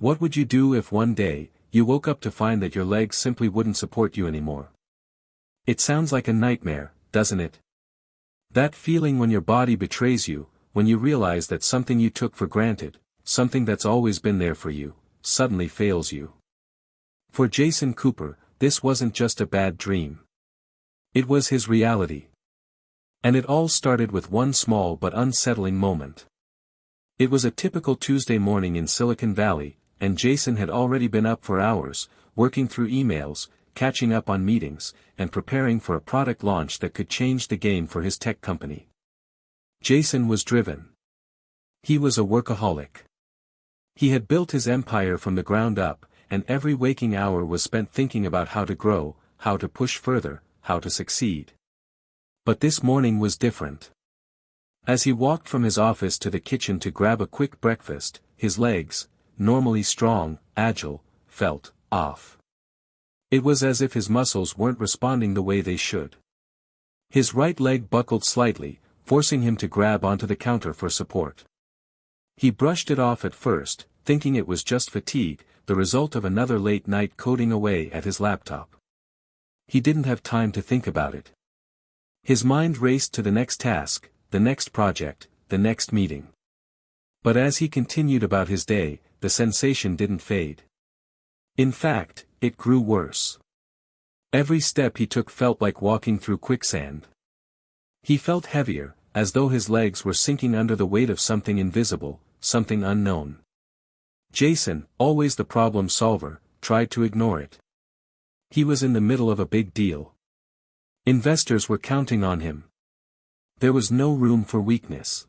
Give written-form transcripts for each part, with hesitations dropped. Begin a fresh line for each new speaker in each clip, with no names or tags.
What would you do if one day, you woke up to find that your legs simply wouldn't support you anymore? It sounds like a nightmare, doesn't it? That feeling when your body betrays you, when you realize that something you took for granted, something that's always been there for you, suddenly fails you. For Jason Cooper, this wasn't just a bad dream. It was his reality. And it all started with one small but unsettling moment. It was a typical Tuesday morning in Silicon Valley, and Jason had already been up for hours, working through emails, catching up on meetings, and preparing for a product launch that could change the game for his tech company. Jason was driven. He was a workaholic. He had built his empire from the ground up, and every waking hour was spent thinking about how to grow, how to push further, how to succeed. But this morning was different. As he walked from his office to the kitchen to grab a quick breakfast, his legs, normally strong, agile, felt off. It was as if his muscles weren't responding the way they should. His right leg buckled slightly, forcing him to grab onto the counter for support. He brushed it off at first, thinking it was just fatigue, the result of another late night coding away at his laptop. He didn't have time to think about it. His mind raced to the next task, the next project, the next meeting. But as he continued about his day, the sensation didn't fade. In fact, it grew worse. Every step he took felt like walking through quicksand. He felt heavier, as though his legs were sinking under the weight of something invisible, something unknown. Jason, always the problem solver, tried to ignore it. He was in the middle of a big deal. Investors were counting on him. There was no room for weakness.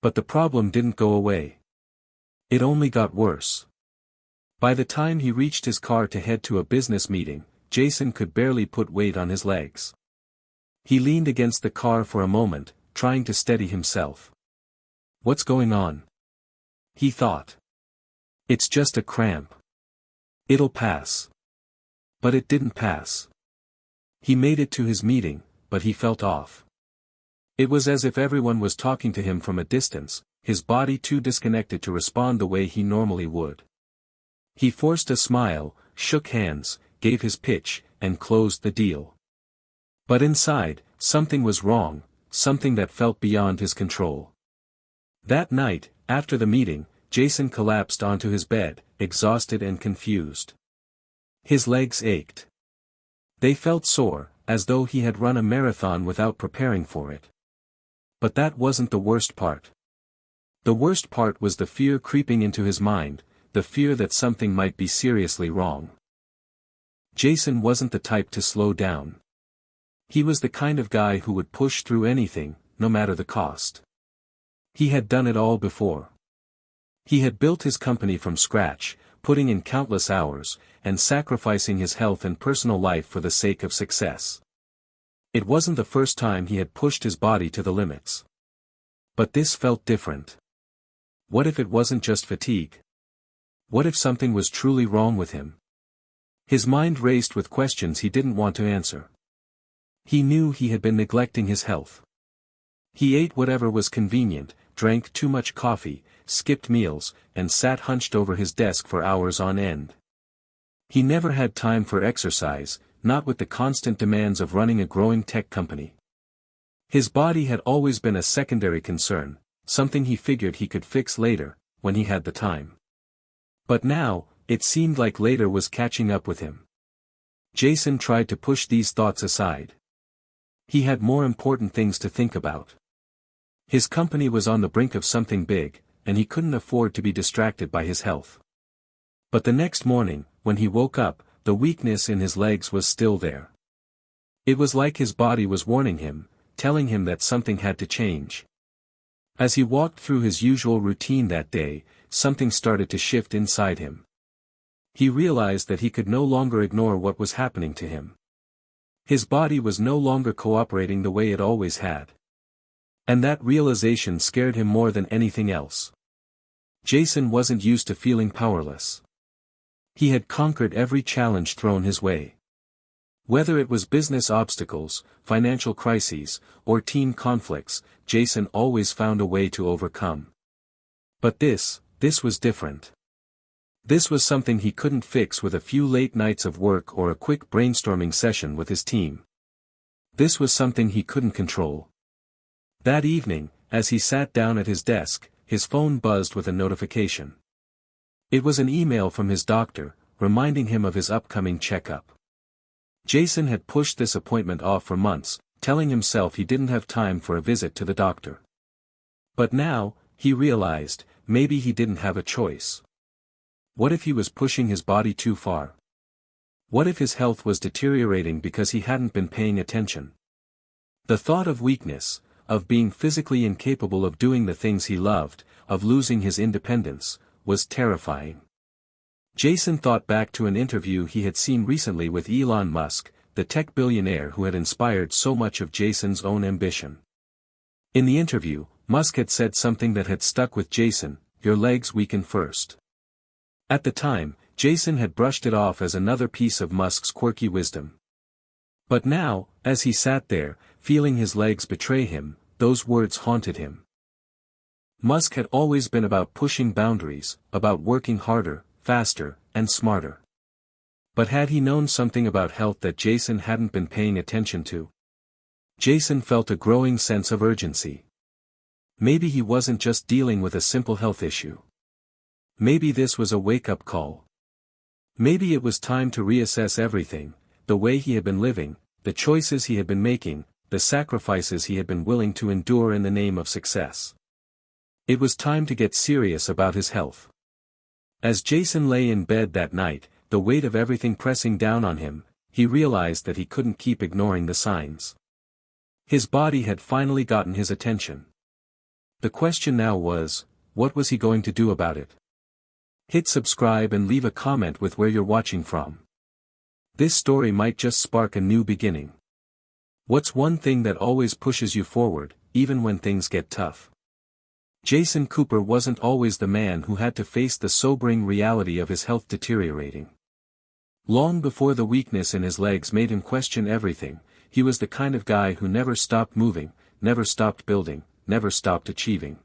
But the problem didn't go away. It only got worse. By the time he reached his car to head to a business meeting, Jason could barely put weight on his legs. He leaned against the car for a moment, trying to steady himself. What's going on? He thought. It's just a cramp. It'll pass. But it didn't pass. He made it to his meeting, but he felt off. It was as if everyone was talking to him from a distance, his body too disconnected to respond the way he normally would. He forced a smile, shook hands, gave his pitch, and closed the deal. But inside, something was wrong, something that felt beyond his control. That night, after the meeting, Jason collapsed onto his bed, exhausted and confused. His legs ached. They felt sore, as though he had run a marathon without preparing for it. But that wasn't the worst part. The worst part was the fear creeping into his mind, the fear that something might be seriously wrong. Jason wasn't the type to slow down. He was the kind of guy who would push through anything, no matter the cost. He had done it all before. He had built his company from scratch, putting in countless hours, and sacrificing his health and personal life for the sake of success. It wasn't the first time he had pushed his body to the limits. But this felt different. What if it wasn't just fatigue? What if something was truly wrong with him? His mind raced with questions he didn't want to answer. He knew he had been neglecting his health. He ate whatever was convenient, drank too much coffee, skipped meals, and sat hunched over his desk for hours on end. He never had time for exercise, not with the constant demands of running a growing tech company. His body had always been a secondary concern, something he figured he could fix later, when he had the time. But now, it seemed like later was catching up with him. Jason tried to push these thoughts aside. He had more important things to think about. His company was on the brink of something big, and he couldn't afford to be distracted by his health. But the next morning, when he woke up, the weakness in his legs was still there. It was like his body was warning him, telling him that something had to change. As he walked through his usual routine that day, something started to shift inside him. He realized that he could no longer ignore what was happening to him. His body was no longer cooperating the way it always had. And that realization scared him more than anything else. Jason wasn't used to feeling powerless. He had conquered every challenge thrown his way. Whether it was business obstacles, financial crises, or team conflicts, Jason always found a way to overcome. But this was different. This was something he couldn't fix with a few late nights of work or a quick brainstorming session with his team. This was something he couldn't control. That evening, as he sat down at his desk, his phone buzzed with a notification. It was an email from his doctor, reminding him of his upcoming checkup. Jason had pushed this appointment off for months, telling himself he didn't have time for a visit to the doctor. But now, he realized, maybe he didn't have a choice. What if he was pushing his body too far? What if his health was deteriorating because he hadn't been paying attention? The thought of weakness, of being physically incapable of doing the things he loved, of losing his independence, was terrifying. Jason thought back to an interview he had seen recently with Elon Musk, the tech billionaire who had inspired so much of Jason's own ambition. In the interview, Musk had said something that had stuck with Jason: "Your legs weaken first." At the time, Jason had brushed it off as another piece of Musk's quirky wisdom. But now, as he sat there, feeling his legs betray him, those words haunted him. Musk had always been about pushing boundaries, about working harder, faster, and smarter. But had he known something about health that Jason hadn't been paying attention to? Jason felt a growing sense of urgency. Maybe he wasn't just dealing with a simple health issue. Maybe this was a wake-up call. Maybe it was time to reassess everything: the way he had been living, the choices he had been making, the sacrifices he had been willing to endure in the name of success. It was time to get serious about his health. As Jason lay in bed that night, the weight of everything pressing down on him, he realized that he couldn't keep ignoring the signs. His body had finally gotten his attention. The question now was, what was he going to do about it? Hit subscribe and leave a comment with where you're watching from. This story might just spark a new beginning. What's one thing that always pushes you forward, even when things get tough? Jason Cooper wasn't always the man who had to face the sobering reality of his health deteriorating. Long before the weakness in his legs made him question everything, he was the kind of guy who never stopped moving, never stopped building, never stopped achieving.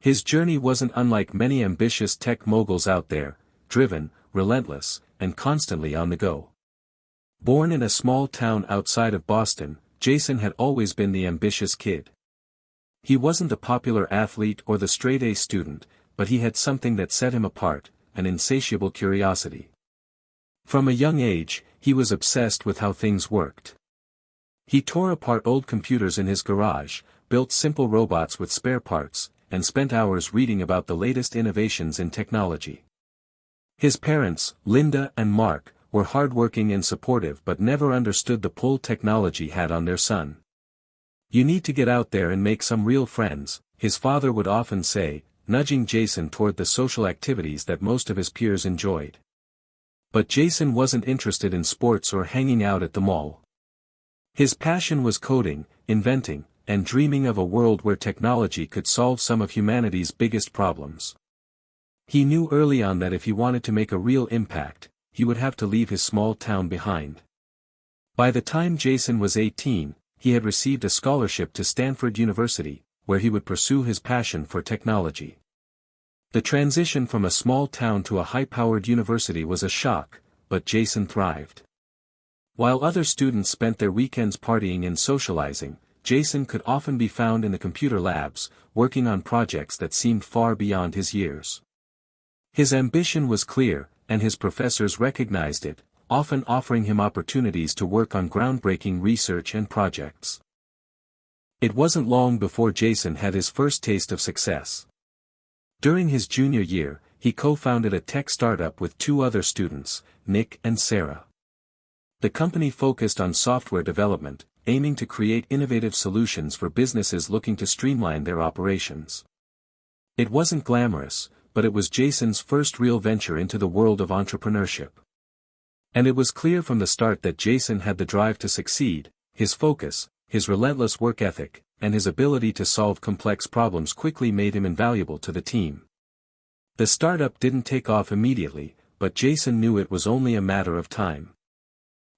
His journey wasn't unlike many ambitious tech moguls out there: driven, relentless, and constantly on the go. Born in a small town outside of Boston, Jason had always been the ambitious kid. He wasn't the popular athlete or the straight-A student, but he had something that set him apart: an insatiable curiosity. From a young age, he was obsessed with how things worked. He tore apart old computers in his garage, built simple robots with spare parts, and spent hours reading about the latest innovations in technology. His parents, Linda and Mark, were hardworking and supportive but never understood the pull technology had on their son. "You need to get out there and make some real friends," his father would often say, nudging Jason toward the social activities that most of his peers enjoyed. But Jason wasn't interested in sports or hanging out at the mall. His passion was coding, inventing, and dreaming of a world where technology could solve some of humanity's biggest problems. He knew early on that if he wanted to make a real impact, he would have to leave his small town behind. By the time Jason was 18, he had received a scholarship to Stanford University, where he would pursue his passion for technology. The transition from a small town to a high-powered university was a shock, but Jason thrived. While other students spent their weekends partying and socializing, Jason could often be found in the computer labs, working on projects that seemed far beyond his years. His ambition was clear, and his professors recognized it, often offering him opportunities to work on groundbreaking research and projects. It wasn't long before Jason had his first taste of success. During his junior year, he co-founded a tech startup with two other students, Nick and Sarah. The company focused on software development, aiming to create innovative solutions for businesses looking to streamline their operations. It wasn't glamorous, but it was Jason's first real venture into the world of entrepreneurship. And it was clear from the start that Jason had the drive to succeed: his focus, his relentless work ethic, and his ability to solve complex problems quickly made him invaluable to the team. The startup didn't take off immediately, but Jason knew it was only a matter of time.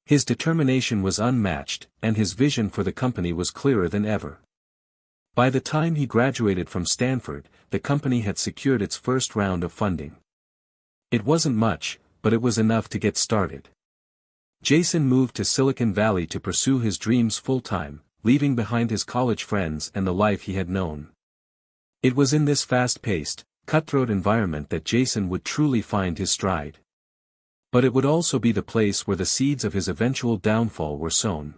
His determination was unmatched, and his vision for the company was clearer than ever. By the time he graduated from Stanford, the company had secured its first round of funding. It wasn't much, but it was enough to get started. Jason moved to Silicon Valley to pursue his dreams full-time, leaving behind his college friends and the life he had known. It was in this fast-paced, cutthroat environment that Jason would truly find his stride. But it would also be the place where the seeds of his eventual downfall were sown.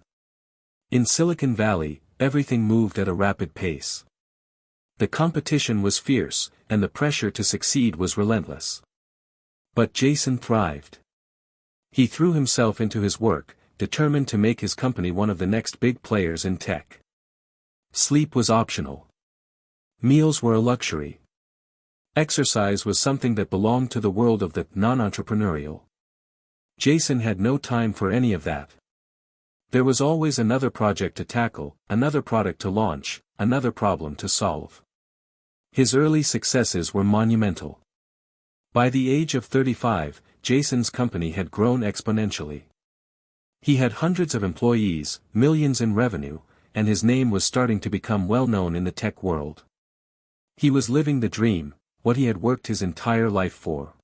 In Silicon Valley, everything moved at a rapid pace. The competition was fierce, and the pressure to succeed was relentless. But Jason thrived. He threw himself into his work, determined to make his company one of the next big players in tech. Sleep was optional. Meals were a luxury. Exercise was something that belonged to the world of the non-entrepreneurial. Jason had no time for any of that. There was always another project to tackle, another product to launch, another problem to solve. His early successes were monumental. By the age of 35, Jason's company had grown exponentially. He had hundreds of employees, millions in revenue, and his name was starting to become well known in the tech world. He was living the dream, what he had worked his entire life for.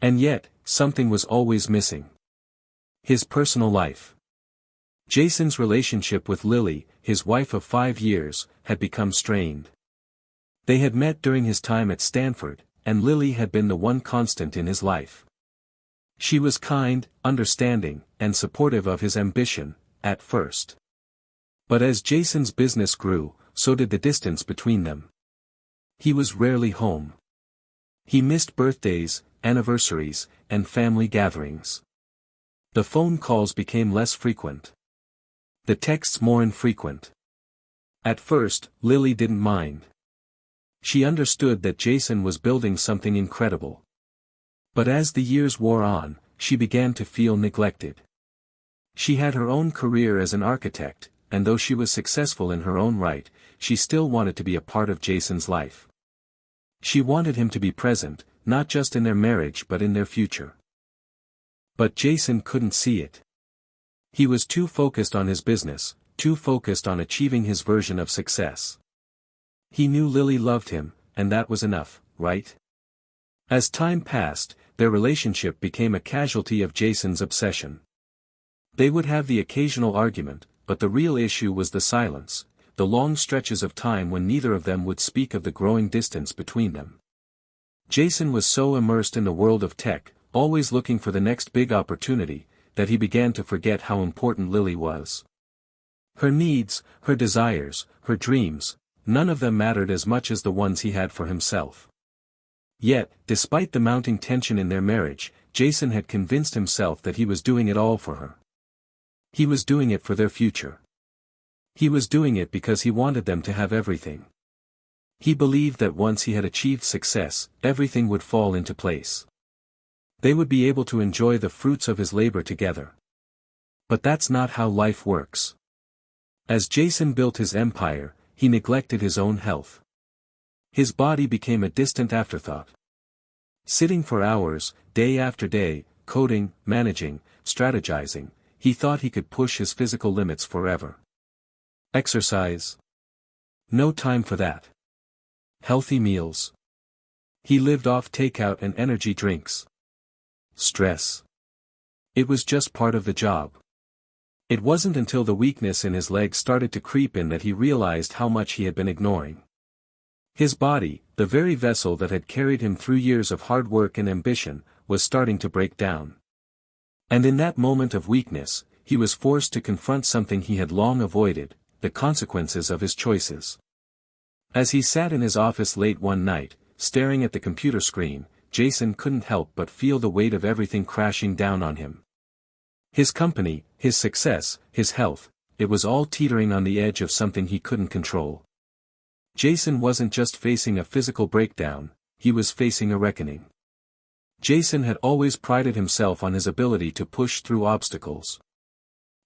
And yet, something was always missing. His personal life. Jason's relationship with Lily, his wife of 5 years, had become strained. They had met during his time at Stanford, and Lily had been the one constant in his life. She was kind, understanding, and supportive of his ambition, at first. But as Jason's business grew, so did the distance between them. He was rarely home. He missed birthdays, anniversaries, and family gatherings. The phone calls became less frequent. The texts more infrequent. At first, Lily didn't mind. She understood that Jason was building something incredible. But as the years wore on, she began to feel neglected. She had her own career as an architect, and though she was successful in her own right, she still wanted to be a part of Jason's life. She wanted him to be present, not just in their marriage but in their future. But Jason couldn't see it. He was too focused on his business, too focused on achieving his version of success. He knew Lily loved him, and that was enough, right? As time passed, their relationship became a casualty of Jason's obsession. They would have the occasional argument, but the real issue was the silence, the long stretches of time when neither of them would speak of the growing distance between them. Jason was so immersed in the world of tech, always looking for the next big opportunity, that he began to forget how important Lily was. Her needs, her desires, her dreams, none of them mattered as much as the ones he had for himself. Yet, despite the mounting tension in their marriage, Jason had convinced himself that he was doing it all for her. He was doing it for their future. He was doing it because he wanted them to have everything. He believed that once he had achieved success, everything would fall into place. They would be able to enjoy the fruits of his labor together. But that's not how life works. As Jason built his empire, he neglected his own health. His body became a distant afterthought. Sitting for hours, day after day, coding, managing, strategizing, he thought he could push his physical limits forever. Exercise? No time for that. Healthy meals? He lived off takeout and energy drinks. Stress? It was just part of the job. It wasn't until the weakness in his legs started to creep in that he realized how much he had been ignoring. His body, the very vessel that had carried him through years of hard work and ambition, was starting to break down. And in that moment of weakness, he was forced to confront something he had long avoided, the consequences of his choices. As he sat in his office late one night, staring at the computer screen, Jason couldn't help but feel the weight of everything crashing down on him. His company, his success, his health, it was all teetering on the edge of something he couldn't control. Jason wasn't just facing a physical breakdown, he was facing a reckoning. Jason had always prided himself on his ability to push through obstacles.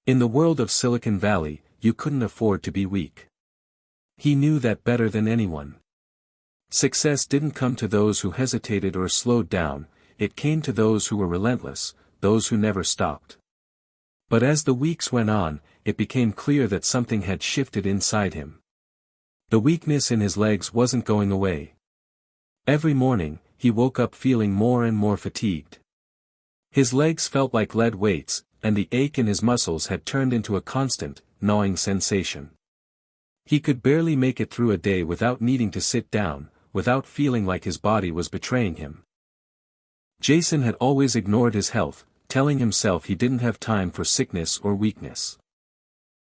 In the world of Silicon Valley, you couldn't afford to be weak. He knew that better than anyone. Success didn't come to those who hesitated or slowed down, it came to those who were relentless, those who never stopped. But as the weeks went on, it became clear that something had shifted inside him. The weakness in his legs wasn't going away. Every morning, he woke up feeling more and more fatigued. His legs felt like lead weights, and the ache in his muscles had turned into a constant, gnawing sensation. He could barely make it through a day without needing to sit down, without feeling like his body was betraying him. Jason had always ignored his health, telling himself he didn't have time for sickness or weakness.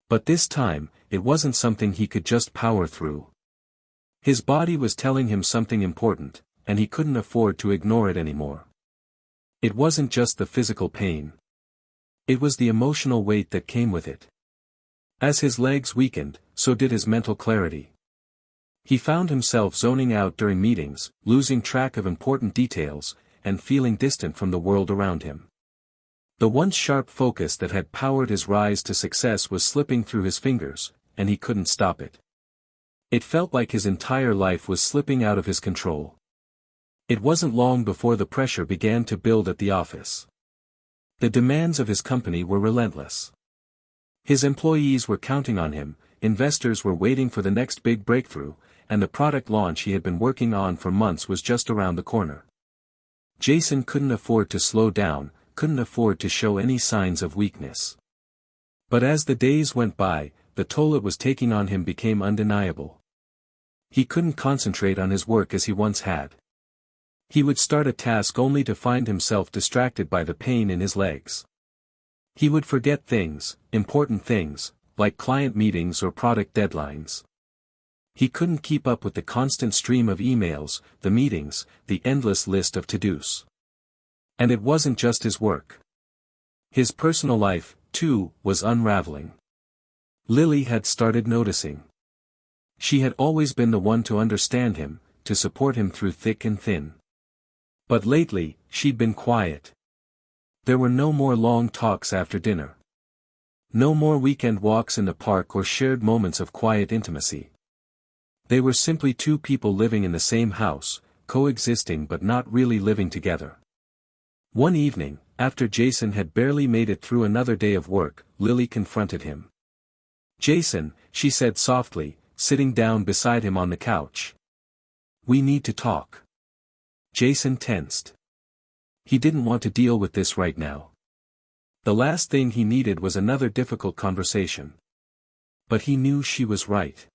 But this time, it wasn't something he could just power through. His body was telling him something important, and he couldn't afford to ignore it anymore. It wasn't just the physical pain. It was the emotional weight that came with it. As his legs weakened, so did his mental clarity. He found himself zoning out during meetings, losing track of important details, and feeling distant from the world around him. The once sharp focus that had powered his rise to success was slipping through his fingers, and he couldn't stop it. It felt like his entire life was slipping out of his control. It wasn't long before the pressure began to build at the office. The demands of his company were relentless. His employees were counting on him, investors were waiting for the next big breakthrough, and the product launch he had been working on for months was just around the corner. Jason couldn't afford to slow down, couldn't afford to show any signs of weakness. But as the days went by, the toll it was taking on him became undeniable. He couldn't concentrate on his work as he once had. He would start a task only to find himself distracted by the pain in his legs. He would forget things, important things, like client meetings or product deadlines. He couldn't keep up with the constant stream of emails, the meetings, the endless list of to-dos. And it wasn't just his work. His personal life, too, was unraveling. Lily had started noticing. She had always been the one to understand him, to support him through thick and thin. But lately, she'd been quiet. There were no more long talks after dinner. No more weekend walks in the park or shared moments of quiet intimacy. They were simply two people living in the same house, coexisting but not really living together. One evening, after Jason had barely made it through another day of work, Lily confronted him. "Jason," she said softly, sitting down beside him on the couch. "We need to talk." Jason tensed. He didn't want to deal with this right now. The last thing he needed was another difficult conversation. But he knew she was right.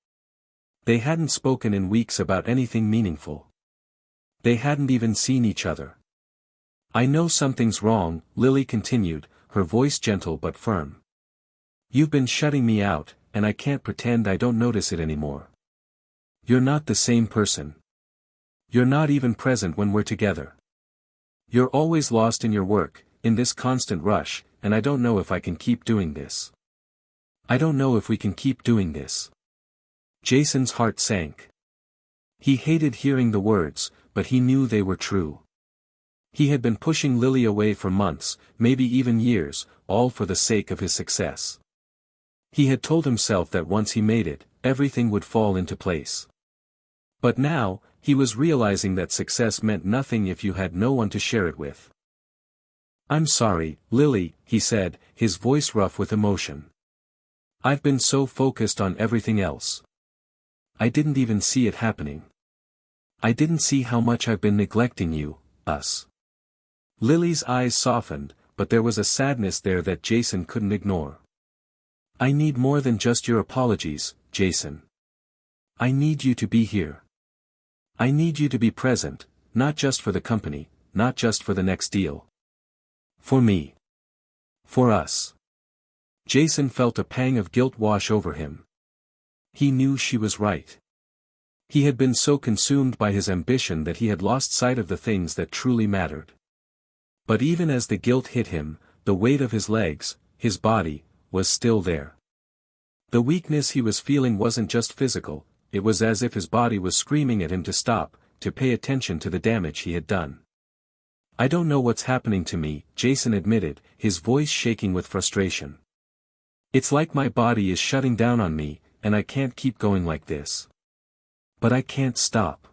They hadn't spoken in weeks about anything meaningful. They hadn't even seen each other. "I know something's wrong," Lily continued, her voice gentle but firm. "You've been shutting me out, and I can't pretend I don't notice it anymore. You're not the same person. You're not even present when we're together. You're always lost in your work, in this constant rush, and I don't know if I can keep doing this. I don't know if we can keep doing this." Jason's heart sank. He hated hearing the words, but he knew they were true. He had been pushing Lily away for months, maybe even years, all for the sake of his success. He had told himself that once he made it, everything would fall into place. But now, he was realizing that success meant nothing if you had no one to share it with. "I'm sorry, Lily," he said, his voice rough with emotion. "I've been so focused on everything else. I didn't even see it happening. I didn't see how much I've been neglecting you, us." Lily's eyes softened, but there was a sadness there that Jason couldn't ignore. "I need more than just your apologies, Jason. I need you to be here. I need you to be present, not just for the company, not just for the next deal. For me. For us." Jason felt a pang of guilt wash over him. He knew she was right. He had been so consumed by his ambition that he had lost sight of the things that truly mattered. But even as the guilt hit him, the weight of his legs, his body, was still there. The weakness he was feeling wasn't just physical, it was as if his body was screaming at him to stop, to pay attention to the damage he had done. "I don't know what's happening to me," Jason admitted, his voice shaking with frustration. "It's like my body is shutting down on me, and I can't keep going like this. But I can't stop.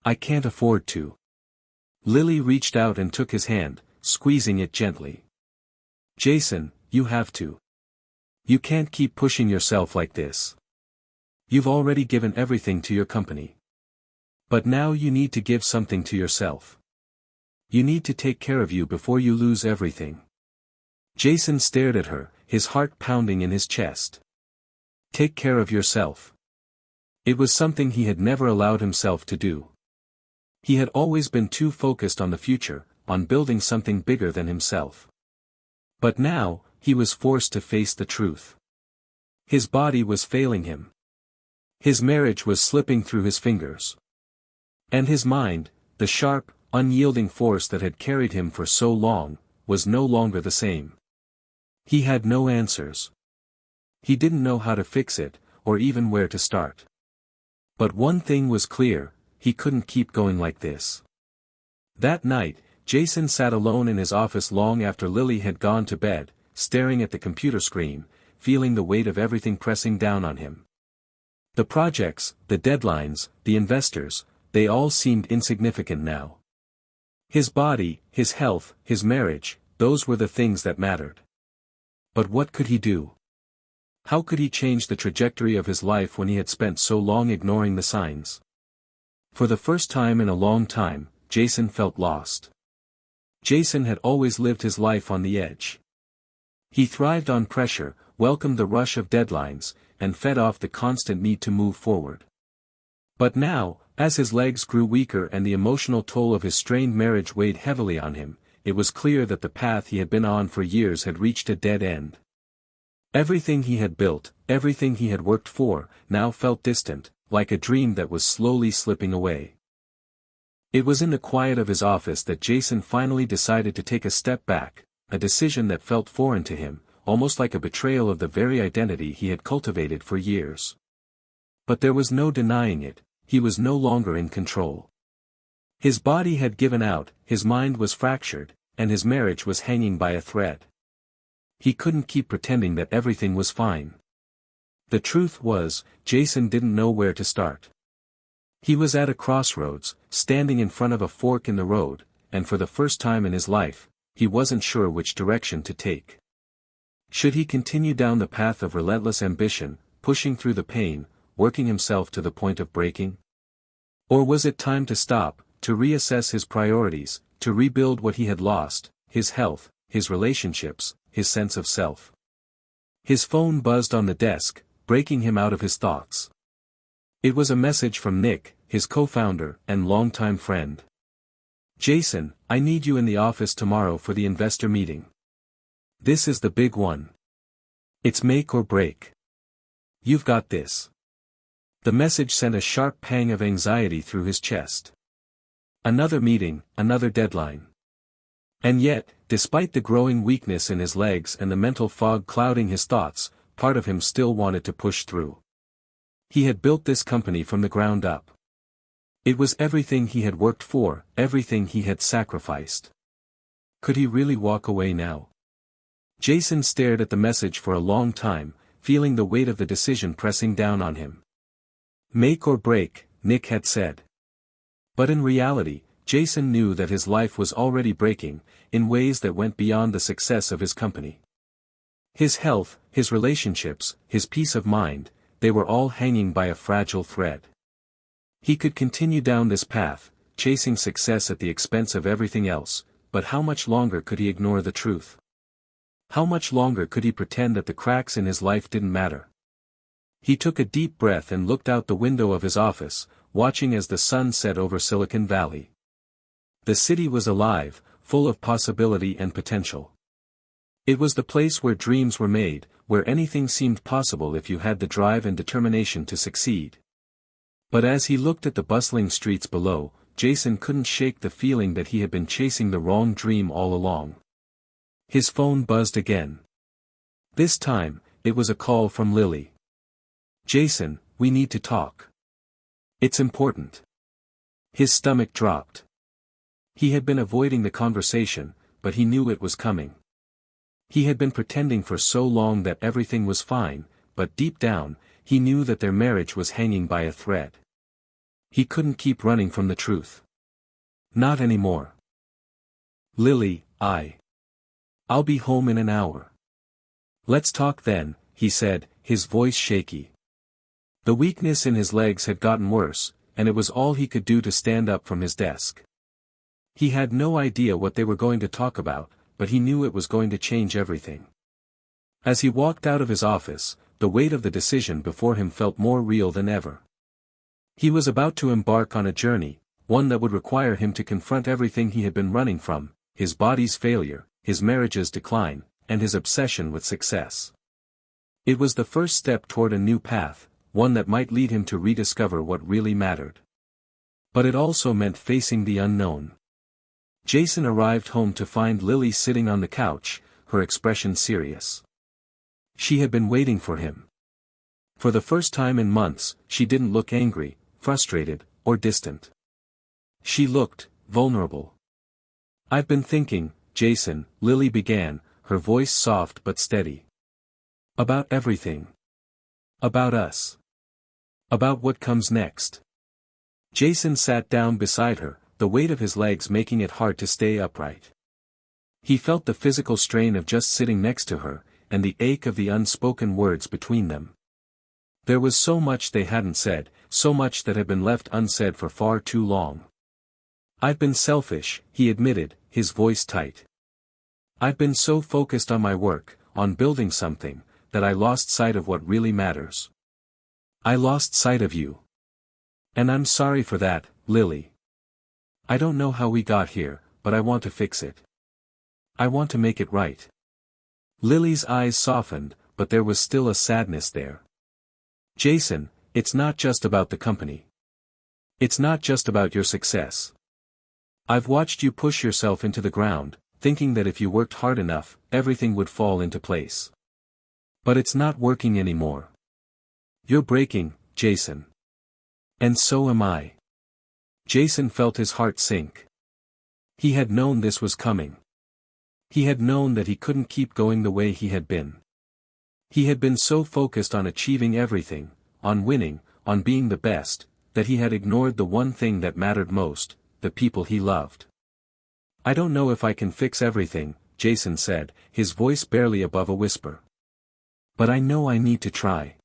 I can't afford to." Lily reached out and took his hand, squeezing it gently. "Jason, you have to. You can't keep pushing yourself like this. You've already given everything to your company. But now you need to give something to yourself. You need to take care of you before you lose everything. Jason stared at her, his heart pounding in his chest. Take care of yourself. It was something he had never allowed himself to do. He had always been too focused on the future, on building something bigger than himself. But now, he was forced to face the truth. His body was failing him. His marriage was slipping through his fingers. And his mind, the sharp, unyielding force that had carried him for so long, was no longer the same. He had no answers. He didn't know how to fix it, or even where to start. But one thing was clear, he couldn't keep going like this. That night, Jason sat alone in his office long after Lily had gone to bed, staring at the computer screen, feeling the weight of everything pressing down on him. The projects, the deadlines, the investors, they all seemed insignificant now. His body, his health, his marriage, those were the things that mattered. But what could he do? How could he change the trajectory of his life when he had spent so long ignoring the signs? For the first time in a long time, Jason felt lost. Jason had always lived his life on the edge. He thrived on pressure, welcomed the rush of deadlines, and fed off the constant need to move forward. But now, as his legs grew weaker and the emotional toll of his strained marriage weighed heavily on him, it was clear that the path he had been on for years had reached a dead end. Everything he had built, everything he had worked for, now felt distant, like a dream that was slowly slipping away. It was in the quiet of his office that Jason finally decided to take a step back, a decision that felt foreign to him, almost like a betrayal of the very identity he had cultivated for years. But there was no denying it, he was no longer in control. His body had given out, his mind was fractured, and his marriage was hanging by a thread. He couldn't keep pretending that everything was fine. The truth was, Jason didn't know where to start. He was at a crossroads, standing in front of a fork in the road, and for the first time in his life, he wasn't sure which direction to take. Should he continue down the path of relentless ambition, pushing through the pain, working himself to the point of breaking? Or was it time to stop, to reassess his priorities, to rebuild what he had lost, his health, his relationships, his sense of self? His phone buzzed on the desk, breaking him out of his thoughts. It was a message from Nick, his co-founder and longtime friend. Jason, I need you in the office tomorrow for the investor meeting. This is the big one. It's make or break. You've got this. The message sent a sharp pang of anxiety through his chest. Another meeting, another deadline. And yet, despite the growing weakness in his legs and the mental fog clouding his thoughts, part of him still wanted to push through. He had built this company from the ground up. It was everything he had worked for, everything he had sacrificed. Could he really walk away now? Jason stared at the message for a long time, feeling the weight of the decision pressing down on him. Make or break, Nick had said. But in reality, Jason knew that his life was already breaking, in ways that went beyond the success of his company. His health, his relationships, his peace of mind, they were all hanging by a fragile thread. He could continue down this path, chasing success at the expense of everything else, but how much longer could he ignore the truth? How much longer could he pretend that the cracks in his life didn't matter? He took a deep breath and looked out the window of his office, watching as the sun set over Silicon Valley. The city was alive, full of possibility and potential. It was the place where dreams were made, where anything seemed possible if you had the drive and determination to succeed. But as he looked at the bustling streets below, Jason couldn't shake the feeling that he had been chasing the wrong dream all along. His phone buzzed again. This time, it was a call from Lily. Jason, we need to talk. It's important. His stomach dropped. He had been avoiding the conversation, but he knew it was coming. He had been pretending for so long that everything was fine, but deep down, he knew that their marriage was hanging by a thread. He couldn't keep running from the truth. Not anymore. Lily, I'll be home in an hour. Let's talk then, he said, his voice shaky. The weakness in his legs had gotten worse, and it was all he could do to stand up from his desk. He had no idea what they were going to talk about, but he knew it was going to change everything. As he walked out of his office, the weight of the decision before him felt more real than ever. He was about to embark on a journey, one that would require him to confront everything he had been running from, his body's failure, his marriage's decline, and his obsession with success. It was the first step toward a new path, one that might lead him to rediscover what really mattered. But it also meant facing the unknown. Jason arrived home to find Lily sitting on the couch, her expression serious. She had been waiting for him. For the first time in months, she didn't look angry, frustrated, or distant. She looked vulnerable. "I've been thinking, Jason," Lily began, her voice soft but steady. "About everything. About us. About what comes next." Jason sat down beside her, the weight of his legs making it hard to stay upright. He felt the physical strain of just sitting next to her, and the ache of the unspoken words between them. There was so much they hadn't said, so much that had been left unsaid for far too long. "I've been selfish," he admitted, his voice tight. "I've been so focused on my work, on building something, that I lost sight of what really matters. I lost sight of you. And I'm sorry for that, Lily. I don't know how we got here, but I want to fix it. I want to make it right." Lily's eyes softened, but there was still a sadness there. "Jason, it's not just about the company. It's not just about your success. I've watched you push yourself into the ground, thinking that if you worked hard enough, everything would fall into place. But it's not working anymore. You're breaking, Jason. And so am I." Jason felt his heart sink. He had known this was coming. He had known that he couldn't keep going the way he had been. He had been so focused on achieving everything, on winning, on being the best, that he had ignored the one thing that mattered most, the people he loved. "I don't know if I can fix everything," Jason said, his voice barely above a whisper. "But I know I need to try.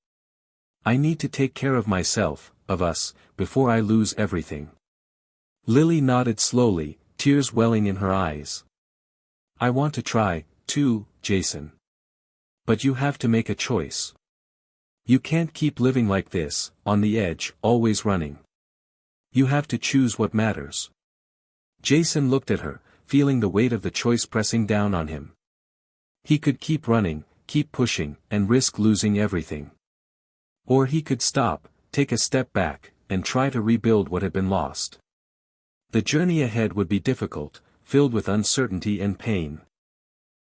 I need to take care of myself, of us, before I lose everything." Lily nodded slowly, tears welling in her eyes. "I want to try, too, Jason. But you have to make a choice. You can't keep living like this, on the edge, always running. You have to choose what matters." Jason looked at her, feeling the weight of the choice pressing down on him. He could keep running, keep pushing, and risk losing everything. Or he could stop, take a step back, and try to rebuild what had been lost. The journey ahead would be difficult, filled with uncertainty and pain.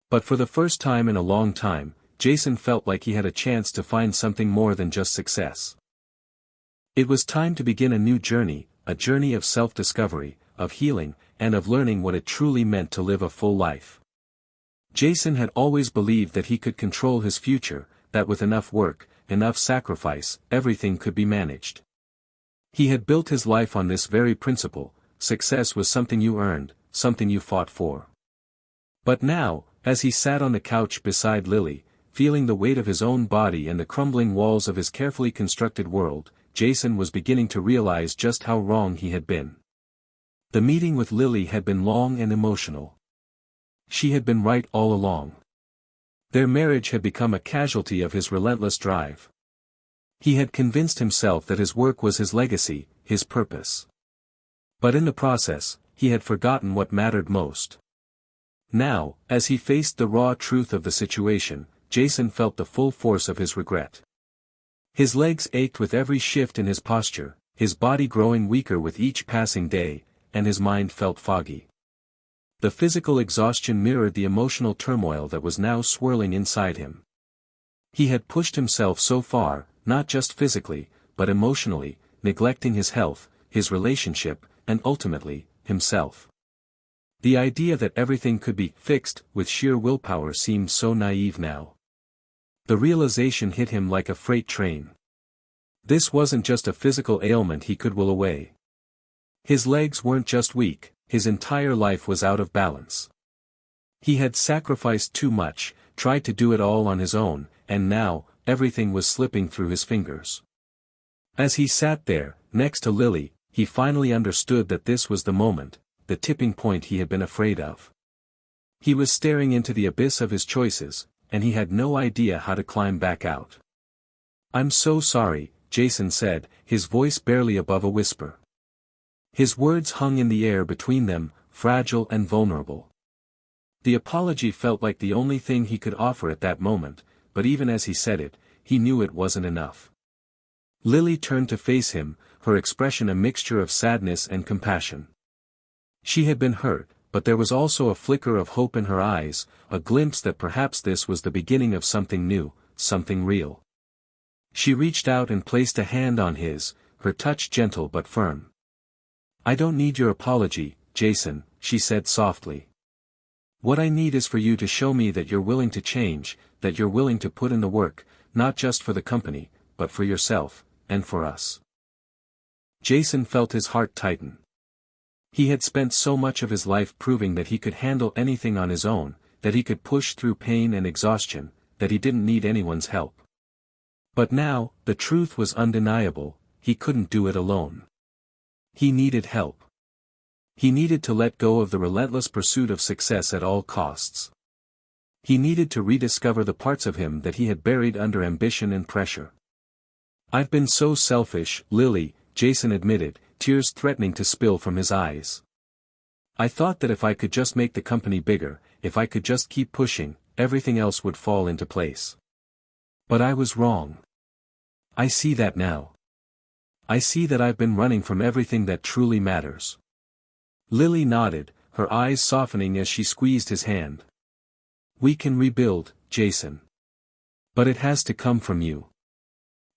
But for the first time in a long time, Jason felt like he had a chance to find something more than just success. It was time to begin a new journey, a journey of self-discovery, of healing, and of learning what it truly meant to live a full life. Jason had always believed that he could control his future, that with enough work, enough sacrifice, everything could be managed. He had built his life on this very principle: success was something you earned, something you fought for. But now, as he sat on the couch beside Lily, feeling the weight of his own body and the crumbling walls of his carefully constructed world, Jason was beginning to realize just how wrong he had been. The meeting with Lily had been long and emotional. She had been right all along. Their marriage had become a casualty of his relentless drive. He had convinced himself that his work was his legacy, his purpose. But in the process, he had forgotten what mattered most. Now, as he faced the raw truth of the situation, Jason felt the full force of his regret. His legs ached with every shift in his posture, his body growing weaker with each passing day, and his mind felt foggy. The physical exhaustion mirrored the emotional turmoil that was now swirling inside him. He had pushed himself so far, not just physically, but emotionally, neglecting his health, his relationship, and ultimately, himself. The idea that everything could be fixed with sheer willpower seemed so naive now. The realization hit him like a freight train. This wasn't just a physical ailment he could will away. His legs weren't just weak, his entire life was out of balance. He had sacrificed too much, tried to do it all on his own, and now, everything was slipping through his fingers. As he sat there, next to Lily, he finally understood that this was the moment, the tipping point he had been afraid of. He was staring into the abyss of his choices, and he had no idea how to climb back out. "I'm so sorry," Jason said, his voice barely above a whisper. His words hung in the air between them, fragile and vulnerable. The apology felt like the only thing he could offer at that moment, but even as he said it, he knew it wasn't enough. Lily turned to face him, her expression a mixture of sadness and compassion. She had been hurt, but there was also a flicker of hope in her eyes, a glimpse that perhaps this was the beginning of something new, something real. She reached out and placed a hand on his, her touch gentle but firm. "I don't need your apology, Jason," she said softly. "What I need is for you to show me that you're willing to change, that you're willing to put in the work, not just for the company, but for yourself, and for us." Jason felt his heart tighten. He had spent so much of his life proving that he could handle anything on his own, that he could push through pain and exhaustion, that he didn't need anyone's help. But now, the truth was undeniable, he couldn't do it alone. He needed help. He needed to let go of the relentless pursuit of success at all costs. He needed to rediscover the parts of him that he had buried under ambition and pressure. "I've been so selfish, Lily," Jason admitted, tears threatening to spill from his eyes. "I thought that if I could just make the company bigger, if I could just keep pushing, everything else would fall into place. But I was wrong. I see that now. I see that I've been running from everything that truly matters." Lily nodded, her eyes softening as she squeezed his hand. "We can rebuild, Jason. But it has to come from you.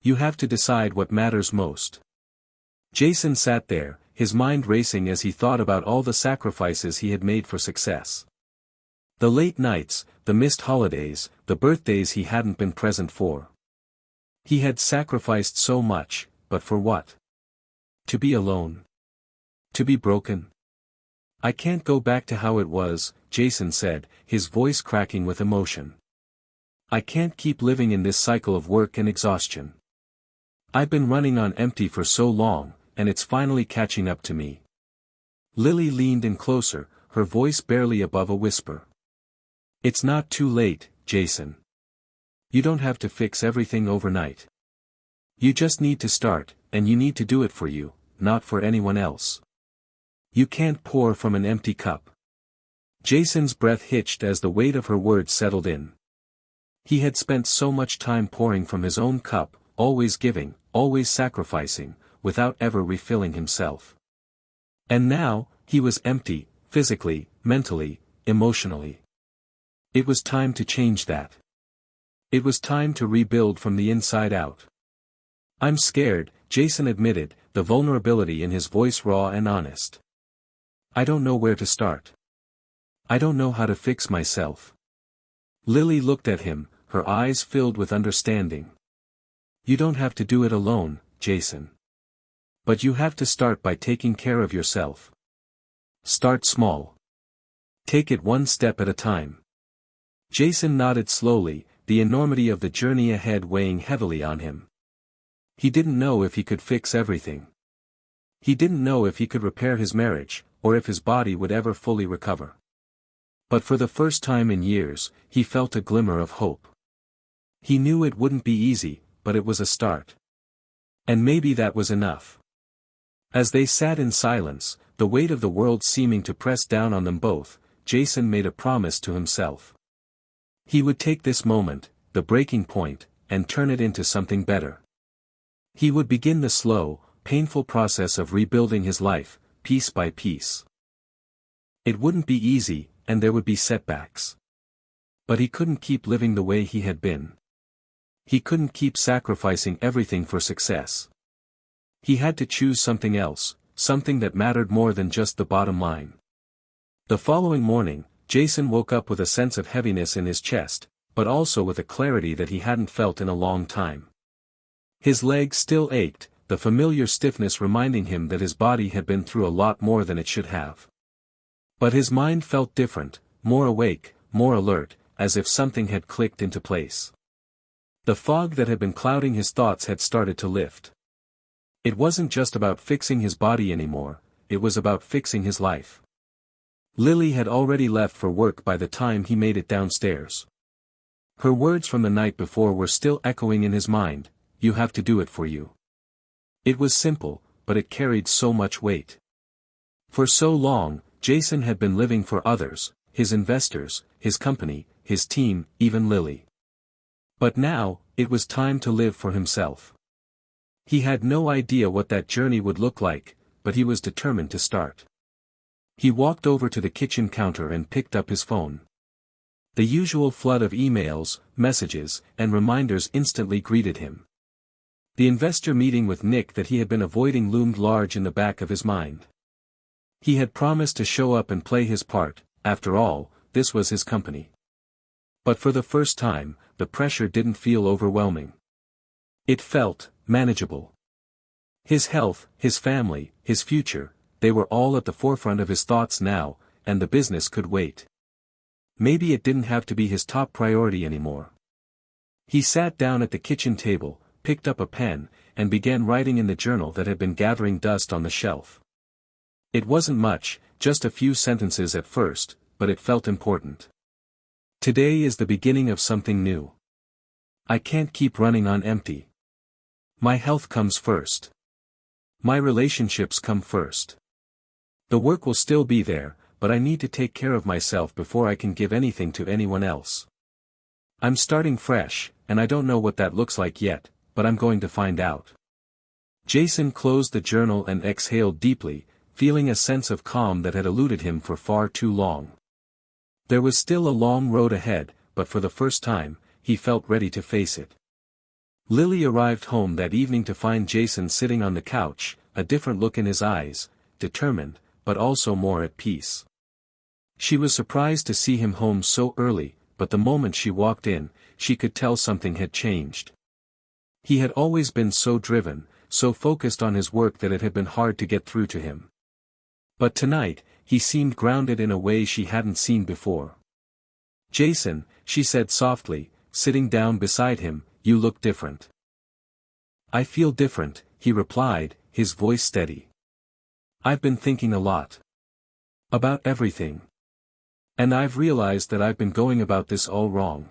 You have to decide what matters most." Jason sat there, his mind racing as he thought about all the sacrifices he had made for success. The late nights, the missed holidays, the birthdays he hadn't been present for. He had sacrificed so much, but for what? To be alone. To be broken. "I can't go back to how it was," Jason said, his voice cracking with emotion. "I can't keep living in this cycle of work and exhaustion. I've been running on empty for so long, and it's finally catching up to me." Lily leaned in closer, her voice barely above a whisper. "It's not too late, Jason. You don't have to fix everything overnight. You just need to start, and you need to do it for you, not for anyone else. You can't pour from an empty cup." Jason's breath hitched as the weight of her words settled in. He had spent so much time pouring from his own cup, always giving, always sacrificing, without ever refilling himself. And now, he was empty, physically, mentally, emotionally. It was time to change that. It was time to rebuild from the inside out. "I'm scared," Jason admitted, the vulnerability in his voice raw and honest. "I don't know where to start. I don't know how to fix myself." Lily looked at him, her eyes filled with understanding. "You don't have to do it alone, Jason. But you have to start by taking care of yourself. Start small. Take it one step at a time." Jason nodded slowly, the enormity of the journey ahead weighing heavily on him. He didn't know if he could fix everything. He didn't know if he could repair his marriage, or if his body would ever fully recover. But for the first time in years, he felt a glimmer of hope. He knew it wouldn't be easy, but it was a start. And maybe that was enough. As they sat in silence, the weight of the world seeming to press down on them both, Jason made a promise to himself. He would take this moment, the breaking point, and turn it into something better. He would begin the slow, painful process of rebuilding his life, piece by piece. It wouldn't be easy, and there would be setbacks. But he couldn't keep living the way he had been. He couldn't keep sacrificing everything for success. He had to choose something else, something that mattered more than just the bottom line. The following morning, Jason woke up with a sense of heaviness in his chest, but also with a clarity that he hadn't felt in a long time. His legs still ached, the familiar stiffness reminding him that his body had been through a lot more than it should have. But his mind felt different, more awake, more alert, as if something had clicked into place. The fog that had been clouding his thoughts had started to lift. It wasn't just about fixing his body anymore, it was about fixing his life. Lily had already left for work by the time he made it downstairs. Her words from the night before were still echoing in his mind, "You have to do it for you." It was simple, but it carried so much weight. For so long, Jason had been living for others, his investors, his company, his team, even Lily. But now, it was time to live for himself. He had no idea what that journey would look like, but he was determined to start. He walked over to the kitchen counter and picked up his phone. The usual flood of emails, messages, and reminders instantly greeted him. The investor meeting with Nick that he had been avoiding loomed large in the back of his mind. He had promised to show up and play his part, after all, this was his company. But for the first time, the pressure didn't feel overwhelming. It felt manageable. His health, his family, his future, they were all at the forefront of his thoughts now, and the business could wait. Maybe it didn't have to be his top priority anymore. He sat down at the kitchen table, picked up a pen, and began writing in the journal that had been gathering dust on the shelf. It wasn't much, just a few sentences at first, but it felt important. Today is the beginning of something new. I can't keep running on empty. My health comes first. My relationships come first. The work will still be there, but I need to take care of myself before I can give anything to anyone else. I'm starting fresh, and I don't know what that looks like yet, but I'm going to find out. Jason closed the journal and exhaled deeply, feeling a sense of calm that had eluded him for far too long. There was still a long road ahead, but for the first time, he felt ready to face it. Lily arrived home that evening to find Jason sitting on the couch, a different look in his eyes, determined, but also more at peace. She was surprised to see him home so early, but the moment she walked in, she could tell something had changed. He had always been so driven, so focused on his work that it had been hard to get through to him. But tonight, he seemed grounded in a way she hadn't seen before. "Jason," she said softly, sitting down beside him, "you look different." "I feel different," he replied, his voice steady. "I've been thinking a lot. About everything. And I've realized that I've been going about this all wrong."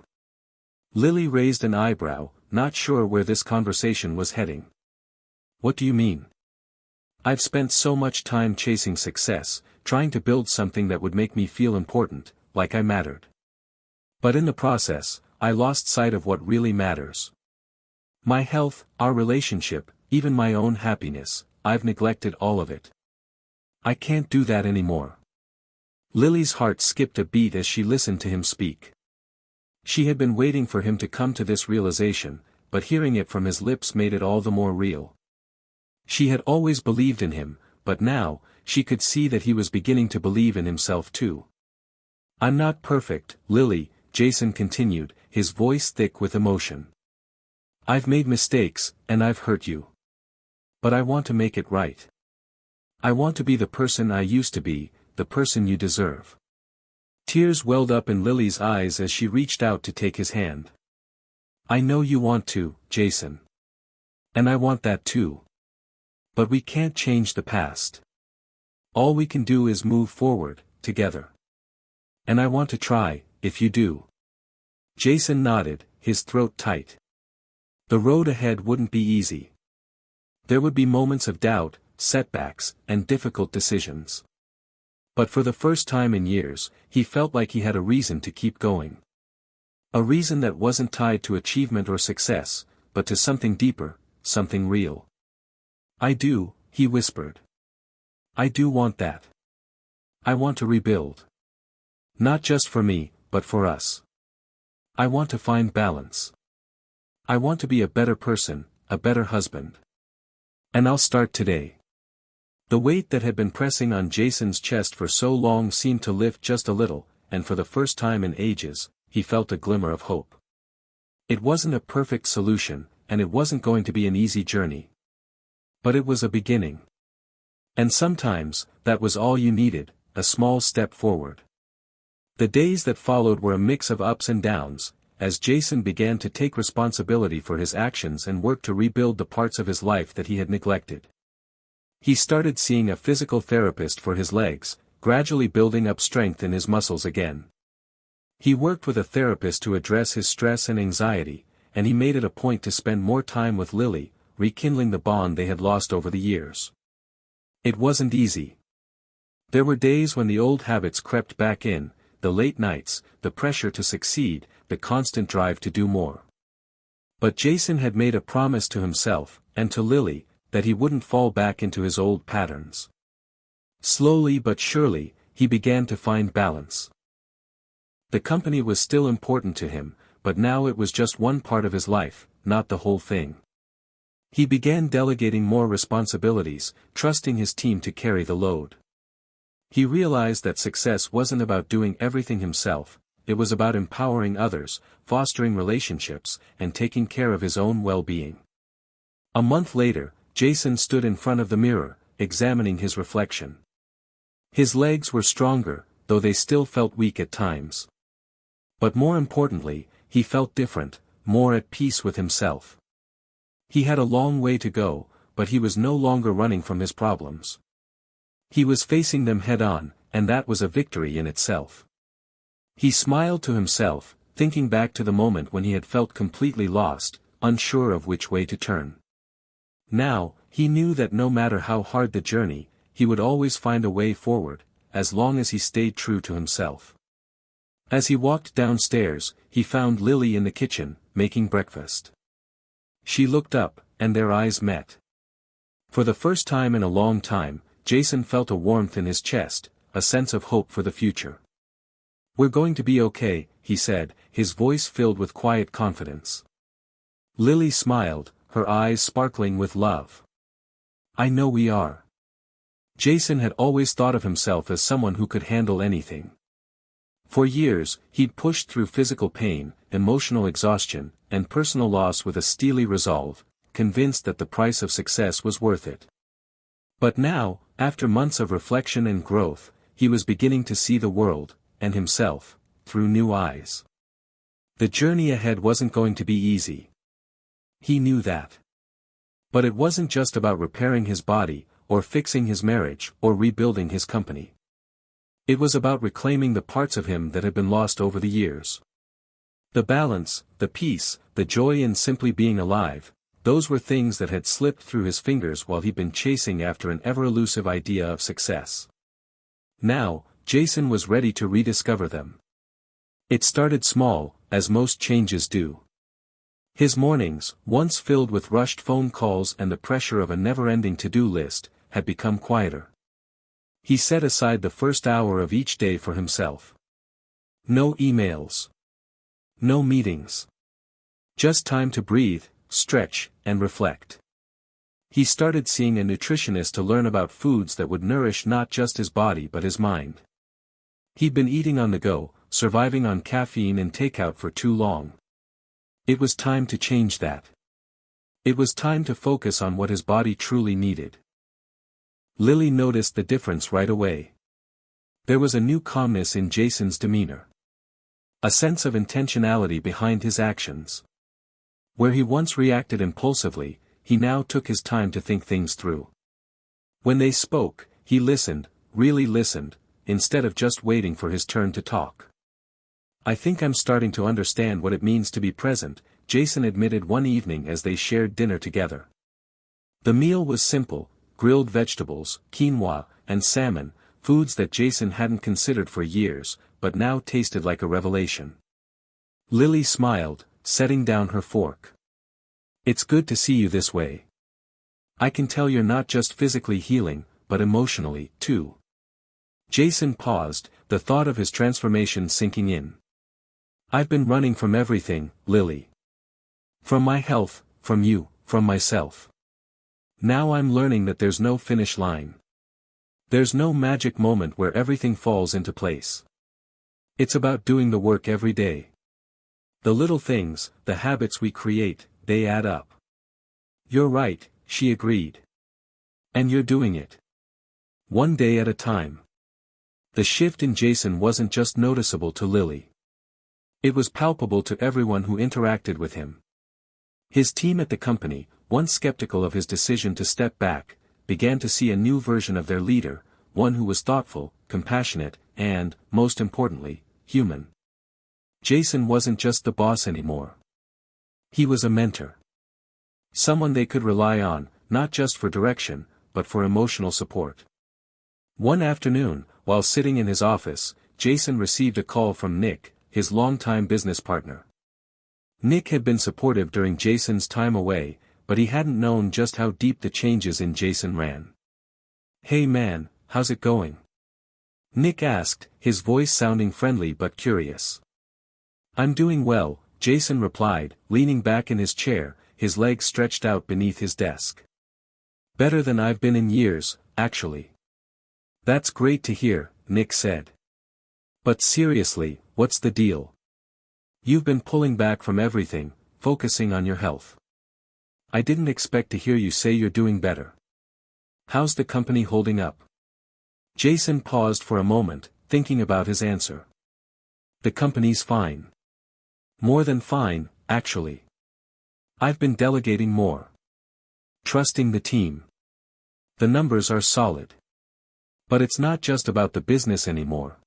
Lily raised an eyebrow, not sure where this conversation was heading. "What do you mean?" "I've spent so much time chasing success, trying to build something that would make me feel important, like I mattered. But in the process, I lost sight of what really matters. My health, our relationship, even my own happiness, I've neglected all of it. I can't do that anymore." Lily's heart skipped a beat as she listened to him speak. She had been waiting for him to come to this realization, but hearing it from his lips made it all the more real. She had always believed in him, but now, she could see that he was beginning to believe in himself too. "I'm not perfect, Lily," Jason continued, his voice thick with emotion. "I've made mistakes, and I've hurt you. But I want to make it right. I want to be the person I used to be, the person you deserve." Tears welled up in Lily's eyes as she reached out to take his hand. "I know you want to, Jason. And I want that too. But we can't change the past. All we can do is move forward, together. And I want to try, if you do." Jason nodded, his throat tight. The road ahead wouldn't be easy. There would be moments of doubt, setbacks, and difficult decisions. But for the first time in years, he felt like he had a reason to keep going. A reason that wasn't tied to achievement or success, but to something deeper, something real. "I do," he whispered. "I do want that. I want to rebuild. Not just for me, but for us. I want to find balance. I want to be a better person, a better husband. And I'll start today." The weight that had been pressing on Jason's chest for so long seemed to lift just a little, and for the first time in ages, he felt a glimmer of hope. It wasn't a perfect solution, and it wasn't going to be an easy journey. But it was a beginning. And sometimes, that was all you needed, a small step forward. The days that followed were a mix of ups and downs, as Jason began to take responsibility for his actions and work to rebuild the parts of his life that he had neglected. He started seeing a physical therapist for his legs, gradually building up strength in his muscles again. He worked with a therapist to address his stress and anxiety, and he made it a point to spend more time with Lily, rekindling the bond they had lost over the years. It wasn't easy. There were days when the old habits crept back in, the late nights, the pressure to succeed, the constant drive to do more. But Jason had made a promise to himself, and to Lily, that he wouldn't fall back into his old patterns. Slowly but surely, he began to find balance. The company was still important to him, but now it was just one part of his life, not the whole thing. He began delegating more responsibilities, trusting his team to carry the load. He realized that success wasn't about doing everything himself, it was about empowering others, fostering relationships, and taking care of his own well-being. A month later, Jason stood in front of the mirror, examining his reflection. His legs were stronger, though they still felt weak at times. But more importantly, he felt different, more at peace with himself. He had a long way to go, but he was no longer running from his problems. He was facing them head-on, and that was a victory in itself. He smiled to himself, thinking back to the moment when he had felt completely lost, unsure of which way to turn. Now, he knew that no matter how hard the journey, he would always find a way forward, as long as he stayed true to himself. As he walked downstairs, he found Lily in the kitchen, making breakfast. She looked up, and their eyes met. For the first time in a long time, Jason felt a warmth in his chest, a sense of hope for the future. "We're going to be okay," he said, his voice filled with quiet confidence. Lily smiled, her eyes sparkling with love. "I know we are." Jason had always thought of himself as someone who could handle anything. For years, he'd pushed through physical pain, emotional exhaustion, and personal loss with a steely resolve, convinced that the price of success was worth it. But now, after months of reflection and growth, he was beginning to see the world, and himself, through new eyes. The journey ahead wasn't going to be easy. He knew that. But it wasn't just about repairing his body, or fixing his marriage, or rebuilding his company. It was about reclaiming the parts of him that had been lost over the years. The balance, the peace, the joy in simply being alive, those were things that had slipped through his fingers while he'd been chasing after an ever-elusive idea of success. Now, Jason was ready to rediscover them. It started small, as most changes do. His mornings, once filled with rushed phone calls and the pressure of a never-ending to-do list, had become quieter. He set aside the first hour of each day for himself. No emails. No meetings. Just time to breathe, stretch, and reflect. He started seeing a nutritionist to learn about foods that would nourish not just his body but his mind. He'd been eating on the go, surviving on caffeine and takeout for too long. It was time to change that. It was time to focus on what his body truly needed. Lily noticed the difference right away. There was a new calmness in Jason's demeanor. A sense of intentionality behind his actions. Where he once reacted impulsively, he now took his time to think things through. When they spoke, he listened, really listened, instead of just waiting for his turn to talk. "I think I'm starting to understand what it means to be present," Jason admitted one evening as they shared dinner together. The meal was simple: grilled vegetables, quinoa, and salmon, foods that Jason hadn't considered for years, but now tasted like a revelation. Lily smiled, setting down her fork. "It's good to see you this way. I can tell you're not just physically healing, but emotionally, too." Jason paused, the thought of his transformation sinking in. "I've been running from everything, Lily. From my health, from you, from myself. Now I'm learning that there's no finish line. There's no magic moment where everything falls into place. It's about doing the work every day. The little things, the habits we create, they add up." "You're right," she agreed. "And you're doing it. One day at a time." The shift in Jason wasn't just noticeable to Lily. It was palpable to everyone who interacted with him. His team at the company, once skeptical of his decision to step back, began to see a new version of their leader, one who was thoughtful, compassionate, and, most importantly, human. Jason wasn't just the boss anymore. He was a mentor. Someone they could rely on, not just for direction, but for emotional support. One afternoon, while sitting in his office, Jason received a call from Nick, his longtime business partner. Nick had been supportive during Jason's time away, but he hadn't known just how deep the changes in Jason ran. "Hey man, how's it going?" Nick asked, his voice sounding friendly but curious. "I'm doing well," Jason replied, leaning back in his chair, his legs stretched out beneath his desk. "Better than I've been in years, actually." "That's great to hear," Nick said. "But seriously, what's the deal? You've been pulling back from everything, focusing on your health. I didn't expect to hear you say you're doing better. How's the company holding up?" Jason paused for a moment, thinking about his answer. "The company's fine. More than fine, actually. I've been delegating more. Trusting the team. The numbers are solid. But it's not just about the business anymore.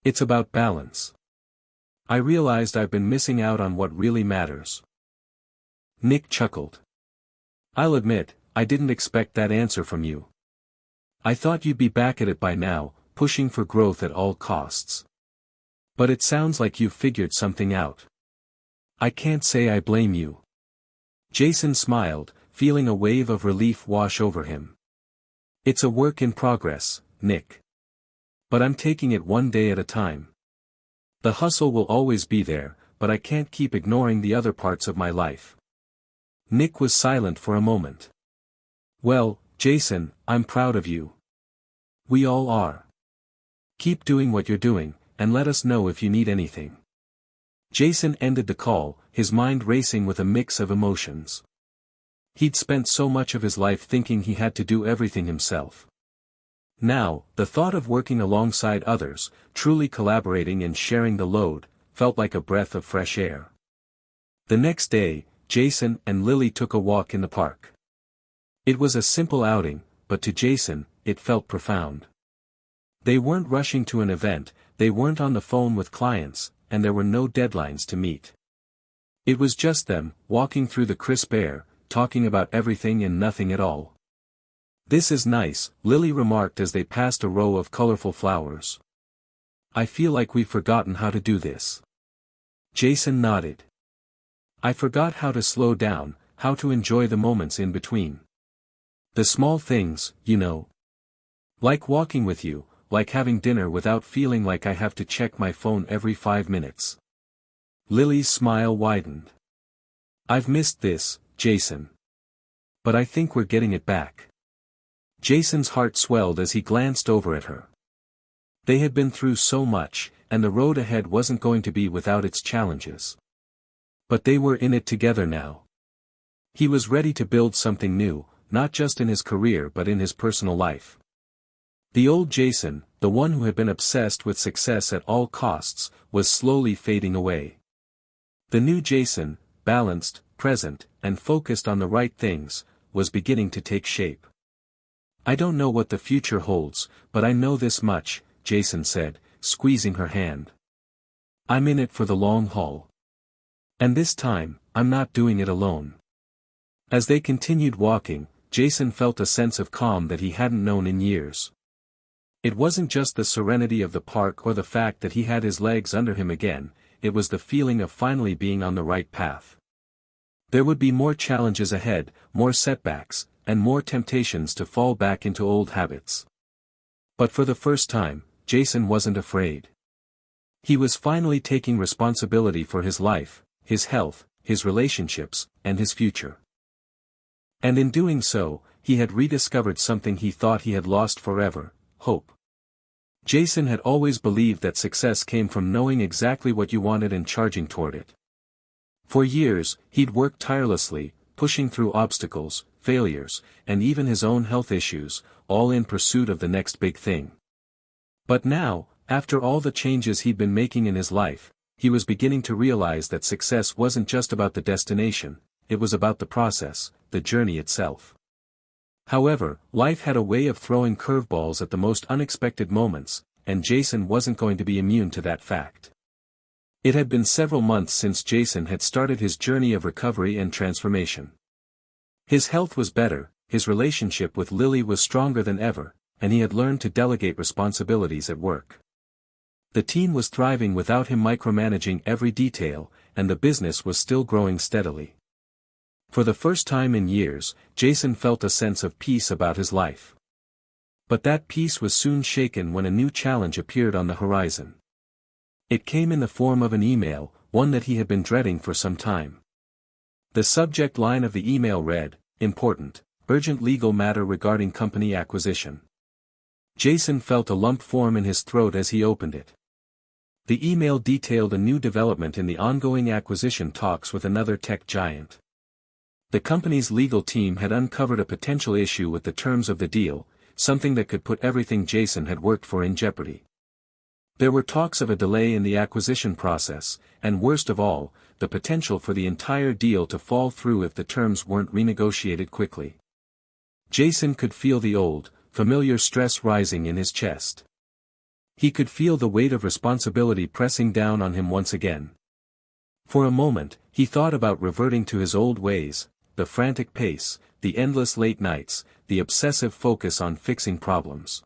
It's about balance. I realized I've been missing out on what really matters." Nick chuckled. "I'll admit, I didn't expect that answer from you. I thought you'd be back at it by now, pushing for growth at all costs. But it sounds like you've figured something out. I can't say I blame you." Jason smiled, feeling a wave of relief wash over him. "It's a work in progress, Nick. But I'm taking it one day at a time. The hustle will always be there, but I can't keep ignoring the other parts of my life." Nick was silent for a moment. "Well, Jason, I'm proud of you. We all are. Keep doing what you're doing, and let us know if you need anything." Jason ended the call, his mind racing with a mix of emotions. He'd spent so much of his life thinking he had to do everything himself. Now, the thought of working alongside others, truly collaborating and sharing the load, felt like a breath of fresh air. The next day, Jason and Lily took a walk in the park. It was a simple outing, but to Jason, it felt profound. They weren't rushing to an event, they weren't on the phone with clients, and there were no deadlines to meet. It was just them, walking through the crisp air, talking about everything and nothing at all. "This is nice," Lily remarked as they passed a row of colorful flowers. "I feel like we've forgotten how to do this." Jason nodded. "I forgot how to slow down, how to enjoy the moments in between. The small things, you know. Like walking with you, like having dinner without feeling like I have to check my phone every 5 minutes." Lily's smile widened. "I've missed this, Jason. But I think we're getting it back." Jason's heart swelled as he glanced over at her. They had been through so much, and the road ahead wasn't going to be without its challenges. But they were in it together now. He was ready to build something new, not just in his career but in his personal life. The old Jason, the one who had been obsessed with success at all costs, was slowly fading away. The new Jason, balanced, present, and focused on the right things, was beginning to take shape. "I don't know what the future holds, but I know this much," Jason said, squeezing her hand. "I'm in it for the long haul. And this time, I'm not doing it alone." As they continued walking, Jason felt a sense of calm that he hadn't known in years. It wasn't just the serenity of the park or the fact that he had his legs under him again, it was the feeling of finally being on the right path. There would be more challenges ahead, more setbacks, and more temptations to fall back into old habits. But for the first time, Jason wasn't afraid. He was finally taking responsibility for his life, his health, his relationships, and his future. And in doing so, he had rediscovered something he thought he had lost forever: hope. Jason had always believed that success came from knowing exactly what you wanted and charging toward it. For years, he'd worked tirelessly, pushing through obstacles, failures, and even his own health issues, all in pursuit of the next big thing. But now, after all the changes he'd been making in his life, he was beginning to realize that success wasn't just about the destination, it was about the process, the journey itself. However, life had a way of throwing curveballs at the most unexpected moments, and Jason wasn't going to be immune to that fact. It had been several months since Jason had started his journey of recovery and transformation. His health was better, his relationship with Lily was stronger than ever, and he had learned to delegate responsibilities at work. The team was thriving without him micromanaging every detail, and the business was still growing steadily. For the first time in years, Jason felt a sense of peace about his life. But that peace was soon shaken when a new challenge appeared on the horizon. It came in the form of an email, one that he had been dreading for some time. The subject line of the email read, "Important, urgent legal matter regarding company acquisition." Jason felt a lump form in his throat as he opened it. The email detailed a new development in the ongoing acquisition talks with another tech giant. The company's legal team had uncovered a potential issue with the terms of the deal, something that could put everything Jason had worked for in jeopardy. There were talks of a delay in the acquisition process, and worst of all, the potential for the entire deal to fall through if the terms weren't renegotiated quickly. Jason could feel the old, familiar stress rising in his chest. He could feel the weight of responsibility pressing down on him once again. For a moment, he thought about reverting to his old ways, the frantic pace, the endless late nights, the obsessive focus on fixing problems.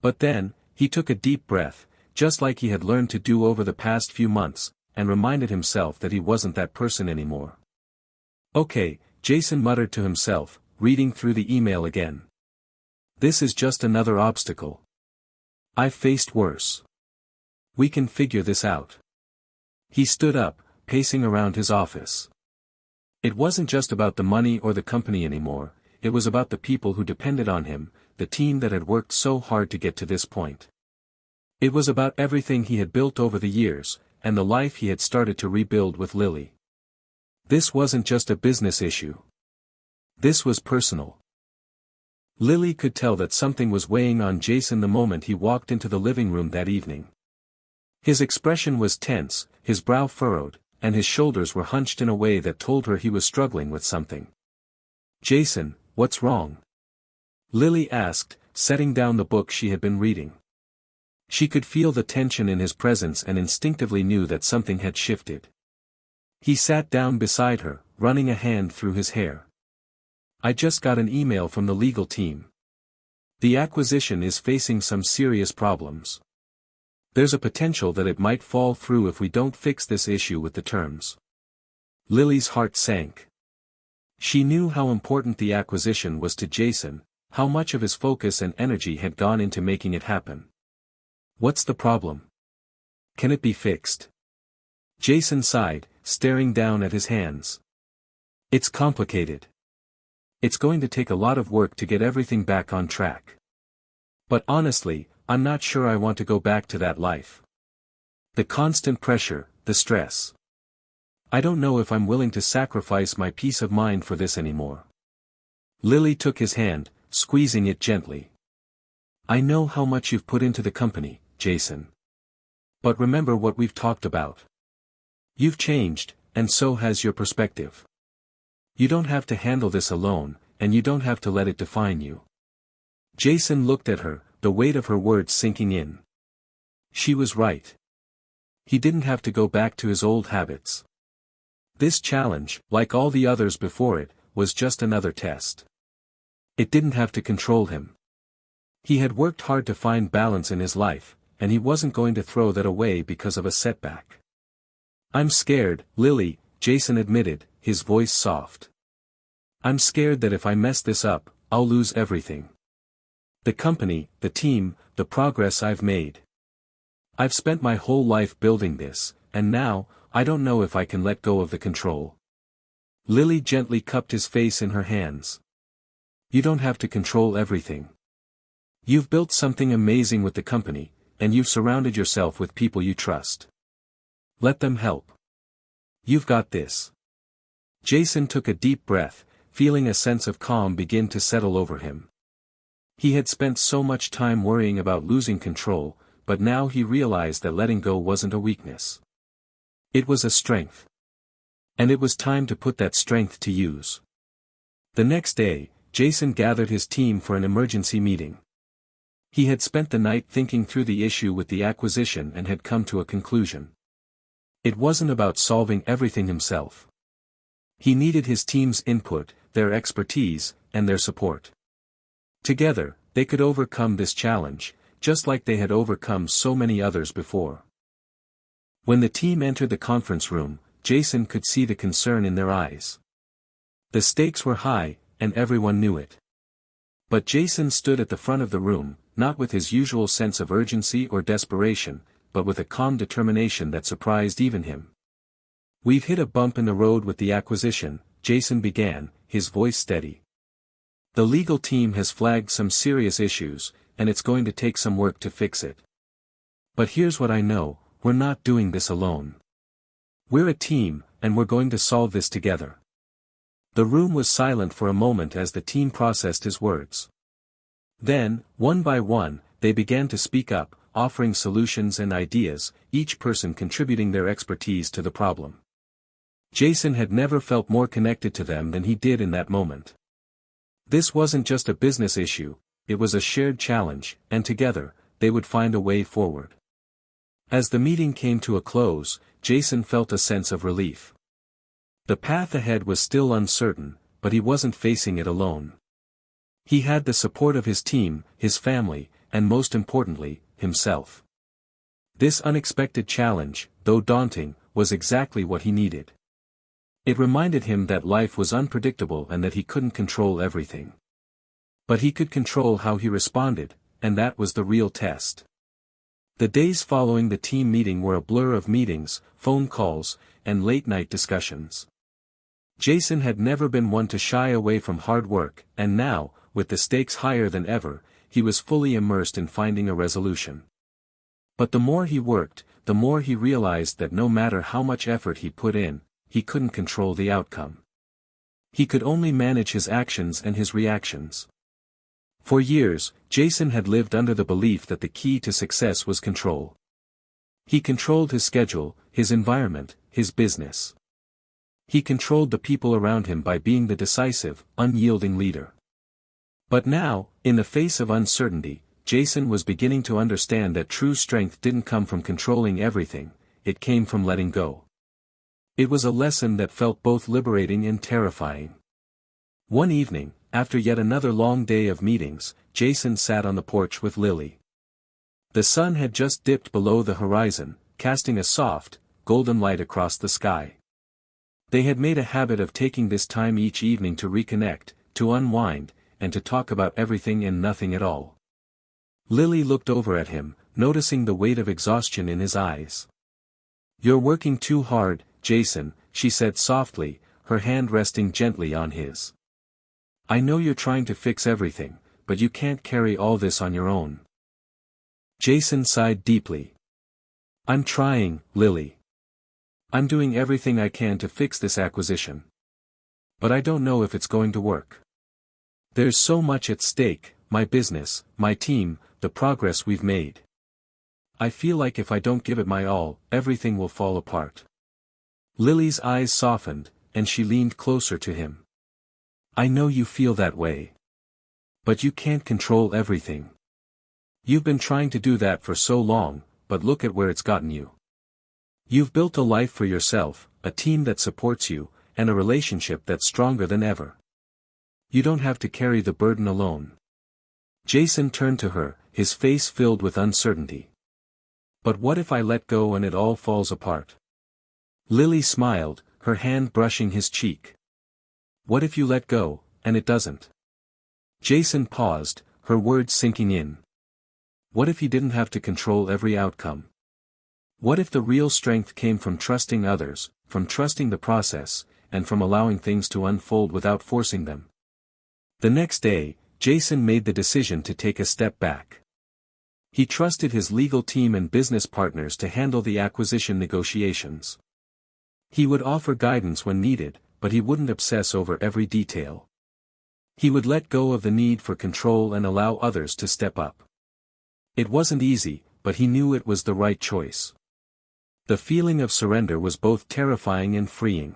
But then, he took a deep breath, just like he had learned to do over the past few months, and reminded himself that he wasn't that person anymore. "Okay," Jason muttered to himself, reading through the email again. "This is just another obstacle. I've faced worse. We can figure this out." He stood up, pacing around his office. It wasn't just about the money or the company anymore, it was about the people who depended on him, the team that had worked so hard to get to this point. It was about everything he had built over the years, and the life he had started to rebuild with Lily. This wasn't just a business issue. This was personal. Lily could tell that something was weighing on Jason the moment he walked into the living room that evening. His expression was tense, his brow furrowed, and his shoulders were hunched in a way that told her he was struggling with something. "Jason, what's wrong?" Lily asked, setting down the book she had been reading. She could feel the tension in his presence and instinctively knew that something had shifted. He sat down beside her, running a hand through his hair. "I just got an email from the legal team. The acquisition is facing some serious problems. There's a potential that it might fall through if we don't fix this issue with the terms." Lily's heart sank. She knew how important the acquisition was to Jason, how much of his focus and energy had gone into making it happen. "What's the problem? Can it be fixed?" Jason sighed, staring down at his hands. "It's complicated. It's going to take a lot of work to get everything back on track. But honestly, I'm not sure I want to go back to that life. The constant pressure, the stress. I don't know if I'm willing to sacrifice my peace of mind for this anymore." Lily took his hand, squeezing it gently. "I know how much you've put into the company, Jason. But remember what we've talked about. You've changed, and so has your perspective. You don't have to handle this alone, and you don't have to let it define you." Jason looked at her, the weight of her words sinking in. She was right. He didn't have to go back to his old habits. This challenge, like all the others before it, was just another test. It didn't have to control him. He had worked hard to find balance in his life, and he wasn't going to throw that away because of a setback. "I'm scared, Lily," Jason admitted, his voice soft. "I'm scared that if I mess this up, I'll lose everything. The company, the team, the progress I've made. I've spent my whole life building this, and now, I don't know if I can let go of the control." Lily gently cupped his face in her hands. "You don't have to control everything. You've built something amazing with the company, and you've surrounded yourself with people you trust. Let them help. You've got this." Jason took a deep breath, feeling a sense of calm begin to settle over him. He had spent so much time worrying about losing control, but now he realized that letting go wasn't a weakness. It was a strength. And it was time to put that strength to use. The next day, Jason gathered his team for an emergency meeting. He had spent the night thinking through the issue with the acquisition and had come to a conclusion. It wasn't about solving everything himself. He needed his team's input, their expertise, and their support. Together, they could overcome this challenge, just like they had overcome so many others before. When the team entered the conference room, Jason could see the concern in their eyes. The stakes were high, and everyone knew it. But Jason stood at the front of the room, not with his usual sense of urgency or desperation, but with a calm determination that surprised even him. "We've hit a bump in the road with the acquisition," Jason began, his voice steady. "The legal team has flagged some serious issues, and it's going to take some work to fix it. But here's what I know, we're not doing this alone. We're a team, and we're going to solve this together." The room was silent for a moment as the team processed his words. Then, one by one, they began to speak up, offering solutions and ideas, each person contributing their expertise to the problem. Jason had never felt more connected to them than he did in that moment. This wasn't just a business issue, it was a shared challenge, and together, they would find a way forward. As the meeting came to a close, Jason felt a sense of relief. The path ahead was still uncertain, but he wasn't facing it alone. He had the support of his team, his family, and most importantly, himself. This unexpected challenge, though daunting, was exactly what he needed. It reminded him that life was unpredictable and that he couldn't control everything. But he could control how he responded, and that was the real test. The days following the team meeting were a blur of meetings, phone calls, and late-night discussions. Jason had never been one to shy away from hard work, and now, with the stakes higher than ever, he was fully immersed in finding a resolution. But the more he worked, the more he realized that no matter how much effort he put in, he couldn't control the outcome. He could only manage his actions and his reactions. For years, Jason had lived under the belief that the key to success was control. He controlled his schedule, his environment, his business. He controlled the people around him by being the decisive, unyielding leader. But now, in the face of uncertainty, Jason was beginning to understand that true strength didn't come from controlling everything, it came from letting go. It was a lesson that felt both liberating and terrifying. One evening, after yet another long day of meetings, Jason sat on the porch with Lily. The sun had just dipped below the horizon, casting a soft, golden light across the sky. They had made a habit of taking this time each evening to reconnect, to unwind, and to talk about everything and nothing at all. Lily looked over at him, noticing the weight of exhaustion in his eyes. "You're working too hard, Jason," she said softly, her hand resting gently on his. "I know you're trying to fix everything, but you can't carry all this on your own." Jason sighed deeply. "I'm trying, Lily. I'm doing everything I can to fix this acquisition. But I don't know if it's going to work. There's so much at stake, my business, my team, the progress we've made. I feel like if I don't give it my all, everything will fall apart." Lily's eyes softened, and she leaned closer to him. "I know you feel that way. But you can't control everything. You've been trying to do that for so long, but look at where it's gotten you. You've built a life for yourself, a team that supports you, and a relationship that's stronger than ever. You don't have to carry the burden alone." Jason turned to her, his face filled with uncertainty. "But what if I let go and it all falls apart?" Lily smiled, her hand brushing his cheek. "What if you let go, and it doesn't?" Jason paused, her words sinking in. What if he didn't have to control every outcome? What if the real strength came from trusting others, from trusting the process, and from allowing things to unfold without forcing them? The next day, Jason made the decision to take a step back. He trusted his legal team and business partners to handle the acquisition negotiations. He would offer guidance when needed, but he wouldn't obsess over every detail. He would let go of the need for control and allow others to step up. It wasn't easy, but he knew it was the right choice. The feeling of surrender was both terrifying and freeing.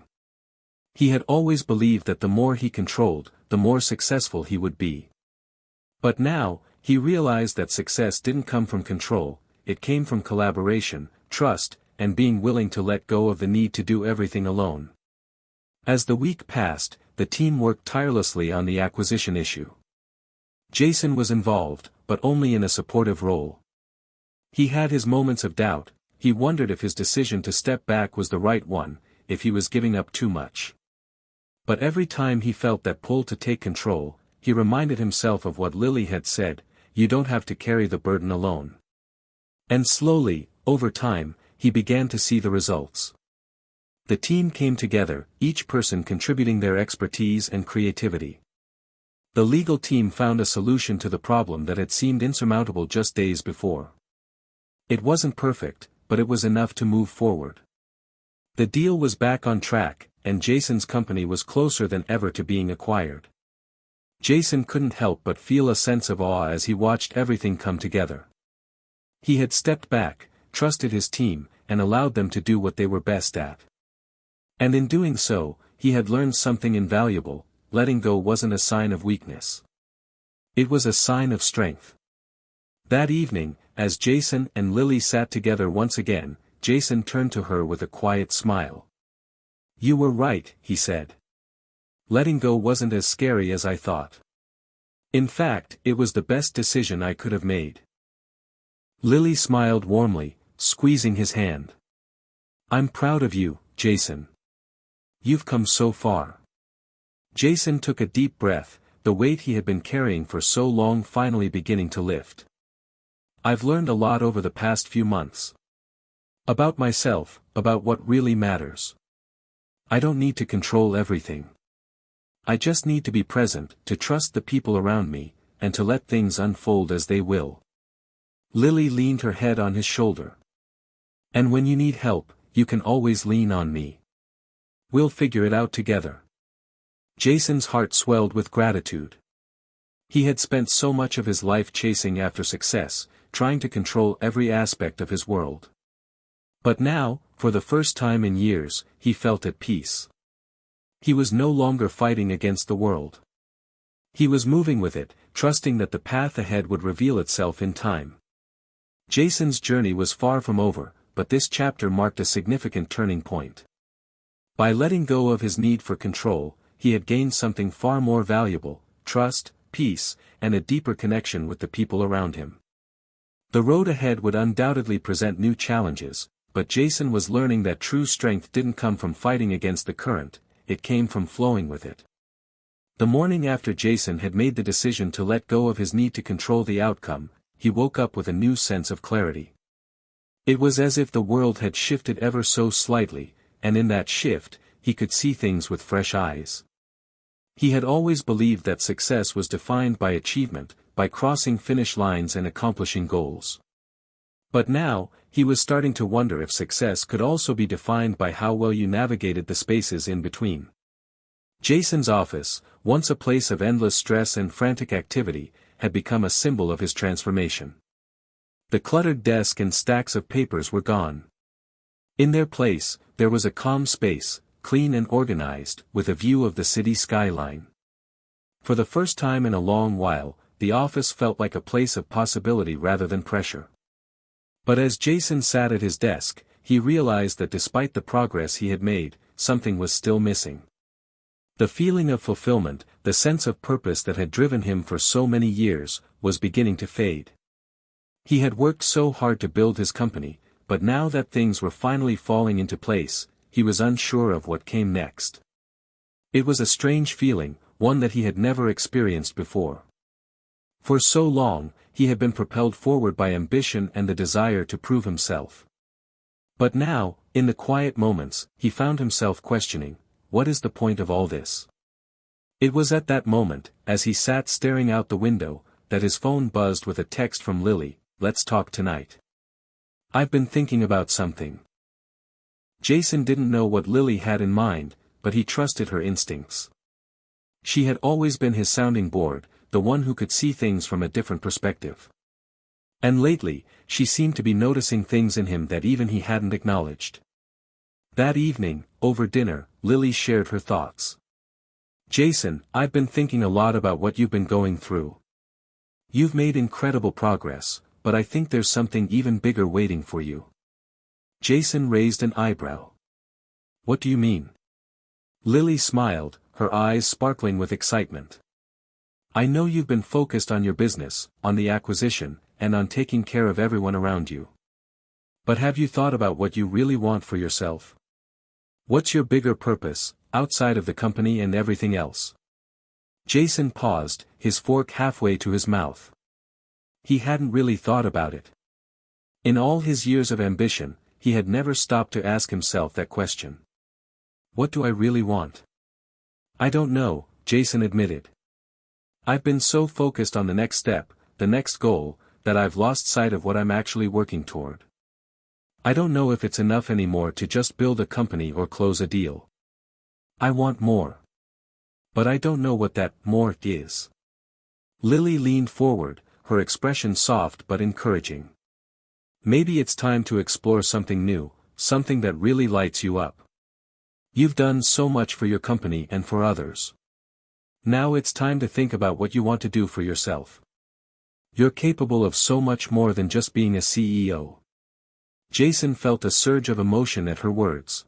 He had always believed that the more he controlled, the more successful he would be. But now, he realized that success didn't come from control, it came from collaboration, trust, and being willing to let go of the need to do everything alone. As the week passed, the team worked tirelessly on the acquisition issue. Jason was involved, but only in a supportive role. He had his moments of doubt, he wondered if his decision to step back was the right one, if he was giving up too much. But every time he felt that pull to take control, he reminded himself of what Lily had said, "You don't have to carry the burden alone." And slowly, over time, he began to see the results. The team came together, each person contributing their expertise and creativity. The legal team found a solution to the problem that had seemed insurmountable just days before. It wasn't perfect, but it was enough to move forward. The deal was back on track, and Jason's company was closer than ever to being acquired. Jason couldn't help but feel a sense of awe as he watched everything come together. He had stepped back, trusted his team, and allowed them to do what they were best at. And in doing so, he had learned something invaluable: letting go wasn't a sign of weakness. It was a sign of strength. That evening, as Jason and Lily sat together once again, Jason turned to her with a quiet smile. "You were right," he said. "Letting go wasn't as scary as I thought. In fact, it was the best decision I could have made." Lily smiled warmly, squeezing his hand. "I'm proud of you, Jason. You've come so far." Jason took a deep breath, the weight he had been carrying for so long finally beginning to lift. "I've learned a lot over the past few months. About myself, about what really matters. I don't need to control everything. I just need to be present, to trust the people around me, and to let things unfold as they will." Lily leaned her head on his shoulder. "And when you need help, you can always lean on me. We'll figure it out together." Jason's heart swelled with gratitude. He had spent so much of his life chasing after success, trying to control every aspect of his world. But now, for the first time in years, he felt at peace. He was no longer fighting against the world. He was moving with it, trusting that the path ahead would reveal itself in time. Jason's journey was far from over, but this chapter marked a significant turning point. By letting go of his need for control, he had gained something far more valuable: trust, peace, and a deeper connection with the people around him. The road ahead would undoubtedly present new challenges, but Jason was learning that true strength didn't come from fighting against the current, it came from flowing with it. The morning after Jason had made the decision to let go of his need to control the outcome, he woke up with a new sense of clarity. It was as if the world had shifted ever so slightly, and in that shift, he could see things with fresh eyes. He had always believed that success was defined by achievement, by crossing finish lines and accomplishing goals. But now, he was starting to wonder if success could also be defined by how well you navigated the spaces in between. Jason's office, once a place of endless stress and frantic activity, had become a symbol of his transformation. The cluttered desk and stacks of papers were gone. In their place, there was a calm space, clean and organized, with a view of the city skyline. For the first time in a long while, the office felt like a place of possibility rather than pressure. But as Jason sat at his desk, he realized that despite the progress he had made, something was still missing. The feeling of fulfillment, the sense of purpose that had driven him for so many years, was beginning to fade. He had worked so hard to build his company, but now that things were finally falling into place, he was unsure of what came next. It was a strange feeling, one that he had never experienced before. For so long, he had been propelled forward by ambition and the desire to prove himself. But now, in the quiet moments, he found himself questioning, what is the point of all this? It was at that moment, as he sat staring out the window, that his phone buzzed with a text from Lily, "Let's talk tonight. I've been thinking about something." Jason didn't know what Lily had in mind, but he trusted her instincts. She had always been his sounding board, the one who could see things from a different perspective. And lately, she seemed to be noticing things in him that even he hadn't acknowledged. That evening, over dinner, Lily shared her thoughts. "Jason, I've been thinking a lot about what you've been going through. You've made incredible progress, but I think there's something even bigger waiting for you." Jason raised an eyebrow. "What do you mean?" Lily smiled, her eyes sparkling with excitement. "I know you've been focused on your business, on the acquisition, and on taking care of everyone around you. But have you thought about what you really want for yourself? What's your bigger purpose, outside of the company and everything else?" Jason paused, his fork halfway to his mouth. He hadn't really thought about it. In all his years of ambition, he had never stopped to ask himself that question. "What do I really want?" "I don't know," Jason admitted. "I've been so focused on the next step, the next goal, that I've lost sight of what I'm actually working toward. I don't know if it's enough anymore to just build a company or close a deal. I want more. But I don't know what that more is." Lily leaned forward, her expression soft but encouraging. "Maybe it's time to explore something new, something that really lights you up. You've done so much for your company and for others. Now it's time to think about what you want to do for yourself. You're capable of so much more than just being a CEO." Jason felt a surge of emotion at her words.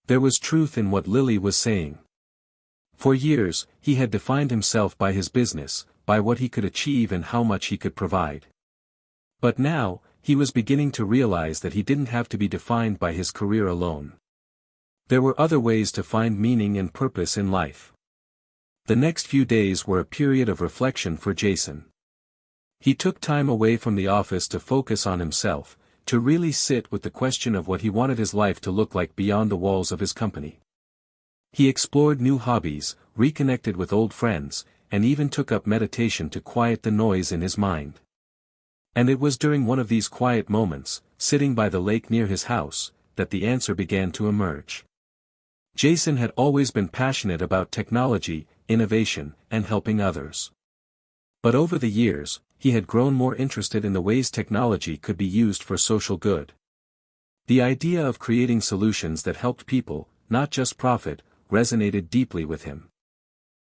There was truth in what Lily was saying. For years, he had defined himself by his business, by what he could achieve and how much he could provide. But now, he was beginning to realize that he didn't have to be defined by his career alone. There were other ways to find meaning and purpose in life. The next few days were a period of reflection for Jason. He took time away from the office to focus on himself, to really sit with the question of what he wanted his life to look like beyond the walls of his company. He explored new hobbies, reconnected with old friends, and even took up meditation to quiet the noise in his mind. And it was during one of these quiet moments, sitting by the lake near his house, that the answer began to emerge. Jason had always been passionate about technology, innovation, and helping others. But over the years, he had grown more interested in the ways technology could be used for social good. The idea of creating solutions that helped people, not just profit, resonated deeply with him.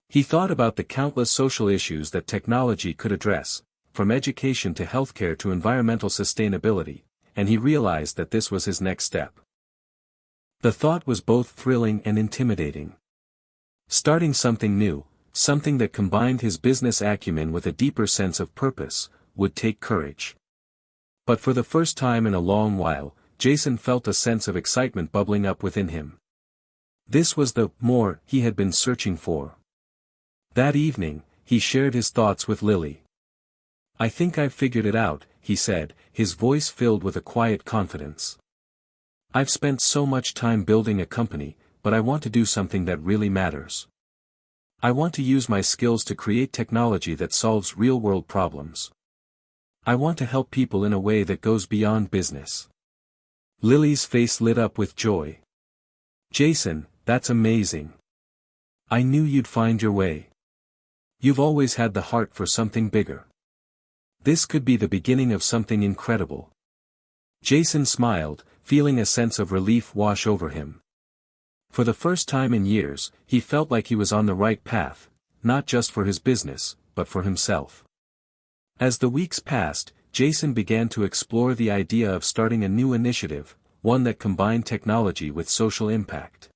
He thought about the countless social issues that technology could address, from education to healthcare to environmental sustainability, and he realized that this was his next step. The thought was both thrilling and intimidating. Starting something new, something that combined his business acumen with a deeper sense of purpose, would take courage. But for the first time in a long while, Jason felt a sense of excitement bubbling up within him. This was the more he had been searching for. That evening, he shared his thoughts with Lily. "I think I've figured it out," he said, his voice filled with a quiet confidence. "I've spent so much time building a company, but I want to do something that really matters. I want to use my skills to create technology that solves real-world problems. I want to help people in a way that goes beyond business." Lily's face lit up with joy. "Jason, that's amazing. I knew you'd find your way. You've always had the heart for something bigger. This could be the beginning of something incredible." Jason smiled, feeling a sense of relief wash over him. For the first time in years, he felt like he was on the right path, not just for his business, but for himself. As the weeks passed, Jason began to explore the idea of starting a new initiative, one that combined technology with social impact.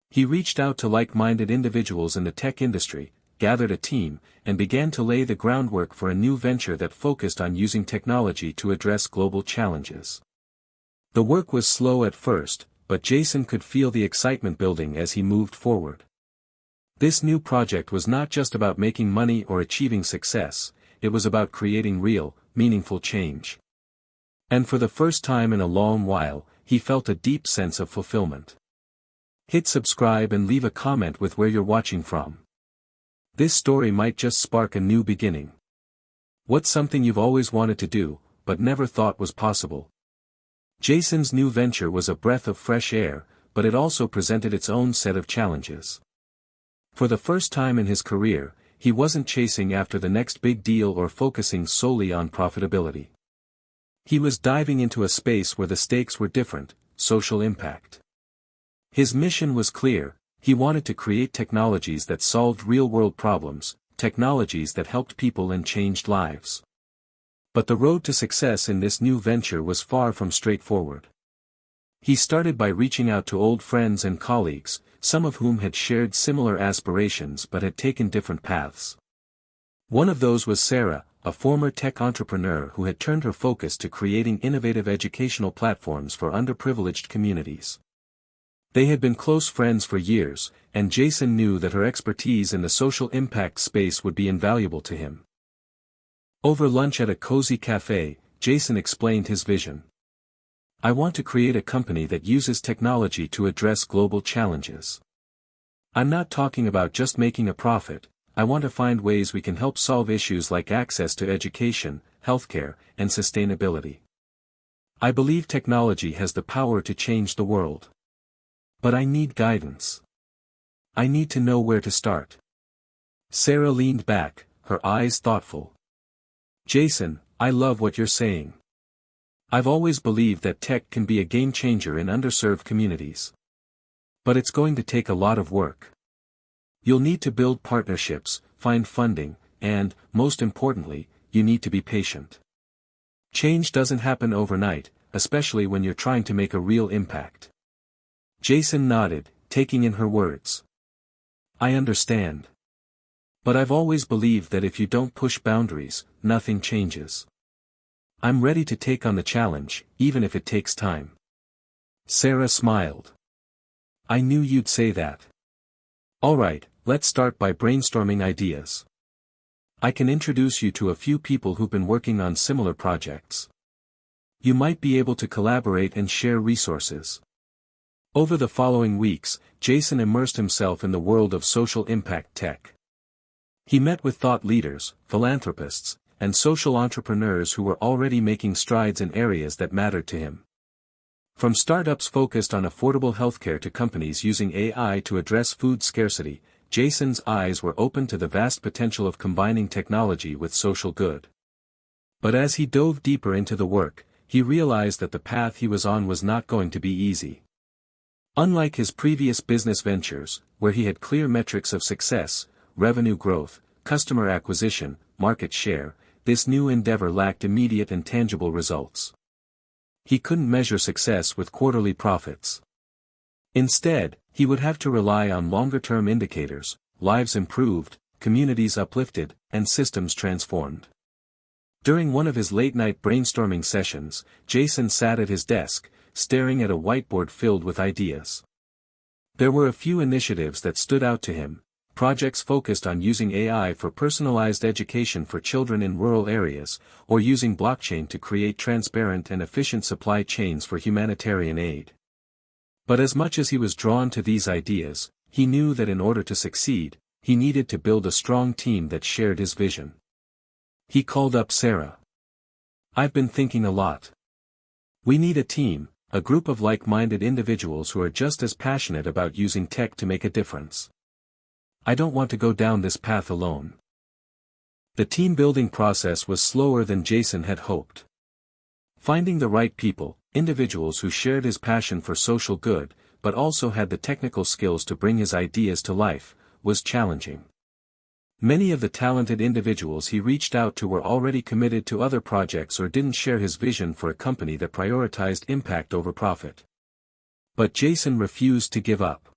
He reached out to like-minded individuals in the tech industry, gathered a team, and began to lay the groundwork for a new venture that focused on using technology to address global challenges. The work was slow at first, but Jason could feel the excitement building as he moved forward. This new project was not just about making money or achieving success, it was about creating real, meaningful change. And for the first time in a long while, he felt a deep sense of fulfillment. Hit subscribe and leave a comment with where you're watching from. This story might just spark a new beginning. What's something you've always wanted to do, but never thought was possible? Jason's new venture was a breath of fresh air, but it also presented its own set of challenges. For the first time in his career, he wasn't chasing after the next big deal or focusing solely on profitability. He was diving into a space where the stakes were different: social impact. His mission was clear: he wanted to create technologies that solved real-world problems, technologies that helped people and changed lives. But the road to success in this new venture was far from straightforward. He started by reaching out to old friends and colleagues, some of whom had shared similar aspirations but had taken different paths. One of those was Sarah, a former tech entrepreneur who had turned her focus to creating innovative educational platforms for underprivileged communities. They had been close friends for years, and Jason knew that her expertise in the social impact space would be invaluable to him. Over lunch at a cozy cafe, Jason explained his vision. "I want to create a company that uses technology to address global challenges. I'm not talking about just making a profit. I want to find ways we can help solve issues like access to education, healthcare, and sustainability. I believe technology has the power to change the world. But I need guidance. I need to know where to start." Sarah leaned back, her eyes thoughtful. "Jason, I love what you're saying. I've always believed that tech can be a game changer in underserved communities. But it's going to take a lot of work. You'll need to build partnerships, find funding, and, most importantly, you need to be patient. Change doesn't happen overnight, especially when you're trying to make a real impact." Jason nodded, taking in her words. "I understand. But I've always believed that if you don't push boundaries, nothing changes. I'm ready to take on the challenge, even if it takes time." Sarah smiled. "I knew you'd say that. All right, let's start by brainstorming ideas. I can introduce you to a few people who've been working on similar projects. You might be able to collaborate and share resources." Over the following weeks, Jason immersed himself in the world of social impact tech. He met with thought leaders, philanthropists, and social entrepreneurs who were already making strides in areas that mattered to him. From startups focused on affordable healthcare to companies using AI to address food scarcity, Jason's eyes were open to the vast potential of combining technology with social good. But as he dove deeper into the work, he realized that the path he was on was not going to be easy. Unlike his previous business ventures, where he had clear metrics of success, revenue growth, customer acquisition, market share, this new endeavor lacked immediate and tangible results. He couldn't measure success with quarterly profits. Instead, he would have to rely on longer-term indicators: lives improved, communities uplifted, and systems transformed. During one of his late-night brainstorming sessions, Jason sat at his desk, staring at a whiteboard filled with ideas. There were a few initiatives that stood out to him: projects focused on using AI for personalized education for children in rural areas, or using blockchain to create transparent and efficient supply chains for humanitarian aid. But as much as he was drawn to these ideas, he knew that in order to succeed, he needed to build a strong team that shared his vision. He called up Sarah. "I've been thinking a lot. We need a team, a group of like-minded individuals who are just as passionate about using tech to make a difference. I don't want to go down this path alone." The team-building process was slower than Jason had hoped. Finding the right people, individuals who shared his passion for social good, but also had the technical skills to bring his ideas to life, was challenging. Many of the talented individuals he reached out to were already committed to other projects or didn't share his vision for a company that prioritized impact over profit. But Jason refused to give up.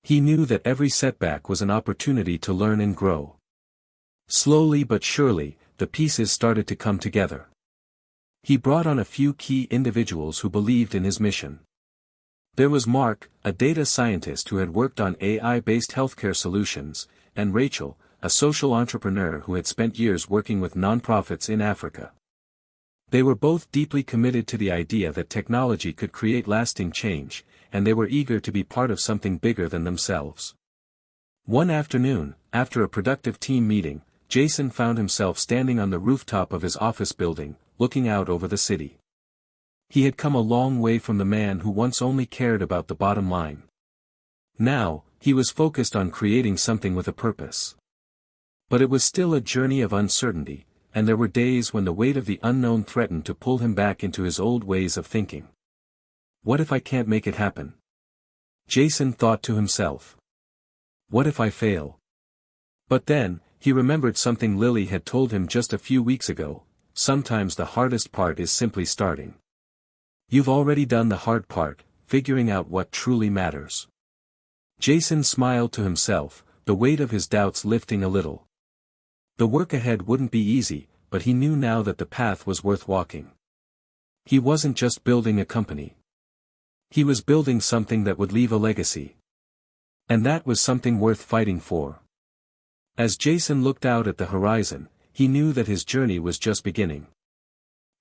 He knew that every setback was an opportunity to learn and grow. Slowly but surely, the pieces started to come together. He brought on a few key individuals who believed in his mission. There was Mark, a data scientist who had worked on AI-based healthcare solutions, and Rachel, a social entrepreneur who had spent years working with nonprofits in Africa. They were both deeply committed to the idea that technology could create lasting change, and they were eager to be part of something bigger than themselves. One afternoon, after a productive team meeting, Jason found himself standing on the rooftop of his office building, looking out over the city. He had come a long way from the man who once only cared about the bottom line. Now, he was focused on creating something with a purpose. But it was still a journey of uncertainty, and there were days when the weight of the unknown threatened to pull him back into his old ways of thinking. What if I can't make it happen? Jason thought to himself. What if I fail? But then, he remembered something Lily had told him just a few weeks ago: sometimes the hardest part is simply starting. You've already done the hard part, figuring out what truly matters. Jason smiled to himself, the weight of his doubts lifting a little. The work ahead wouldn't be easy, but he knew now that the path was worth walking. He wasn't just building a company. He was building something that would leave a legacy. And that was something worth fighting for. As Jason looked out at the horizon, he knew that his journey was just beginning.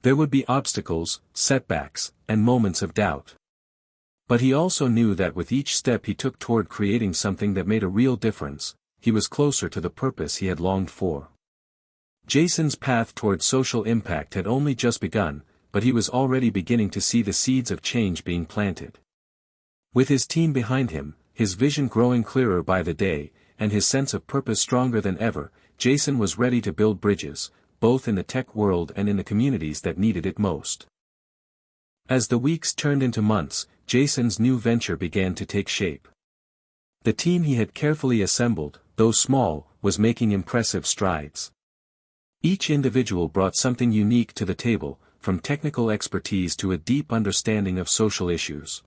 There would be obstacles, setbacks, and moments of doubt. But he also knew that with each step he took toward creating something that made a real difference, he was closer to the purpose he had longed for. Jason's path toward social impact had only just begun, but he was already beginning to see the seeds of change being planted. With his team behind him, his vision growing clearer by the day, and his sense of purpose stronger than ever, Jason was ready to build bridges, both in the tech world and in the communities that needed it most. As the weeks turned into months, Jason's new venture began to take shape. The team he had carefully assembled, though small, was making impressive strides. Each individual brought something unique to the table, from technical expertise to a deep understanding of social issues.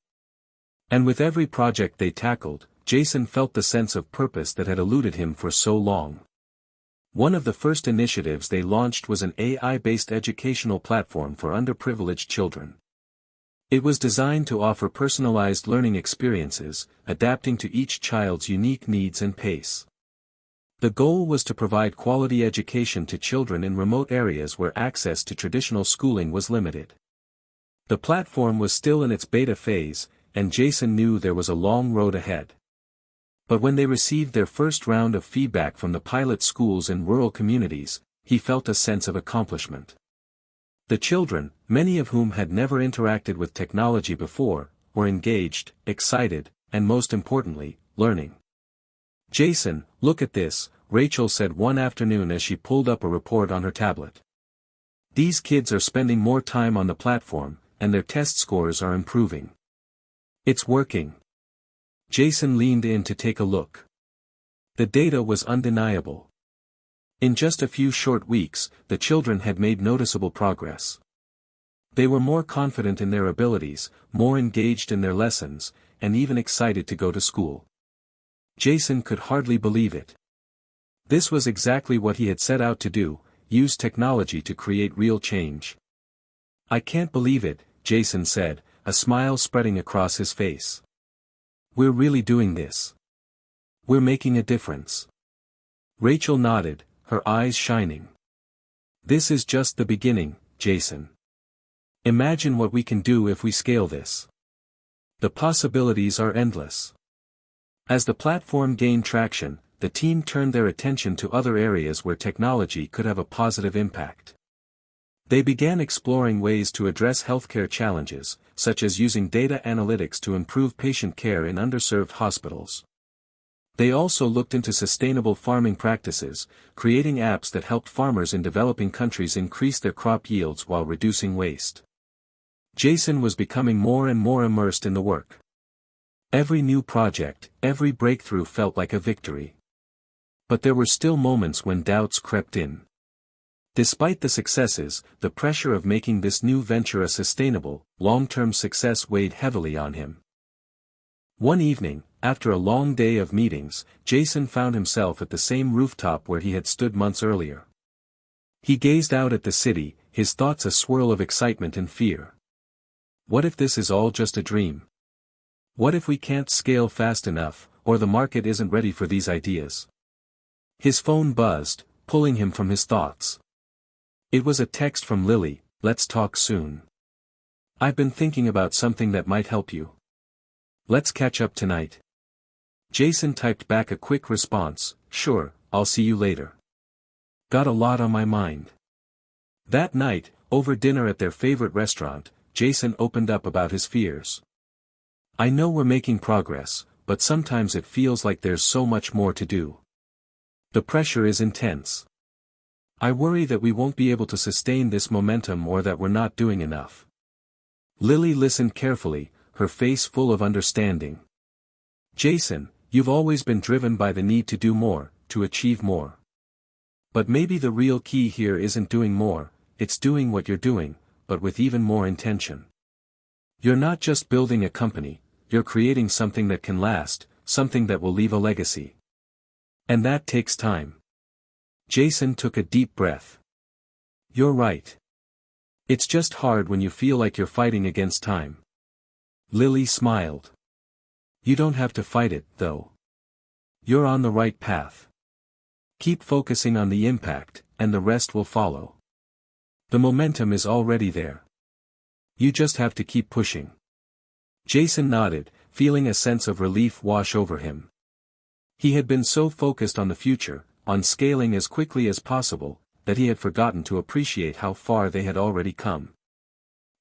And with every project they tackled, Jason felt the sense of purpose that had eluded him for so long. One of the first initiatives they launched was an AI-based educational platform for underprivileged children. It was designed to offer personalized learning experiences, adapting to each child's unique needs and pace. The goal was to provide quality education to children in remote areas where access to traditional schooling was limited. The platform was still in its beta phase, and Jason knew there was a long road ahead. But when they received their first round of feedback from the pilot schools in rural communities, he felt a sense of accomplishment. The children, many of whom had never interacted with technology before, were engaged, excited, and most importantly, learning. "Jason, look at this," Rachel said one afternoon as she pulled up a report on her tablet. "These kids are spending more time on the platform, and their test scores are improving. It's working." Jason leaned in to take a look. The data was undeniable. In just a few short weeks, the children had made noticeable progress. They were more confident in their abilities, more engaged in their lessons, and even excited to go to school. Jason could hardly believe it. This was exactly what he had set out to do: use technology to create real change. "I can't believe it," Jason said, a smile spreading across his face. "We're really doing this. We're making a difference." Rachel nodded, her eyes shining. "This is just the beginning, Jason. Imagine what we can do if we scale this. The possibilities are endless." As the platform gained traction, the team turned their attention to other areas where technology could have a positive impact. They began exploring ways to address healthcare challenges, such as using data analytics to improve patient care in underserved hospitals. They also looked into sustainable farming practices, creating apps that helped farmers in developing countries increase their crop yields while reducing waste. Jason was becoming more and more immersed in the work. Every new project, every breakthrough felt like a victory. But there were still moments when doubts crept in. Despite the successes, the pressure of making this new venture a sustainable, long-term success weighed heavily on him. One evening, after a long day of meetings, Jason found himself at the same rooftop where he had stood months earlier. He gazed out at the city, his thoughts a swirl of excitement and fear. What if this is all just a dream? What if we can't scale fast enough, or the market isn't ready for these ideas? His phone buzzed, pulling him from his thoughts. It was a text from Lily: "Let's talk soon. I've been thinking about something that might help you. Let's catch up tonight." Jason typed back a quick response: "Sure, I'll see you later. Got a lot on my mind." That night, over dinner at their favorite restaurant, Jason opened up about his fears. "I know we're making progress, but sometimes it feels like there's so much more to do. The pressure is intense. I worry that we won't be able to sustain this momentum or that we're not doing enough. Lily listened carefully, her face full of understanding. Jason, you've always been driven by the need to do more, to achieve more. But maybe the real key here isn't doing more, it's doing what you're doing, but with even more intention. You're not just building a company, you're creating something that can last, something that will leave a legacy. And that takes time. Jason took a deep breath. You're right. It's just hard when you feel like you're fighting against time. Lily smiled. You don't have to fight it, though. You're on the right path. Keep focusing on the impact, and the rest will follow. The momentum is already there. You just have to keep pushing. Jason nodded, feeling a sense of relief wash over him. He had been so focused on the future, on scaling as quickly as possible, that he had forgotten to appreciate how far they had already come.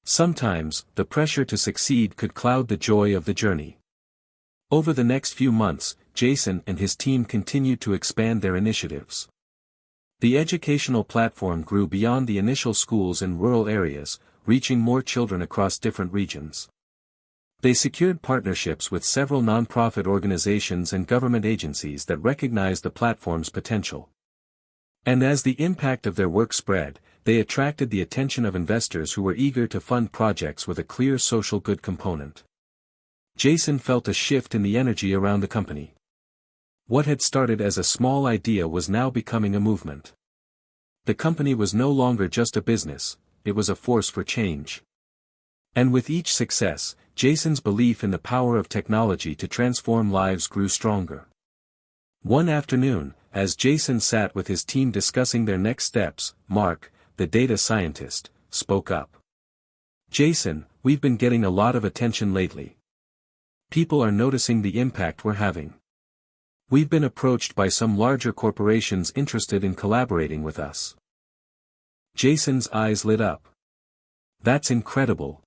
Sometimes, the pressure to succeed could cloud the joy of the journey. Over the next few months, Jason and his team continued to expand their initiatives. The educational platform grew beyond the initial schools in rural areas, reaching more children across different regions. They secured partnerships with several nonprofit organizations and government agencies that recognized the platform's potential. And as the impact of their work spread, they attracted the attention of investors who were eager to fund projects with a clear social good component. Jason felt a shift in the energy around the company. What had started as a small idea was now becoming a movement. The company was no longer just a business, it was a force for change. And with each success, Jason's belief in the power of technology to transform lives grew stronger. One afternoon, as Jason sat with his team discussing their next steps, Mark, the data scientist, spoke up. Jason, we've been getting a lot of attention lately. People are noticing the impact we're having. We've been approached by some larger corporations interested in collaborating with us. Jason's eyes lit up. That's incredible.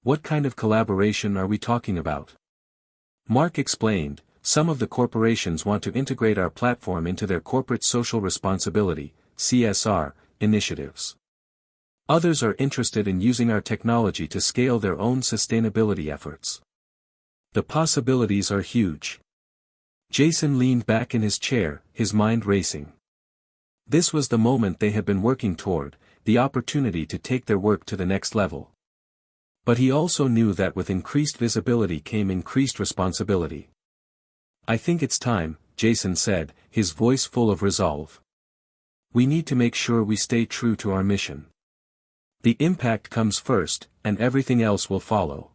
What kind of collaboration are we talking about? Mark explained, some of the corporations want to integrate our platform into their corporate social responsibility, CSR, initiatives. Others are interested in using our technology to scale their own sustainability efforts. The possibilities are huge. Jason leaned back in his chair, his mind racing. This was the moment they had been working toward, the opportunity to take their work to the next level. But he also knew that with increased visibility came increased responsibility. I think it's time, Jason said, his voice full of resolve. We need to make sure we stay true to our mission. The impact comes first, and everything else will follow.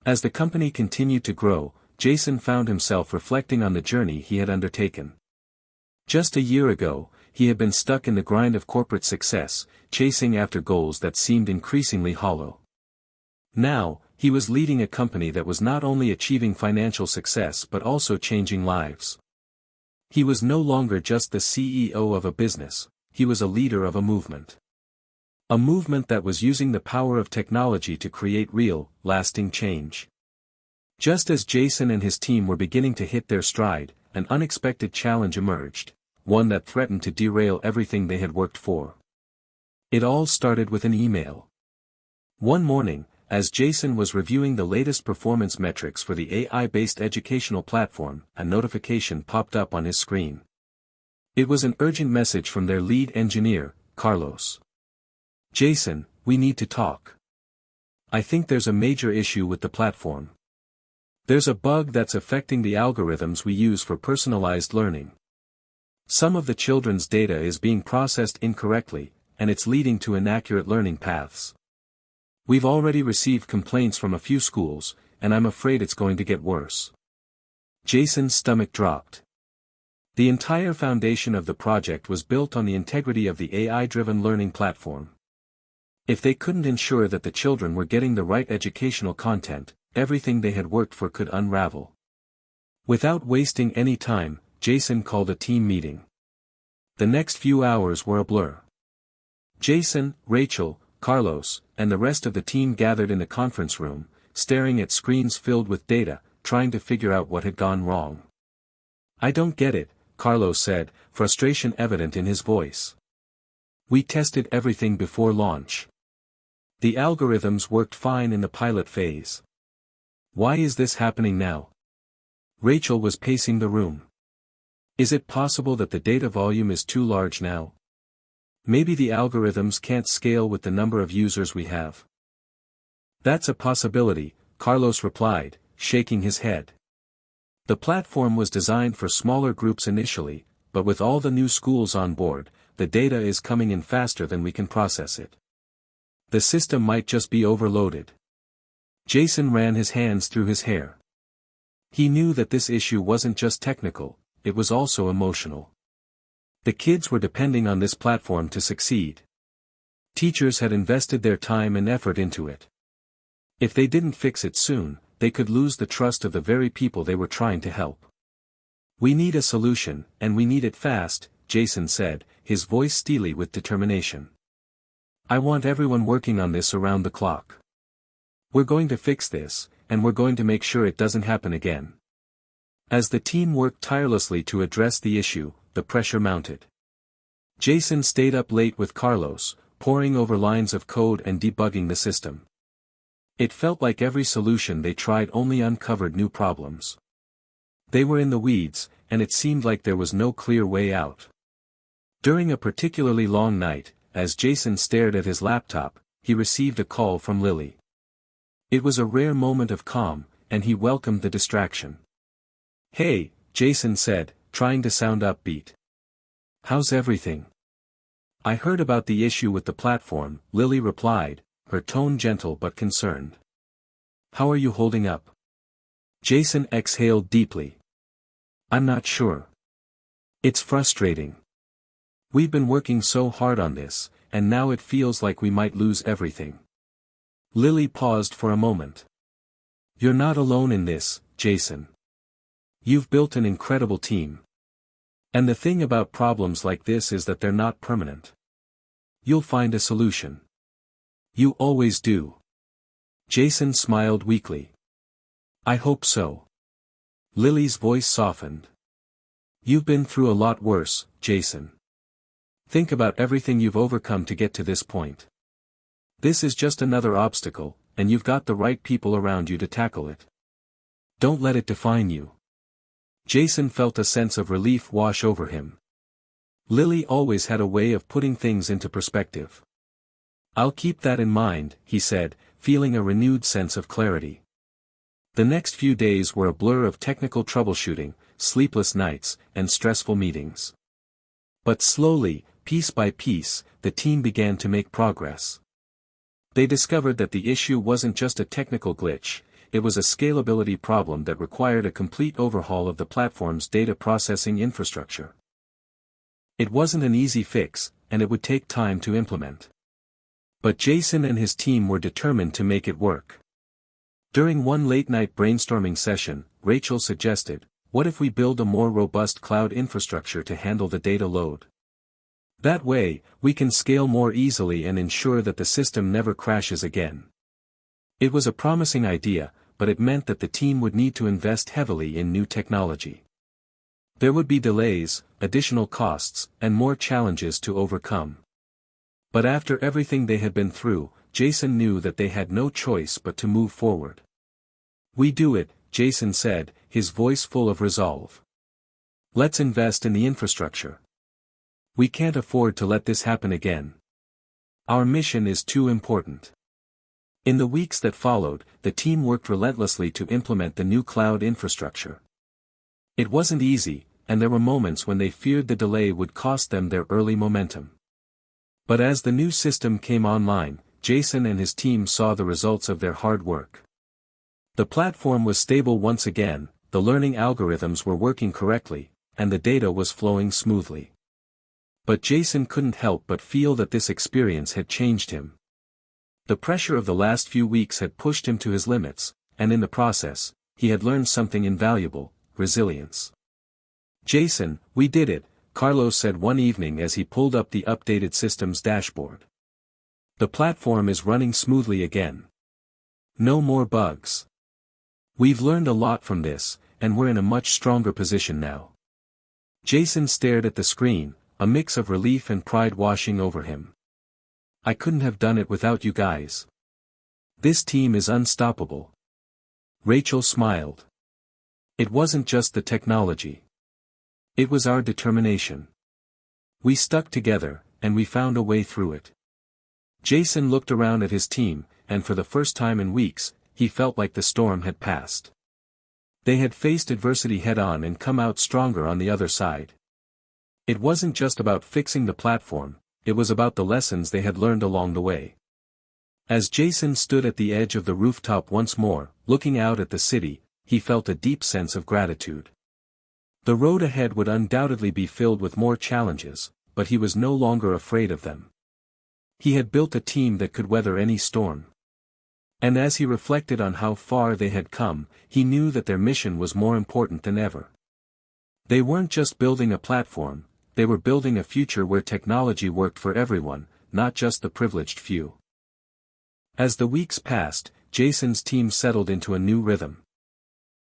As the company continued to grow, Jason found himself reflecting on the journey he had undertaken. Just a year ago, he had been stuck in the grind of corporate success, chasing after goals that seemed increasingly hollow. Now, he was leading a company that was not only achieving financial success but also changing lives. He was no longer just the CEO of a business, he was a leader of a movement. A movement that was using the power of technology to create real, lasting change. Just as Jason and his team were beginning to hit their stride, an unexpected challenge emerged, one that threatened to derail everything they had worked for. It all started with an email. One morning, as Jason was reviewing the latest performance metrics for the AI-based educational platform, a notification popped up on his screen. It was an urgent message from their lead engineer, Carlos. Jason, we need to talk. I think there's a major issue with the platform. There's a bug that's affecting the algorithms we use for personalized learning. Some of the children's data is being processed incorrectly, and it's leading to inaccurate learning paths. We've already received complaints from a few schools, and I'm afraid it's going to get worse. Jason's stomach dropped. The entire foundation of the project was built on the integrity of the AI-driven learning platform. If they couldn't ensure that the children were getting the right educational content, everything they had worked for could unravel. Without wasting any time, Jason called a team meeting. The next few hours were a blur. Jason, Rachel, Carlos, and the rest of the team gathered in the conference room, staring at screens filled with data, trying to figure out what had gone wrong. I don't get it, Carlos said, frustration evident in his voice. We tested everything before launch. The algorithms worked fine in the pilot phase. Why is this happening now? Rachel was pacing the room. Is it possible that the data volume is too large now? Maybe the algorithms can't scale with the number of users we have. That's a possibility, Carlos replied, shaking his head. The platform was designed for smaller groups initially, but with all the new schools on board, the data is coming in faster than we can process it. The system might just be overloaded. Jason ran his hands through his hair. He knew that this issue wasn't just technical, it was also emotional. The kids were depending on this platform to succeed. Teachers had invested their time and effort into it. If they didn't fix it soon, they could lose the trust of the very people they were trying to help. We need a solution, and we need it fast, Jason said, his voice steely with determination. I want everyone working on this around the clock. We're going to fix this, and we're going to make sure it doesn't happen again. As the team worked tirelessly to address the issue, the pressure mounted. Jason stayed up late with Carlos, poring over lines of code and debugging the system. It felt like every solution they tried only uncovered new problems. They were in the weeds, and it seemed like there was no clear way out. During a particularly long night, as Jason stared at his laptop, he received a call from Lily. It was a rare moment of calm, and he welcomed the distraction. Hey, Jason said, trying to sound upbeat. How's everything? I heard about the issue with the platform, Lily replied, her tone gentle but concerned. How are you holding up? Jason exhaled deeply. I'm not sure. It's frustrating. We've been working so hard on this, and now it feels like we might lose everything. Lily paused for a moment. You're not alone in this, Jason. You've built an incredible team. And the thing about problems like this is that they're not permanent. You'll find a solution. You always do. Jason smiled weakly. I hope so. Lily's voice softened. You've been through a lot worse, Jason. Think about everything you've overcome to get to this point. This is just another obstacle, and you've got the right people around you to tackle it. Don't let it define you. Jason felt a sense of relief wash over him. Lily always had a way of putting things into perspective. I'll keep that in mind, he said, feeling a renewed sense of clarity. The next few days were a blur of technical troubleshooting, sleepless nights, and stressful meetings. But slowly, piece by piece, the team began to make progress. They discovered that the issue wasn't just a technical glitch, it was a scalability problem that required a complete overhaul of the platform's data processing infrastructure. It wasn't an easy fix, and it would take time to implement. But Jason and his team were determined to make it work. During one late-night brainstorming session, Rachel suggested, what if we build a more robust cloud infrastructure to handle the data load? That way, we can scale more easily and ensure that the system never crashes again. It was a promising idea, but it meant that the team would need to invest heavily in new technology. There would be delays, additional costs, and more challenges to overcome. But after everything they had been through, Jason knew that they had no choice but to move forward. We do it, Jason said, his voice full of resolve. Let's invest in the infrastructure. We can't afford to let this happen again. Our mission is too important. In the weeks that followed, the team worked relentlessly to implement the new cloud infrastructure. It wasn't easy, and there were moments when they feared the delay would cost them their early momentum. But as the new system came online, Jason and his team saw the results of their hard work. The platform was stable once again, the learning algorithms were working correctly, and the data was flowing smoothly. But Jason couldn't help but feel that this experience had changed him. The pressure of the last few weeks had pushed him to his limits, and in the process, he had learned something invaluable: resilience. Jason, we did it, Carlos said one evening as he pulled up the updated system's dashboard. The platform is running smoothly again. No more bugs. We've learned a lot from this, and we're in a much stronger position now. Jason stared at the screen, a mix of relief and pride washing over him. I couldn't have done it without you guys. This team is unstoppable. Rachel smiled. It wasn't just the technology. It was our determination. We stuck together, and we found a way through it. Jason looked around at his team, and for the first time in weeks, he felt like the storm had passed. They had faced adversity head-on and come out stronger on the other side. It wasn't just about fixing the platform, it was about the lessons they had learned along the way. As Jason stood at the edge of the rooftop once more, looking out at the city, he felt a deep sense of gratitude. The road ahead would undoubtedly be filled with more challenges, but he was no longer afraid of them. He had built a team that could weather any storm. And as he reflected on how far they had come, he knew that their mission was more important than ever. They weren't just building a platform, they were building a future where technology worked for everyone, not just the privileged few. As the weeks passed, Jason's team settled into a new rhythm.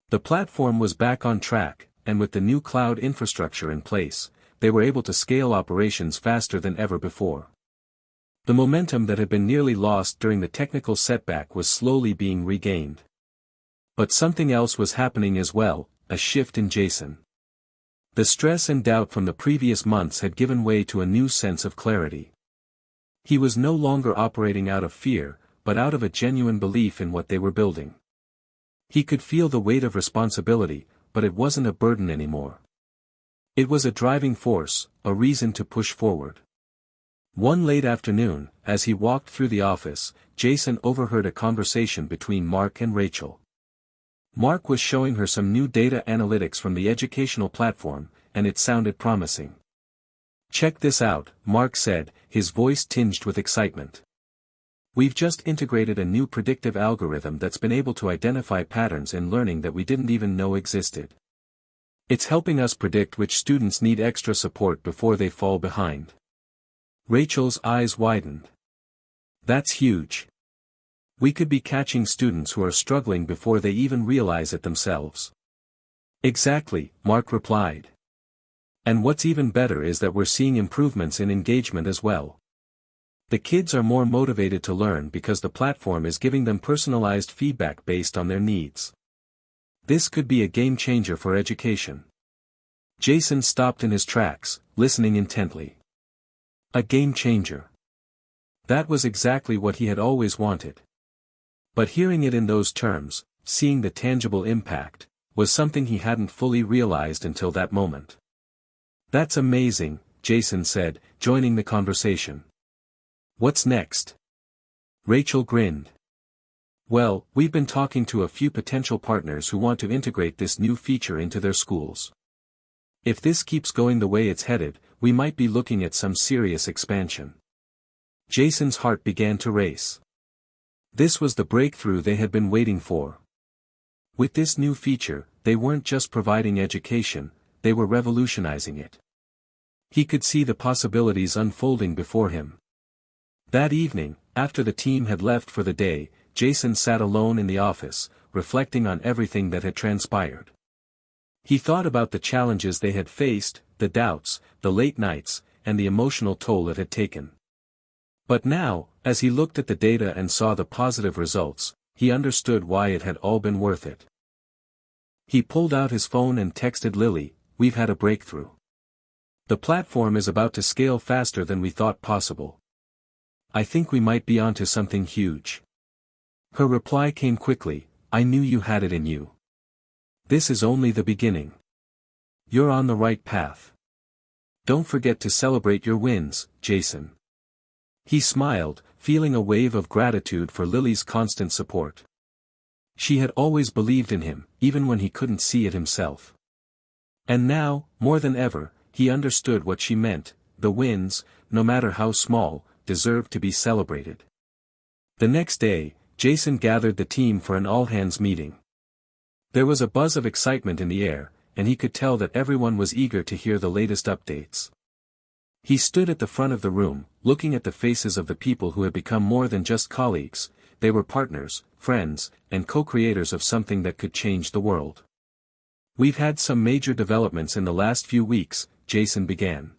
The platform was back on track, and with the new cloud infrastructure in place, they were able to scale operations faster than ever before. The momentum that had been nearly lost during the technical setback was slowly being regained. But something else was happening as well, a shift in Jason. The stress and doubt from the previous months had given way to a new sense of clarity. He was no longer operating out of fear, but out of a genuine belief in what they were building. He could feel the weight of responsibility, but it wasn't a burden anymore. It was a driving force, a reason to push forward. One late afternoon, as he walked through the office, Jason overheard a conversation between Mark and Rachel. Mark was showing her some new data analytics from the educational platform, and it sounded promising. "Check this out," Mark said, his voice tinged with excitement. "We've just integrated a new predictive algorithm that's been able to identify patterns in learning that we didn't even know existed. It's helping us predict which students need extra support before they fall behind." Rachel's eyes widened. "That's huge. We could be catching students who are struggling before they even realize it themselves." "Exactly," Mark replied. "And what's even better is that we're seeing improvements in engagement as well. The kids are more motivated to learn because the platform is giving them personalized feedback based on their needs. This could be a game changer for education." Jason stopped in his tracks, listening intently. A game changer. That was exactly what he had always wanted. But hearing it in those terms, seeing the tangible impact, was something he hadn't fully realized until that moment. "That's amazing," Jason said, joining the conversation. "What's next?" Rachel grinned. "Well, we've been talking to a few potential partners who want to integrate this new feature into their schools. If this keeps going the way it's headed, we might be looking at some serious expansion." Jason's heart began to race. This was the breakthrough they had been waiting for. With this new feature, they weren't just providing education, they were revolutionizing it. He could see the possibilities unfolding before him. That evening, after the team had left for the day, Jason sat alone in the office, reflecting on everything that had transpired. He thought about the challenges they had faced, the doubts, the late nights, and the emotional toll it had taken. But now, as he looked at the data and saw the positive results, he understood why it had all been worth it. He pulled out his phone and texted Lily, "We've had a breakthrough. The platform is about to scale faster than we thought possible. I think we might be onto something huge." Her reply came quickly, "I knew you had it in you. This is only the beginning. You're on the right path. Don't forget to celebrate your wins, Jason." He smiled, feeling a wave of gratitude for Lily's constant support. She had always believed in him, even when he couldn't see it himself. And now, more than ever, he understood what she meant. The wins, no matter how small, deserved to be celebrated. The next day, Jason gathered the team for an all-hands meeting. There was a buzz of excitement in the air, and he could tell that everyone was eager to hear the latest updates. He stood at the front of the room, looking at the faces of the people who had become more than just colleagues. They were partners, friends, and co-creators of something that could change the world. We've had some major developments in the last few weeks, Jason began.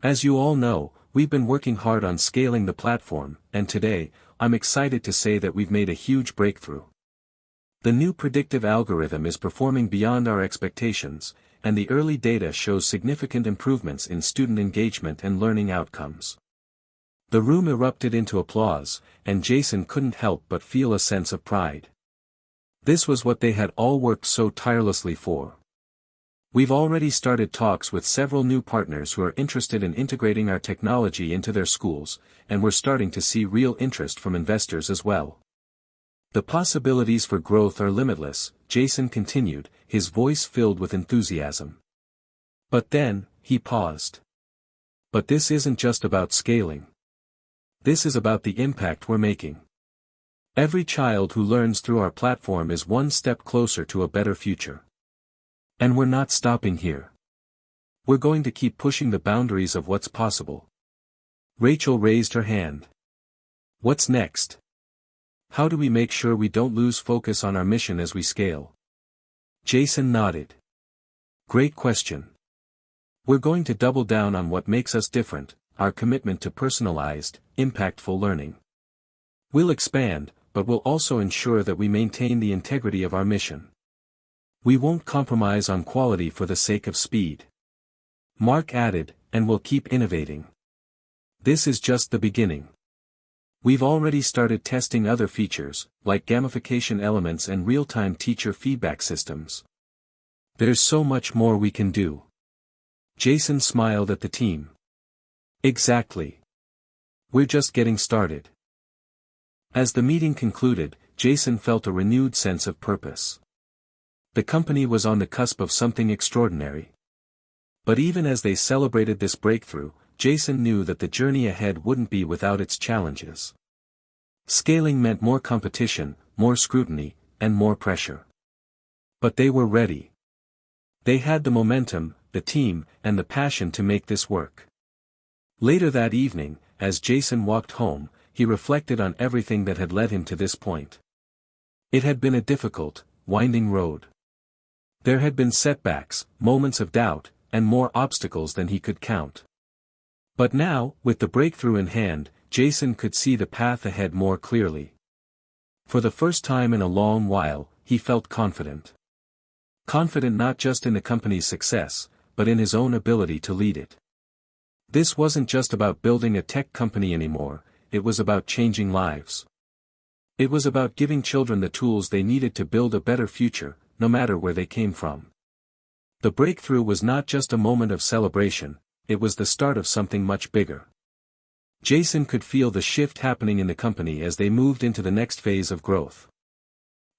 As you all know, we've been working hard on scaling the platform, and today, I'm excited to say that we've made a huge breakthrough. The new predictive algorithm is performing beyond our expectations, and the early data shows significant improvements in student engagement and learning outcomes. The room erupted into applause, and Jason couldn't help but feel a sense of pride. This was what they had all worked so tirelessly for. We've already started talks with several new partners who are interested in integrating our technology into their schools, and we're starting to see real interest from investors as well. The possibilities for growth are limitless, Jason continued, his voice filled with enthusiasm. But then, he paused. But this isn't just about scaling. This is about the impact we're making. Every child who learns through our platform is one step closer to a better future. And we're not stopping here. We're going to keep pushing the boundaries of what's possible. Rachel raised her hand. What's next? How do we make sure we don't lose focus on our mission as we scale? Jason nodded. Great question. We're going to double down on what makes us different, our commitment to personalized, impactful learning. We'll expand, but we'll also ensure that we maintain the integrity of our mission. We won't compromise on quality for the sake of speed. Mark added, and we'll keep innovating. This is just the beginning. We've already started testing other features, like gamification elements and real-time teacher feedback systems. There's so much more we can do. Jason smiled at the team. Exactly. We're just getting started. As the meeting concluded, Jason felt a renewed sense of purpose. The company was on the cusp of something extraordinary. But even as they celebrated this breakthrough, Jason knew that the journey ahead wouldn't be without its challenges. Scaling meant more competition, more scrutiny, and more pressure. But they were ready. They had the momentum, the team, and the passion to make this work. Later that evening, as Jason walked home, he reflected on everything that had led him to this point. It had been a difficult, winding road. There had been setbacks, moments of doubt, and more obstacles than he could count. But now, with the breakthrough in hand, Jason could see the path ahead more clearly. For the first time in a long while, he felt confident. Confident not just in the company's success, but in his own ability to lead it. This wasn't just about building a tech company anymore, it was about changing lives. It was about giving children the tools they needed to build a better future, no matter where they came from. The breakthrough was not just a moment of celebration, it was the start of something much bigger. Jason could feel the shift happening in the company as they moved into the next phase of growth.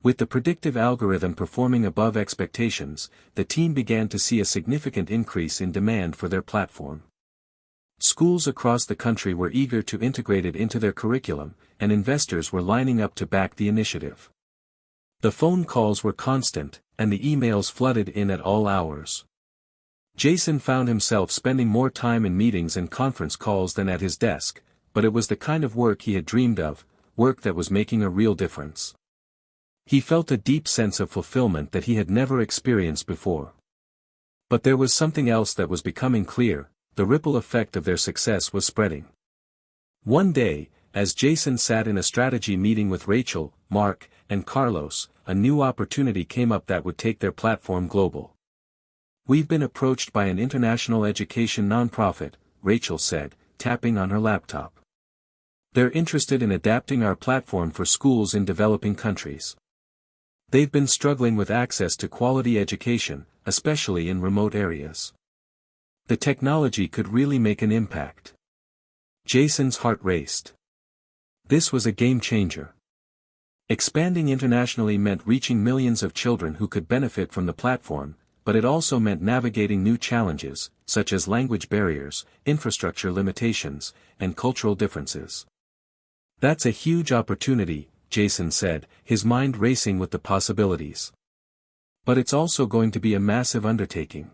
With the predictive algorithm performing above expectations, the team began to see a significant increase in demand for their platform. Schools across the country were eager to integrate it into their curriculum, and investors were lining up to back the initiative. The phone calls were constant, and the emails flooded in at all hours. Jason found himself spending more time in meetings and conference calls than at his desk, but it was the kind of work he had dreamed of, work that was making a real difference. He felt a deep sense of fulfillment that he had never experienced before. But there was something else that was becoming clear. The ripple effect of their success was spreading. One day, as Jason sat in a strategy meeting with Rachel, Mark, and Carlos, a new opportunity came up that would take their platform global. We've been approached by an international education nonprofit, Rachel said, tapping on her laptop. They're interested in adapting our platform for schools in developing countries. They've been struggling with access to quality education, especially in remote areas. The technology could really make an impact. Jason's heart raced. This was a game changer. Expanding internationally meant reaching millions of children who could benefit from the platform, but it also meant navigating new challenges, such as language barriers, infrastructure limitations, and cultural differences. That's a huge opportunity, Jason said, his mind racing with the possibilities. But it's also going to be a massive undertaking.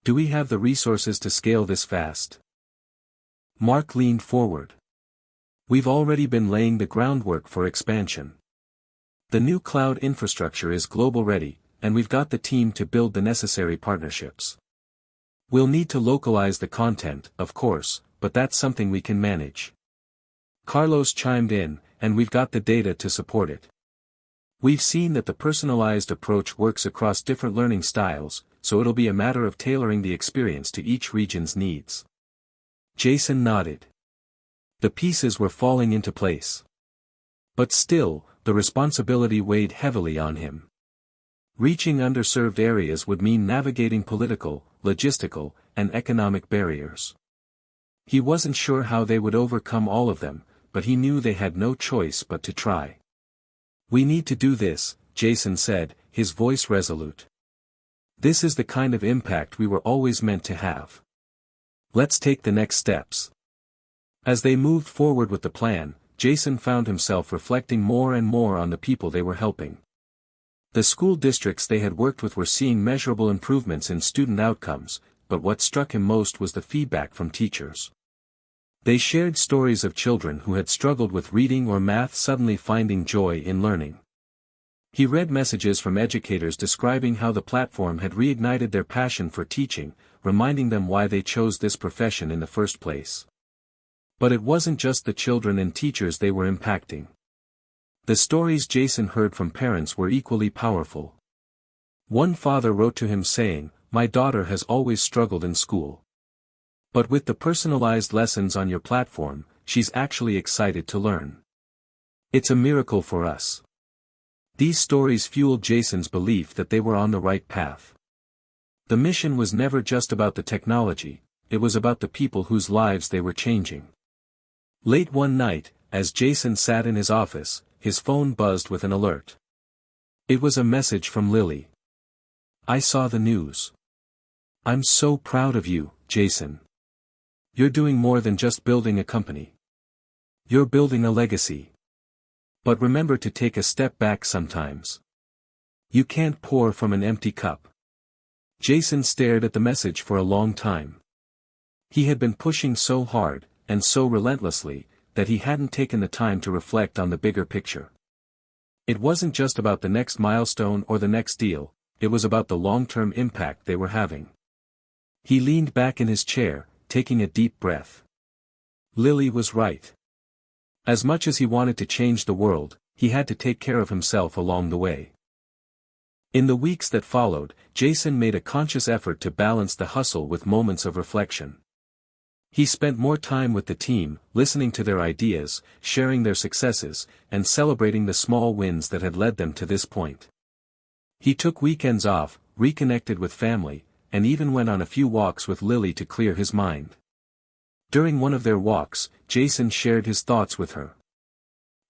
Do we have the resources to scale this fast? Mark leaned forward. We've already been laying the groundwork for expansion. The new cloud infrastructure is global ready, and we've got the team to build the necessary partnerships. We'll need to localize the content, of course, but that's something we can manage. Carlos chimed in, and we've got the data to support it. We've seen that the personalized approach works across different learning styles, so it'll be a matter of tailoring the experience to each region's needs. Jason nodded. The pieces were falling into place. But still, the responsibility weighed heavily on him. Reaching underserved areas would mean navigating political, logistical, and economic barriers. He wasn't sure how they would overcome all of them, but he knew they had no choice but to try. "We need to do this," Jason said, his voice resolute. "This is the kind of impact we were always meant to have. Let's take the next steps." As they moved forward with the plan, Jason found himself reflecting more and more on the people they were helping. The school districts they had worked with were seeing measurable improvements in student outcomes, but what struck him most was the feedback from teachers. They shared stories of children who had struggled with reading or math suddenly finding joy in learning. He read messages from educators describing how the platform had reignited their passion for teaching, reminding them why they chose this profession in the first place. But it wasn't just the children and teachers they were impacting. The stories Jason heard from parents were equally powerful. One father wrote to him saying, "My daughter has always struggled in school. But with the personalized lessons on your platform, she's actually excited to learn. It's a miracle for us." These stories fueled Jason's belief that they were on the right path. The mission was never just about the technology, it was about the people whose lives they were changing. Late one night, as Jason sat in his office, his phone buzzed with an alert. It was a message from Lily. "I saw the news. I'm so proud of you, Jason. You're doing more than just building a company. You're building a legacy. But remember to take a step back sometimes. You can't pour from an empty cup." Jason stared at the message for a long time. He had been pushing so hard, and so relentlessly, that he hadn't taken the time to reflect on the bigger picture. It wasn't just about the next milestone or the next deal, it was about the long-term impact they were having. He leaned back in his chair, taking a deep breath. Lily was right. As much as he wanted to change the world, he had to take care of himself along the way. In the weeks that followed, Jason made a conscious effort to balance the hustle with moments of reflection. He spent more time with the team, listening to their ideas, sharing their successes, and celebrating the small wins that had led them to this point. He took weekends off, reconnected with family, and even went on a few walks with Lily to clear his mind. During one of their walks, Jason shared his thoughts with her.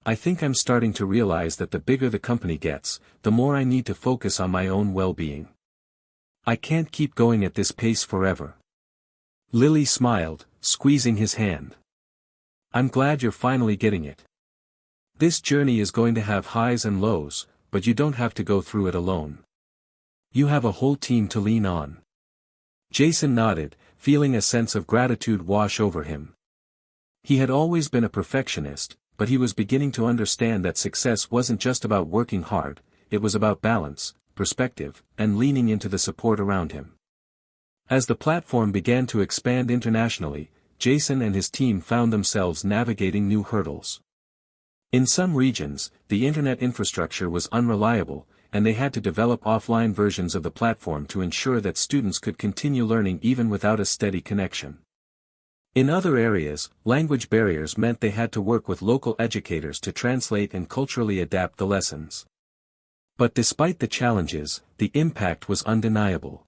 "I think I'm starting to realize that the bigger the company gets, the more I need to focus on my own well-being. I can't keep going at this pace forever." Lily smiled, squeezing his hand. "I'm glad you're finally getting it. This journey is going to have highs and lows, but you don't have to go through it alone. You have a whole team to lean on." Jason nodded, feeling a sense of gratitude wash over him. He had always been a perfectionist, but he was beginning to understand that success wasn't just about working hard, it was about balance, perspective, and leaning into the support around him. As the platform began to expand internationally, Jason and his team found themselves navigating new hurdles. In some regions, the internet infrastructure was unreliable, and they had to develop offline versions of the platform to ensure that students could continue learning even without a steady connection. In other areas, language barriers meant they had to work with local educators to translate and culturally adapt the lessons. But despite the challenges, the impact was undeniable.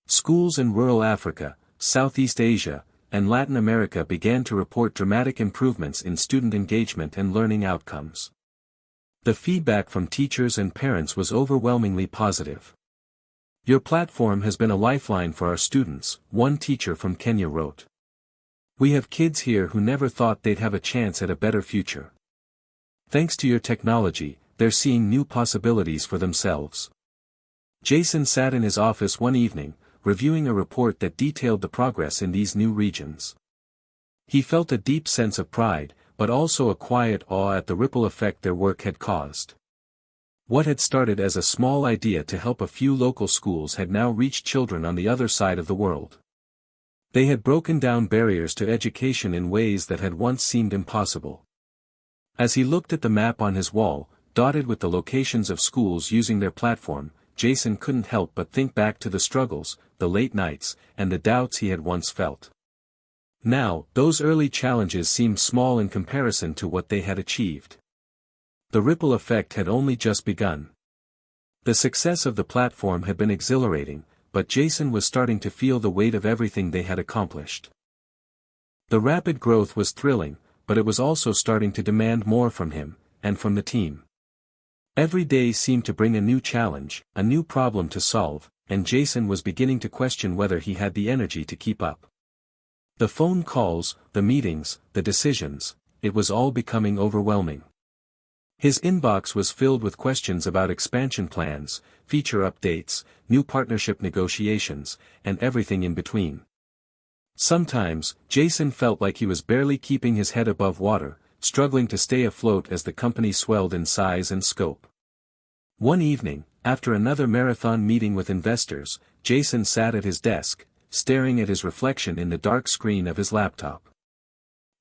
Schools in rural Africa, Southeast Asia, and Latin America began to report dramatic improvements in student engagement and learning outcomes. The feedback from teachers and parents was overwhelmingly positive. "Your platform has been a lifeline for our students," one teacher from Kenya wrote. "We have kids here who never thought they'd have a chance at a better future. Thanks to your technology, they're seeing new possibilities for themselves." Jason sat in his office one evening, reviewing a report that detailed the progress in these new regions. He felt a deep sense of pride, but also a quiet awe at the ripple effect their work had caused. What had started as a small idea to help a few local schools had now reached children on the other side of the world. They had broken down barriers to education in ways that had once seemed impossible. As he looked at the map on his wall, dotted with the locations of schools using their platform, Jason couldn't help but think back to the struggles, the late nights, and the doubts he had once felt. Now, those early challenges seemed small in comparison to what they had achieved. The ripple effect had only just begun. The success of the platform had been exhilarating, but Jason was starting to feel the weight of everything they had accomplished. The rapid growth was thrilling, but it was also starting to demand more from him, and from the team. Every day seemed to bring a new challenge, a new problem to solve, and Jason was beginning to question whether he had the energy to keep up. The phone calls, the meetings, the decisions, it was all becoming overwhelming. His inbox was filled with questions about expansion plans, feature updates, new partnership negotiations, and everything in between. Sometimes, Jason felt like he was barely keeping his head above water, struggling to stay afloat as the company swelled in size and scope. One evening, after another marathon meeting with investors, Jason sat at his desk, staring at his reflection in the dark screen of his laptop.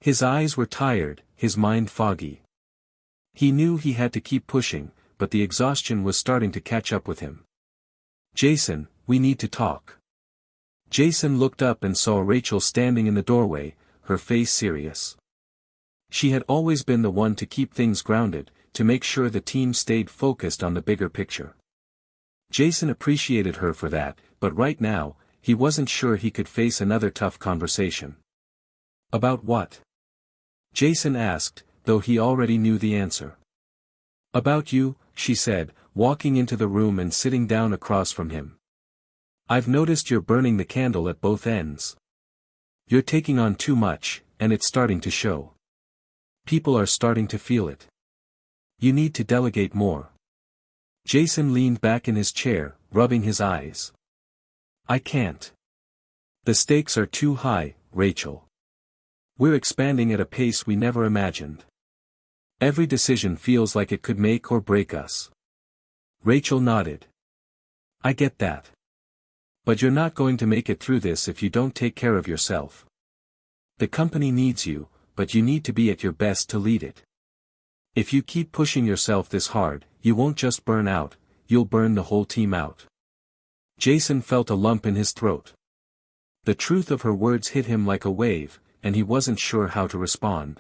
His eyes were tired, his mind foggy. He knew he had to keep pushing, but the exhaustion was starting to catch up with him. "Jason, we need to talk." Jason looked up and saw Rachel standing in the doorway, her face serious. She had always been the one to keep things grounded, to make sure the team stayed focused on the bigger picture. Jason appreciated her for that, but right now, he wasn't sure he could face another tough conversation. "About what?" Jason asked, though he already knew the answer. "About you," she said, walking into the room and sitting down across from him. "I've noticed you're burning the candle at both ends. You're taking on too much, and it's starting to show. People are starting to feel it. You need to delegate more." Jason leaned back in his chair, rubbing his eyes. "I can't. The stakes are too high, Rachel. We're expanding at a pace we never imagined. Every decision feels like it could make or break us." Rachel nodded. "I get that. But you're not going to make it through this if you don't take care of yourself. The company needs you, but you need to be at your best to lead it. If you keep pushing yourself this hard, you won't just burn out, you'll burn the whole team out." Jason felt a lump in his throat. The truth of her words hit him like a wave, and he wasn't sure how to respond.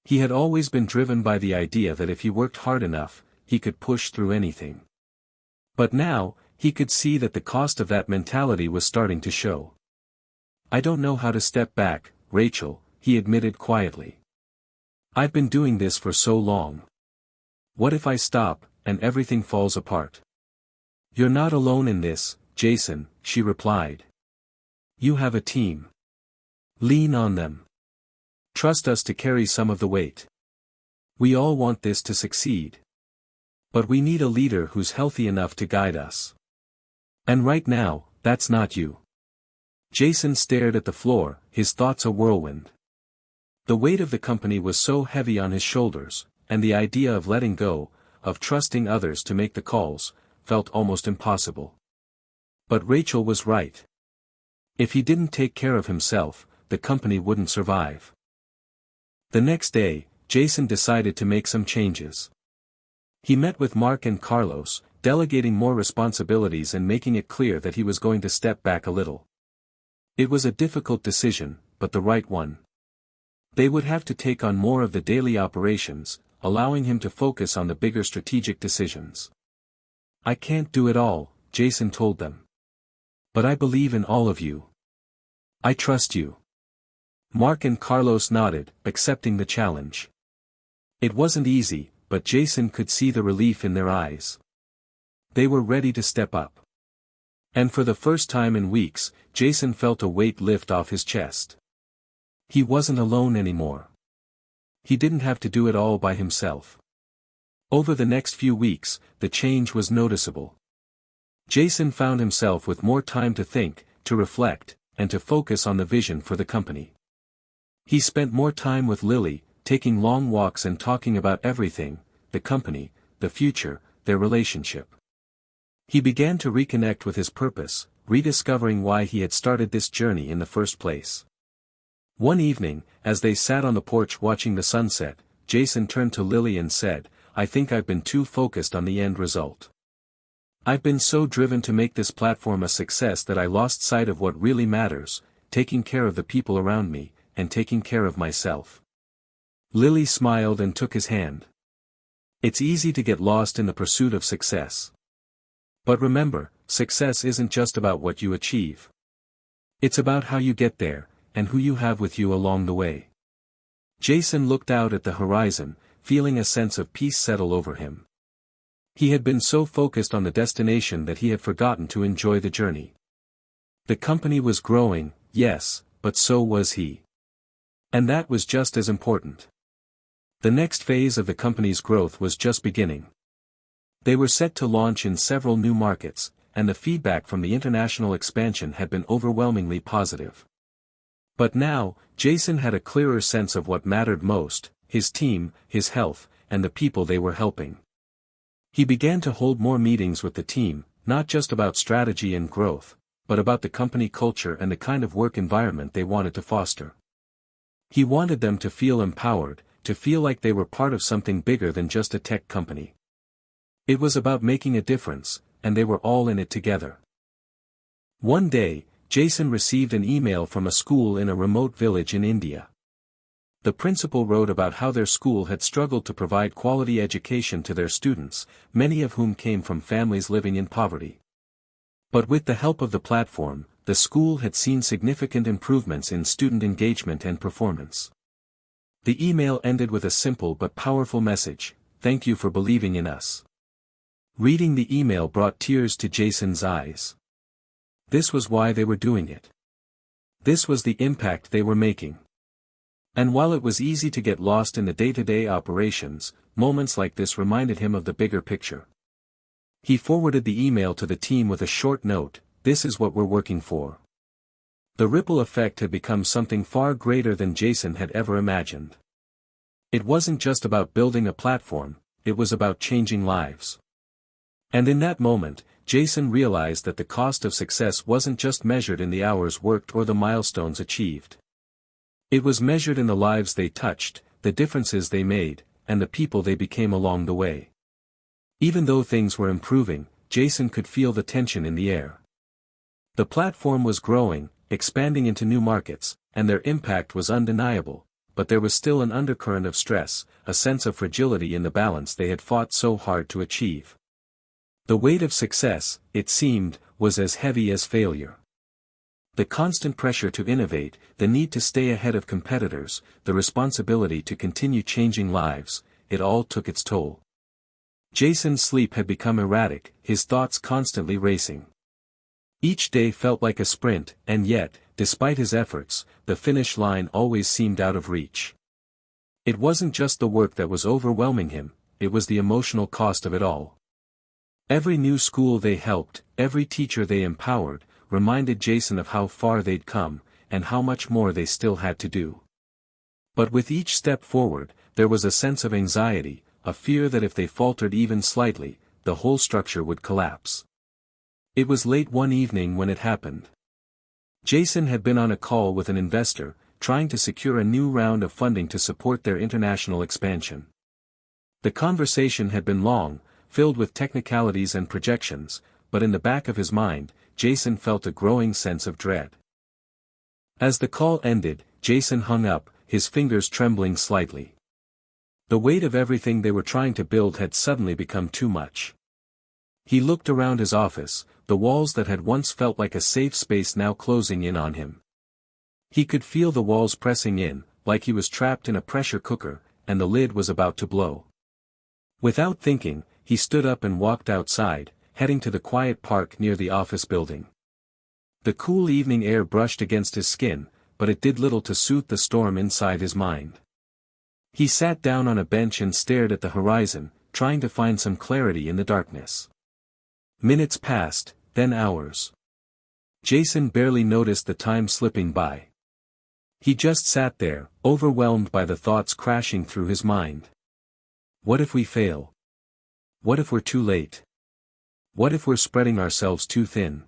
He had always been driven by the idea that if he worked hard enough, he could push through anything. But now, he could see that the cost of that mentality was starting to show. "I don't know how to step back, Rachel," he admitted quietly. "I've been doing this for so long. What if I stop, and everything falls apart?" "You're not alone in this, Jason," she replied. "You have a team. Lean on them. Trust us to carry some of the weight. We all want this to succeed. But we need a leader who's healthy enough to guide us. And right now, that's not you." Jason stared at the floor, his thoughts a whirlwind. The weight of the company was so heavy on his shoulders, and the idea of letting go, of trusting others to make the calls, felt almost impossible. But Rachel was right. If he didn't take care of himself, the company wouldn't survive. The next day, Jason decided to make some changes. He met with Mark and Carlos, delegating more responsibilities and making it clear that he was going to step back a little. It was a difficult decision, but the right one. They would have to take on more of the daily operations, allowing him to focus on the bigger strategic decisions. "I can't do it all," Jason told them. "But I believe in all of you. I trust you." Mark and Carlos nodded, accepting the challenge. It wasn't easy, but Jason could see the relief in their eyes. They were ready to step up. And for the first time in weeks, Jason felt a weight lift off his chest. He wasn't alone anymore. He didn't have to do it all by himself. Over the next few weeks, the change was noticeable. Jason found himself with more time to think, to reflect, and to focus on the vision for the company. He spent more time with Lily, taking long walks and talking about everything, the company, the future, their relationship. He began to reconnect with his purpose, rediscovering why he had started this journey in the first place. One evening, as they sat on the porch watching the sunset, Jason turned to Lily and said, "I think I've been too focused on the end result. I've been so driven to make this platform a success that I lost sight of what really matters, taking care of the people around me, and taking care of myself." Lily smiled and took his hand. It's easy to get lost in the pursuit of success. But remember, success isn't just about what you achieve. It's about how you get there, and who you have with you along the way. Jason looked out at the horizon, feeling a sense of peace settle over him. He had been so focused on the destination that he had forgotten to enjoy the journey. The company was growing, yes, but so was he. And that was just as important. The next phase of the company's growth was just beginning. They were set to launch in several new markets, and the feedback from the international expansion had been overwhelmingly positive. But now, Jason had a clearer sense of what mattered most: his team, his health, and the people they were helping. He began to hold more meetings with the team, not just about strategy and growth, but about the company culture and the kind of work environment they wanted to foster. He wanted them to feel empowered, to feel like they were part of something bigger than just a tech company. It was about making a difference, and they were all in it together. One day, Jason received an email from a school in a remote village in India. The principal wrote about how their school had struggled to provide quality education to their students, many of whom came from families living in poverty. But with the help of the platform, the school had seen significant improvements in student engagement and performance. The email ended with a simple but powerful message: "Thank you for believing in us." Reading the email brought tears to Jason's eyes. This was why they were doing it. This was the impact they were making. And while it was easy to get lost in the day-to-day operations, moments like this reminded him of the bigger picture. He forwarded the email to the team with a short note: "This is what we're working for." The ripple effect had become something far greater than Jason had ever imagined. It wasn't just about building a platform, it was about changing lives. And in that moment, Jason realized that the cost of success wasn't just measured in the hours worked or the milestones achieved. It was measured in the lives they touched, the differences they made, and the people they became along the way. Even though things were improving, Jason could feel the tension in the air. The platform was growing, expanding into new markets, and their impact was undeniable, but there was still an undercurrent of stress, a sense of fragility in the balance they had fought so hard to achieve. The weight of success, it seemed, was as heavy as failure. The constant pressure to innovate, the need to stay ahead of competitors, the responsibility to continue changing lives, it all took its toll. Jason's sleep had become erratic, his thoughts constantly racing. Each day felt like a sprint, and yet, despite his efforts, the finish line always seemed out of reach. It wasn't just the work that was overwhelming him, it was the emotional cost of it all. Every new school they helped, every teacher they empowered, reminded Jason of how far they'd come, and how much more they still had to do. But with each step forward, there was a sense of anxiety, a fear that if they faltered even slightly, the whole structure would collapse. It was late one evening when it happened. Jason had been on a call with an investor, trying to secure a new round of funding to support their international expansion. The conversation had been long, filled with technicalities and projections, but in the back of his mind, Jason felt a growing sense of dread. As the call ended, Jason hung up, his fingers trembling slightly. The weight of everything they were trying to build had suddenly become too much. He looked around his office, the walls that had once felt like a safe space now closing in on him. He could feel the walls pressing in, like he was trapped in a pressure cooker, and the lid was about to blow. Without thinking, he stood up and walked outside, heading to the quiet park near the office building. The cool evening air brushed against his skin, but it did little to soothe the storm inside his mind. He sat down on a bench and stared at the horizon, trying to find some clarity in the darkness. Minutes passed, then hours. Jason barely noticed the time slipping by. He just sat there, overwhelmed by the thoughts crashing through his mind. What if we fail? What if we're too late? What if we're spreading ourselves too thin?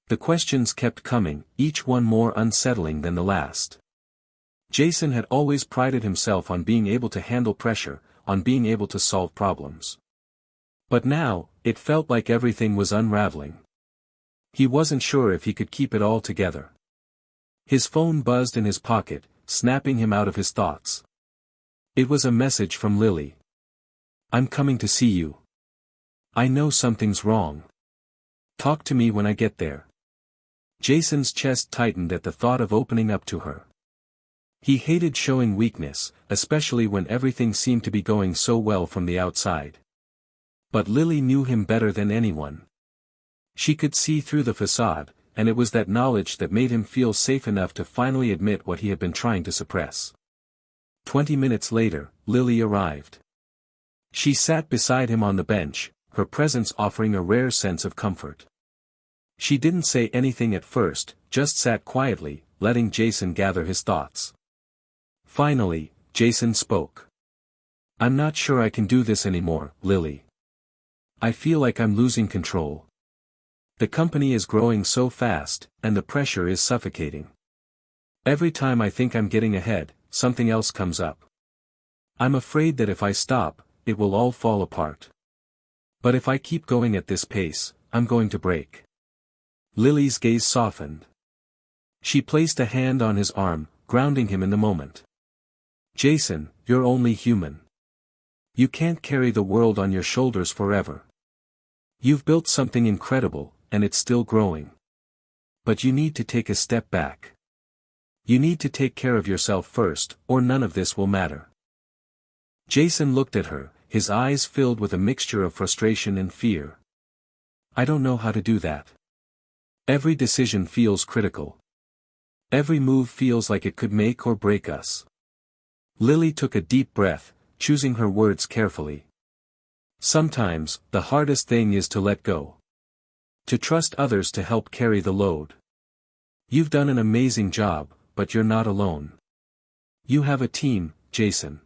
The questions kept coming, each one more unsettling than the last. Jason had always prided himself on being able to handle pressure, on being able to solve problems. But now, it felt like everything was unraveling. He wasn't sure if he could keep it all together. His phone buzzed in his pocket, snapping him out of his thoughts. It was a message from Lily. "I'm coming to see you. I know something's wrong. Talk to me when I get there." Jason's chest tightened at the thought of opening up to her. He hated showing weakness, especially when everything seemed to be going so well from the outside. But Lily knew him better than anyone. She could see through the facade, and it was that knowledge that made him feel safe enough to finally admit what he had been trying to suppress. 20 minutes later, Lily arrived. She sat beside him on the bench, her presence offering a rare sense of comfort. She didn't say anything at first, just sat quietly, letting Jason gather his thoughts. Finally, Jason spoke. "I'm not sure I can do this anymore, Lily. I feel like I'm losing control. The company is growing so fast, and the pressure is suffocating. Every time I think I'm getting ahead, something else comes up. I'm afraid that if I stop, it will all fall apart. But if I keep going at this pace, I'm going to break." Lily's gaze softened. She placed a hand on his arm, grounding him in the moment. "Jason, you're only human. You can't carry the world on your shoulders forever. You've built something incredible, and it's still growing. But you need to take a step back. You need to take care of yourself first, or none of this will matter." Jason looked at her, his eyes filled with a mixture of frustration and fear. "I don't know how to do that. Every decision feels critical. Every move feels like it could make or break us." Lily took a deep breath, choosing her words carefully. "Sometimes, the hardest thing is to let go. To trust others to help carry the load. You've done an amazing job, but you're not alone. You have a team, Jason.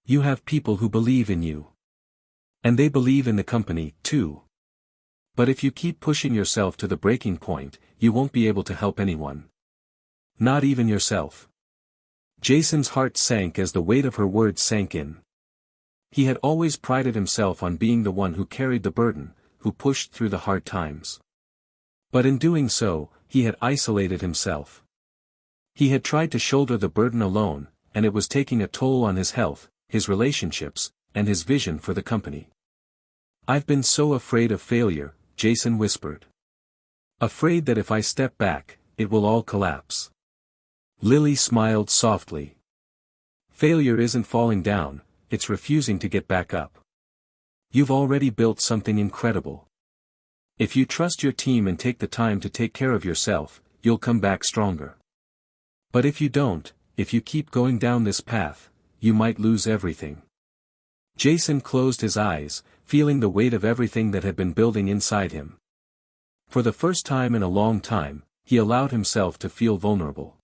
You have people who believe in you. And they believe in the company, too. But if you keep pushing yourself to the breaking point, you won't be able to help anyone. Not even yourself." Jason's heart sank as the weight of her words sank in. He had always prided himself on being the one who carried the burden, who pushed through the hard times. But in doing so, he had isolated himself. He had tried to shoulder the burden alone, and it was taking a toll on his health, his relationships, and his vision for the company. "I've been so afraid of failure," Jason whispered. "Afraid that if I step back, it will all collapse." Lily smiled softly. "Failure isn't falling down, it's refusing to get back up. You've already built something incredible. If you trust your team and take the time to take care of yourself, you'll come back stronger. But if you don't, if you keep going down this path, you might lose everything." Jason closed his eyes, feeling the weight of everything that had been building inside him. For the first time in a long time, he allowed himself to feel vulnerable.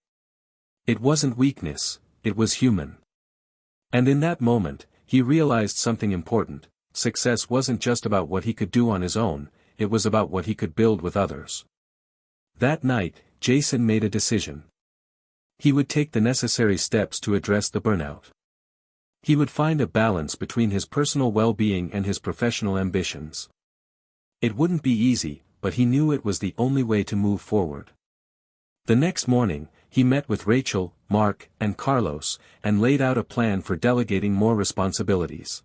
It wasn't weakness, it was human. And in that moment, he realized something important: success wasn't just about what he could do on his own, it was about what he could build with others. That night, Jason made a decision. He would take the necessary steps to address the burnout. He would find a balance between his personal well-being and his professional ambitions. It wouldn't be easy, but he knew it was the only way to move forward. The next morning, he met with Rachel, Mark, and Carlos, and laid out a plan for delegating more responsibilities.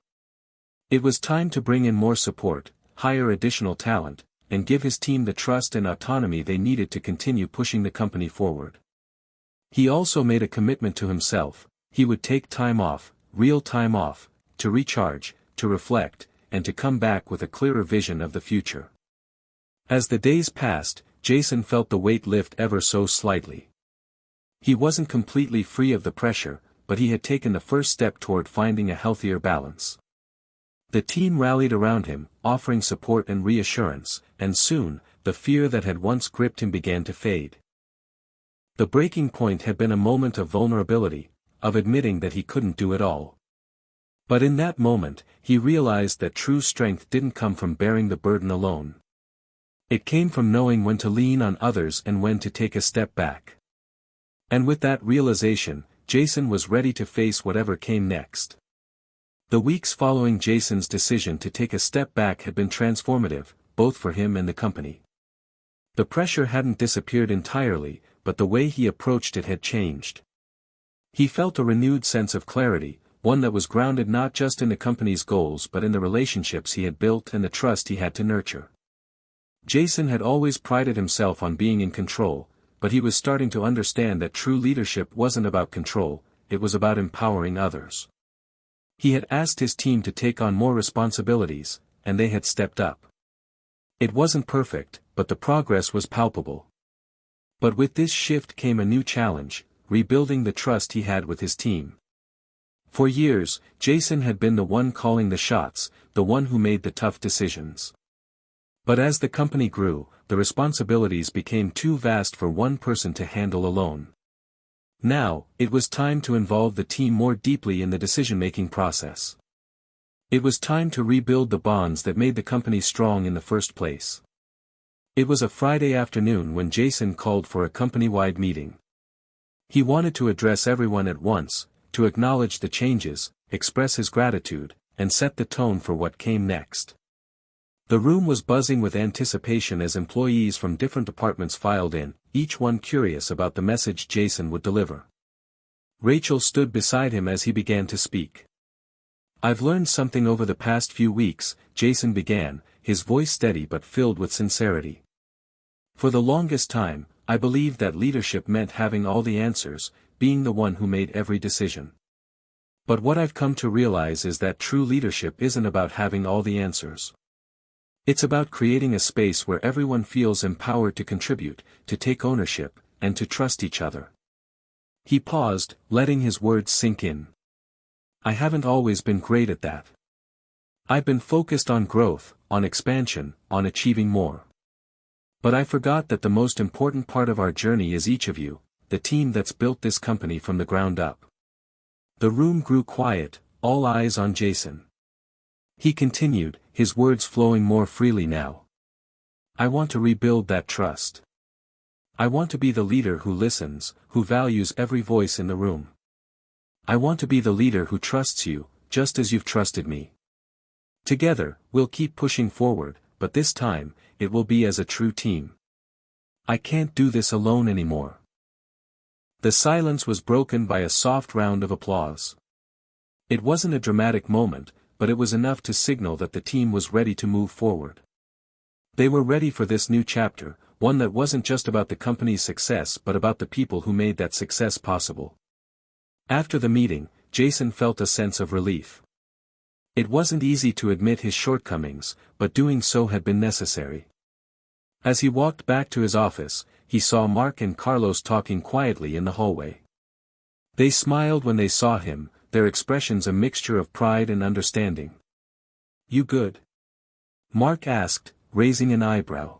It was time to bring in more support, hire additional talent, and give his team the trust and autonomy they needed to continue pushing the company forward. He also made a commitment to himself: he would take time off, real time off, to recharge, to reflect, and to come back with a clearer vision of the future. As the days passed, Jason felt the weight lift ever so slightly. He wasn't completely free of the pressure, but he had taken the first step toward finding a healthier balance. The team rallied around him, offering support and reassurance, and soon, the fear that had once gripped him began to fade. The breaking point had been a moment of vulnerability, of admitting that he couldn't do it all. But in that moment, he realized that true strength didn't come from bearing the burden alone. It came from knowing when to lean on others and when to take a step back. And with that realization, Jason was ready to face whatever came next. The weeks following Jason's decision to take a step back had been transformative, both for him and the company. The pressure hadn't disappeared entirely, but the way he approached it had changed. He felt a renewed sense of clarity, one that was grounded not just in the company's goals but in the relationships he had built and the trust he had to nurture. Jason had always prided himself on being in control, but he was starting to understand that true leadership wasn't about control, it was about empowering others. He had asked his team to take on more responsibilities, and they had stepped up. It wasn't perfect, but the progress was palpable. But with this shift came a new challenge, rebuilding the trust he had with his team. For years, Jason had been the one calling the shots, the one who made the tough decisions. But as the company grew, the responsibilities became too vast for one person to handle alone. Now, it was time to involve the team more deeply in the decision-making process. It was time to rebuild the bonds that made the company strong in the first place. It was a Friday afternoon when Jason called for a company-wide meeting. He wanted to address everyone at once, to acknowledge the changes, express his gratitude, and set the tone for what came next. The room was buzzing with anticipation as employees from different departments filed in, each one curious about the message Jason would deliver. Rachel stood beside him as he began to speak. "I've learned something over the past few weeks," Jason began, his voice steady but filled with sincerity. "For the longest time, I believed that leadership meant having all the answers, being the one who made every decision. But what I've come to realize is that true leadership isn't about having all the answers. It's about creating a space where everyone feels empowered to contribute, to take ownership, and to trust each other." He paused, letting his words sink in. "I haven't always been great at that. I've been focused on growth, on expansion, on achieving more. But I forgot that the most important part of our journey is each of you, the team that's built this company from the ground up." The room grew quiet, all eyes on Jason. He continued, his words flowing more freely now. "I want to rebuild that trust. I want to be the leader who listens, who values every voice in the room. I want to be the leader who trusts you, just as you've trusted me. Together, we'll keep pushing forward, but this time, it will be as a true team. I can't do this alone anymore." The silence was broken by a soft round of applause. It wasn't a dramatic moment, but it was enough to signal that the team was ready to move forward. They were ready for this new chapter, one that wasn't just about the company's success but about the people who made that success possible. After the meeting, Jason felt a sense of relief. It wasn't easy to admit his shortcomings, but doing so had been necessary. As he walked back to his office, he saw Mark and Carlos talking quietly in the hallway. They smiled when they saw him, their expressions a mixture of pride and understanding. "You good?" Mark asked, raising an eyebrow.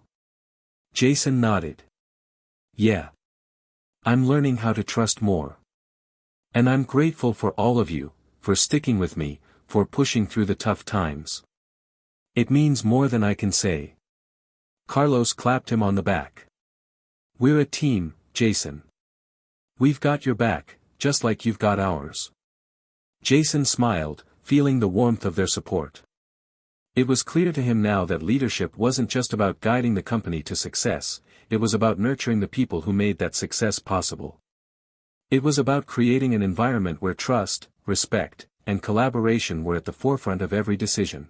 Jason nodded. "Yeah. I'm learning how to trust more. And I'm grateful for all of you, for sticking with me, for pushing through the tough times. It means more than I can say." Carlos clapped him on the back. "We're a team, Jason. We've got your back, just like you've got ours." Jason smiled, feeling the warmth of their support. It was clear to him now that leadership wasn't just about guiding the company to success, it was about nurturing the people who made that success possible. It was about creating an environment where trust, respect, and collaboration were at the forefront of every decision.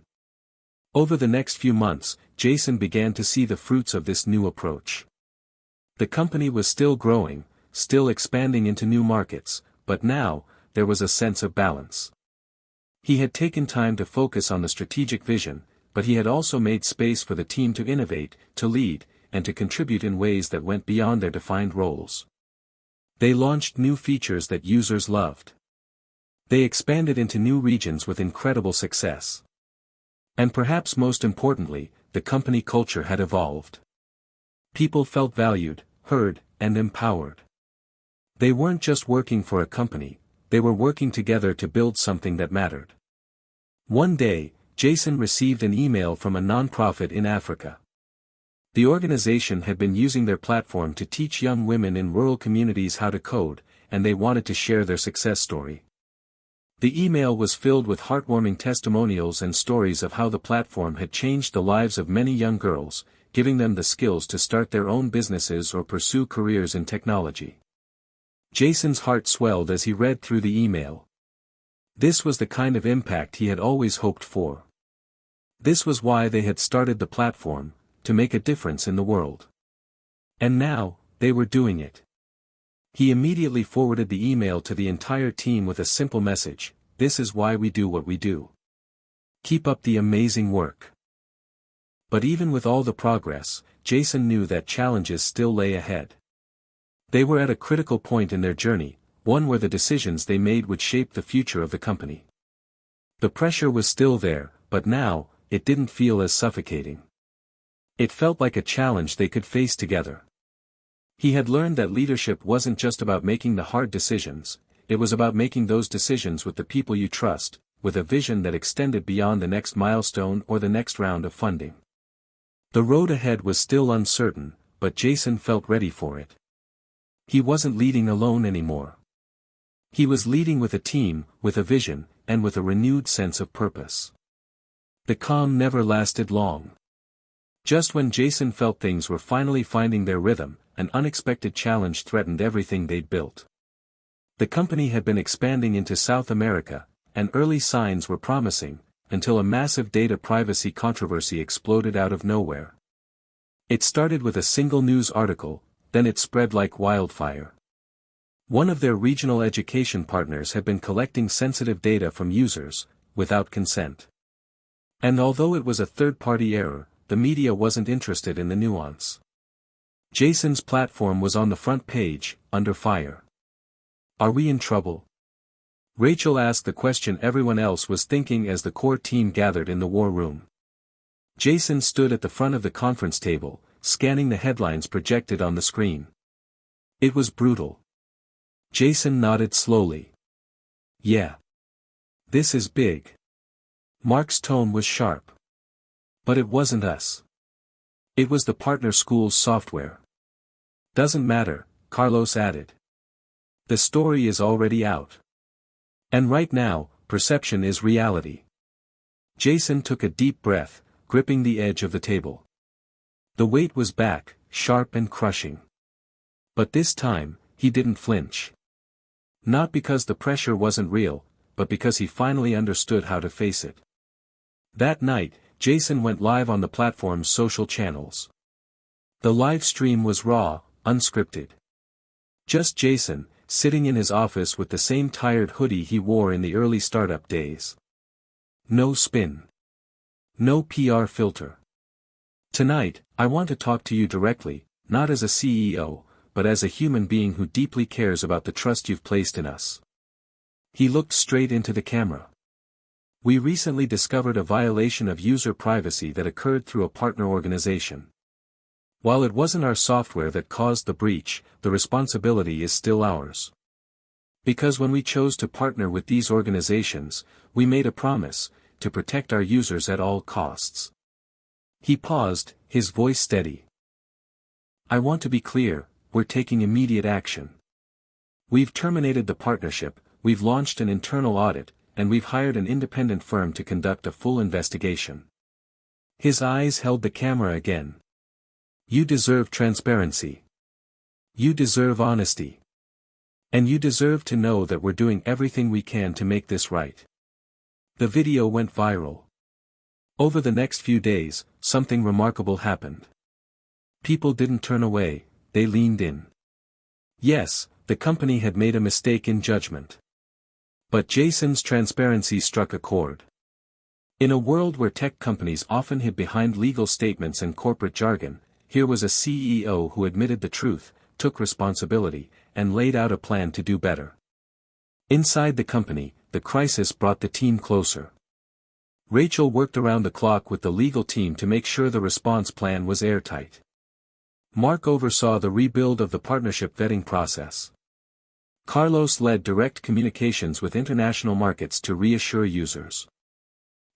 Over the next few months, Jason began to see the fruits of this new approach. The company was still growing, still expanding into new markets, but now, there was a sense of balance. He had taken time to focus on the strategic vision, but he had also made space for the team to innovate, to lead, and to contribute in ways that went beyond their defined roles. They launched new features that users loved. They expanded into new regions with incredible success. And perhaps most importantly, the company culture had evolved. People felt valued, heard, and empowered. They weren't just working for a company, they were working together to build something that mattered. One day, Jason received an email from a nonprofit in Africa. The organization had been using their platform to teach young women in rural communities how to code, and they wanted to share their success story. The email was filled with heartwarming testimonials and stories of how the platform had changed the lives of many young girls, giving them the skills to start their own businesses or pursue careers in technology. Jason's heart swelled as he read through the email. This was the kind of impact he had always hoped for. This was why they had started the platform, to make a difference in the world. And now, they were doing it. He immediately forwarded the email to the entire team with a simple message: "This is why we do what we do. Keep up the amazing work." But even with all the progress, Jason knew that challenges still lay ahead. They were at a critical point in their journey, one where the decisions they made would shape the future of the company. The pressure was still there, but now, it didn't feel as suffocating. It felt like a challenge they could face together. He had learned that leadership wasn't just about making the hard decisions, it was about making those decisions with the people you trust, with a vision that extended beyond the next milestone or the next round of funding. The road ahead was still uncertain, but Jason felt ready for it. He wasn't leading alone anymore. He was leading with a team, with a vision, and with a renewed sense of purpose. The calm never lasted long. Just when Jason felt things were finally finding their rhythm, an unexpected challenge threatened everything they'd built. The company had been expanding into South America, and early signs were promising, until a massive data privacy controversy exploded out of nowhere. It started with a single news article, then it spread like wildfire. One of their regional education partners had been collecting sensitive data from users, without consent. And although it was a third-party error, the media wasn't interested in the nuance. Jason's platform was on the front page, under fire. Are we in trouble? Rachel asked the question everyone else was thinking as the core team gathered in the war room. Jason stood at the front of the conference table, scanning the headlines projected on the screen. It was brutal. Jason nodded slowly. Yeah. This is big. Mark's tone was sharp. But it wasn't us. It was the partner school's software. Doesn't matter, Carlos added. The story is already out. And right now, perception is reality. Jason took a deep breath, gripping the edge of the table. The weight was back, sharp and crushing. But this time, he didn't flinch. Not because the pressure wasn't real, but because he finally understood how to face it. That night, Jason went live on the platform's social channels. The live stream was raw, unscripted. Just Jason, sitting in his office with the same tired hoodie he wore in the early startup days. No spin. No PR filter. Tonight, I want to talk to you directly, not as a CEO, but as a human being who deeply cares about the trust you've placed in us. He looked straight into the camera. We recently discovered a violation of user privacy that occurred through a partner organization. While it wasn't our software that caused the breach, the responsibility is still ours. Because when we chose to partner with these organizations, we made a promise, to protect our users at all costs. He paused, his voice steady. I want to be clear, we're taking immediate action. We've terminated the partnership, we've launched an internal audit, and we've hired an independent firm to conduct a full investigation. His eyes held the camera again. You deserve transparency. You deserve honesty. And you deserve to know that we're doing everything we can to make this right. The video went viral. Over the next few days, something remarkable happened. People didn't turn away, they leaned in. Yes, the company had made a mistake in judgment. But Jason's transparency struck a chord. In a world where tech companies often hid behind legal statements and corporate jargon, here was a CEO who admitted the truth, took responsibility, and laid out a plan to do better. Inside the company, the crisis brought the team closer. Rachel worked around the clock with the legal team to make sure the response plan was airtight. Mark oversaw the rebuild of the partnership vetting process. Carlos led direct communications with international markets to reassure users.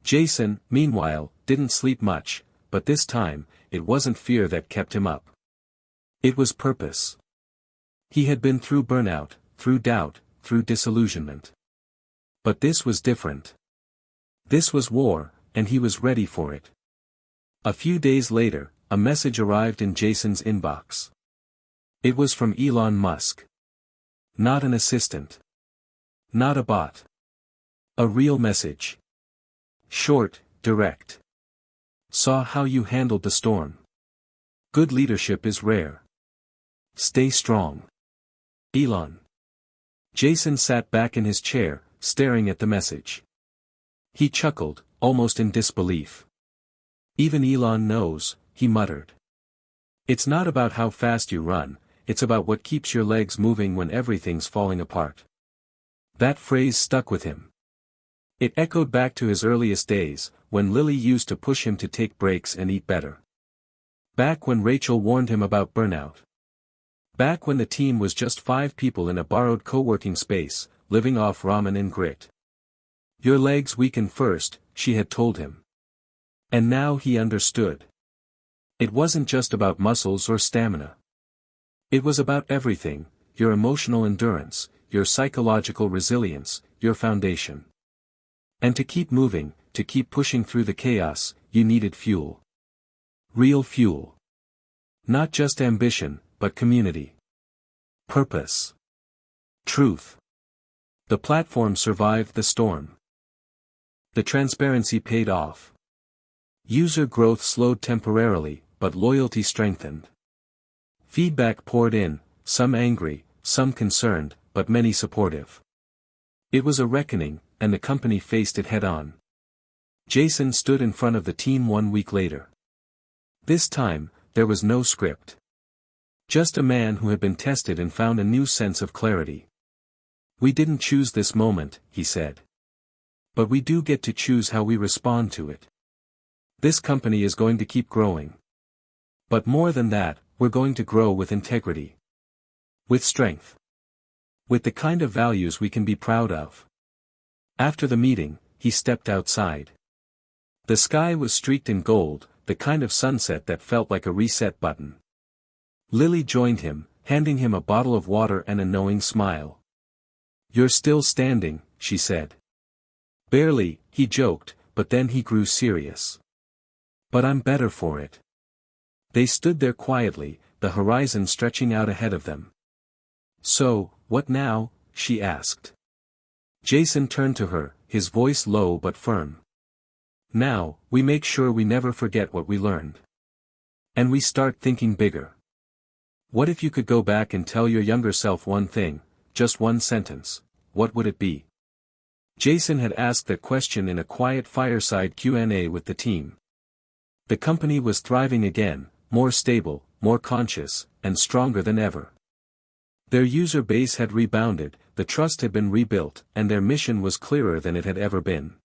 Jason, meanwhile, didn't sleep much, but this time, it wasn't fear that kept him up. It was purpose. He had been through burnout, through doubt, through disillusionment. But this was different. This was war, and he was ready for it. A few days later, a message arrived in Jason's inbox. It was from Elon Musk. Not an assistant. Not a bot. A real message. Short, direct. Saw how you handled the storm. Good leadership is rare. Stay strong. Elon. Jason sat back in his chair, staring at the message. He chuckled, almost in disbelief. Even Elon knows, he muttered. It's not about how fast you run, it's about what keeps your legs moving when everything's falling apart. That phrase stuck with him. It echoed back to his earliest days, when Lily used to push him to take breaks and eat better. Back when Rachel warned him about burnout. Back when the team was just 5 people in a borrowed co-working space, living off ramen and grit. Your legs weaken first, she had told him. And now he understood. It wasn't just about muscles or stamina. It was about everything, your emotional endurance, your psychological resilience, your foundation. And to keep moving, to keep pushing through the chaos, you needed fuel. Real fuel. Not just ambition, but community. Purpose. Truth. The platform survived the storm. The transparency paid off. User growth slowed temporarily, but loyalty strengthened. Feedback poured in, some angry, some concerned, but many supportive. It was a reckoning, and the company faced it head-on. Jason stood in front of the team 1 week later. This time, there was no script. Just a man who had been tested and found a new sense of clarity. We didn't choose this moment, he said. But we do get to choose how we respond to it. This company is going to keep growing. But more than that, we're going to grow with integrity. With strength. With the kind of values we can be proud of. After the meeting, he stepped outside. The sky was streaked in gold, the kind of sunset that felt like a reset button. Lily joined him, handing him a bottle of water and a knowing smile. You're still standing, she said. Barely, he joked, but then he grew serious. But I'm better for it. They stood there quietly, the horizon stretching out ahead of them. So, what now? She asked. Jason turned to her, his voice low but firm. Now, we make sure we never forget what we learned. And we start thinking bigger. What if you could go back and tell your younger self one thing, just one sentence, what would it be? Jason had asked that question in a quiet fireside Q&A with the team. The company was thriving again, more stable, more conscious, and stronger than ever. Their user base had rebounded, the trust had been rebuilt, and their mission was clearer than it had ever been.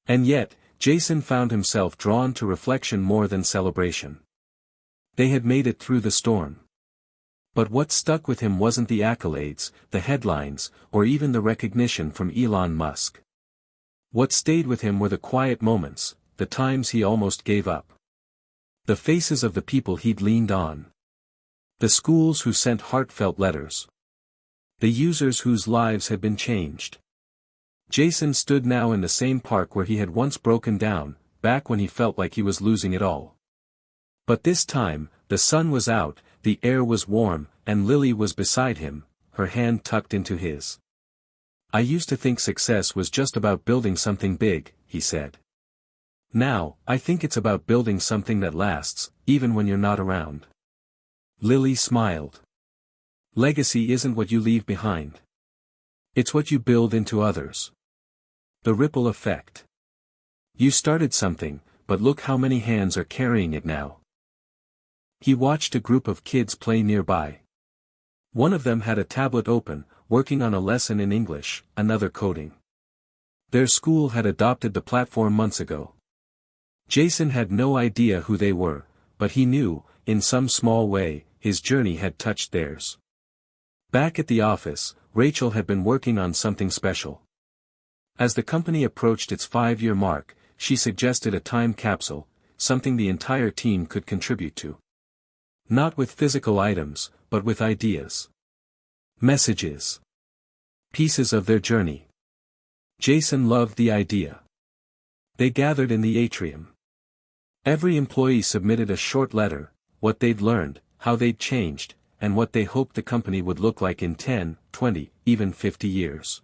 And yet, Jason found himself drawn to reflection more than celebration. They had made it through the storm. But what stuck with him wasn't the accolades, the headlines, or even the recognition from Elon Musk. What stayed with him were the quiet moments, the times he almost gave up. The faces of the people he'd leaned on. The schools who sent heartfelt letters. The users whose lives had been changed. Jason stood now in the same park where he had once broken down, back when he felt like he was losing it all. But this time, the sun was out, the air was warm, and Lily was beside him, her hand tucked into his. I used to think success was just about building something big, he said. Now, I think it's about building something that lasts, even when you're not around. Lily smiled. Legacy isn't what you leave behind. It's what you build into others. The ripple effect. You started something, but look how many hands are carrying it now. He watched a group of kids play nearby. One of them had a tablet open, working on a lesson in English, another coding. Their school had adopted the platform months ago. Jason had no idea who they were, but he knew, in some small way, his journey had touched theirs. Back at the office, Rachel had been working on something special. As the company approached its 5-year mark, she suggested a time capsule, something the entire team could contribute to. Not with physical items, but with ideas. Messages. Pieces of their journey. Jason loved the idea. They gathered in the atrium. Every employee submitted a short letter, what they'd learned, how they'd changed, and what they hoped the company would look like in 10, 20, even 50 years.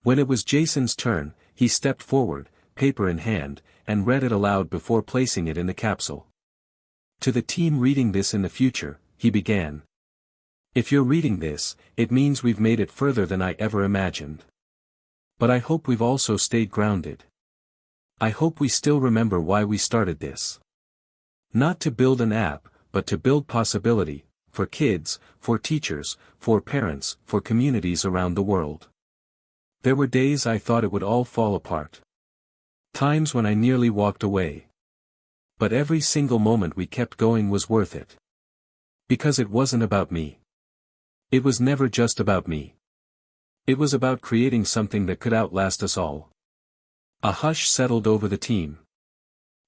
When it was Jason's turn, he stepped forward, paper in hand, and read it aloud before placing it in the capsule. To the team reading this in the future, he began. If you're reading this, it means we've made it further than I ever imagined. But I hope we've also stayed grounded. I hope we still remember why we started this. Not to build an app, but to build possibility, for kids, for teachers, for parents, for communities around the world. There were days I thought it would all fall apart. Times when I nearly walked away. But every single moment we kept going was worth it. Because it wasn't about me. It was never just about me. It was about creating something that could outlast us all. A hush settled over the team.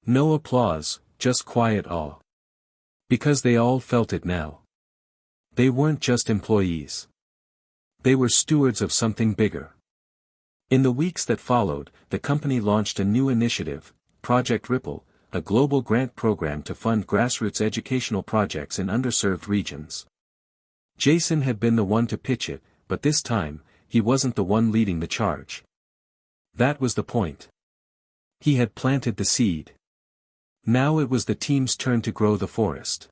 No applause, just quiet awe. Because they all felt it now. They weren't just employees. They were stewards of something bigger. In the weeks that followed, the company launched a new initiative, Project Ripple, a global grant program to fund grassroots educational projects in underserved regions. Jason had been the one to pitch it, but this time, he wasn't the one leading the charge. That was the point. He had planted the seed. Now it was the team's turn to grow the forest.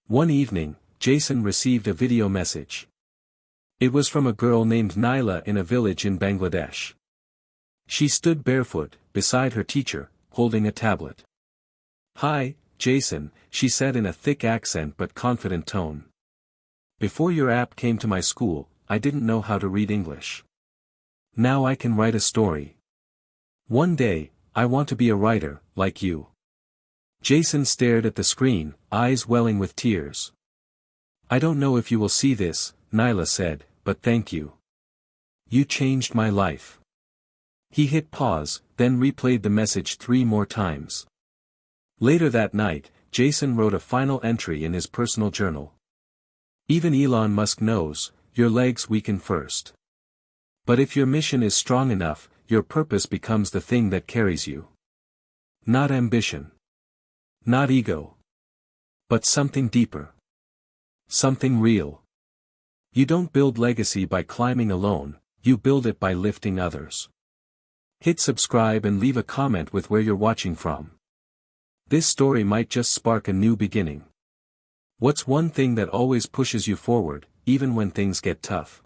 One evening, Jason received a video message. It was from a girl named Naila in a village in Bangladesh. She stood barefoot, beside her teacher, holding a tablet. "Hi, Jason," she said in a thick accent but confident tone. "Before your app came to my school, I didn't know how to read English. Now I can write a story. One day, I want to be a writer, like you." Jason stared at the screen, eyes welling with tears. "I don't know if you will see this," Naila said, "but thank you. You changed my life." He hit pause, then replayed the message 3 more times. Later that night, Jason wrote a final entry in his personal journal. "Even Elon Musk knows, your legs weaken first. But if your mission is strong enough, your purpose becomes the thing that carries you. Not ambition. Not ego. But something deeper. Something real. You don't build legacy by climbing alone, you build it by lifting others." Hit subscribe and leave a comment with where you're watching from. This story might just spark a new beginning. What's one thing that always pushes you forward, even when things get tough?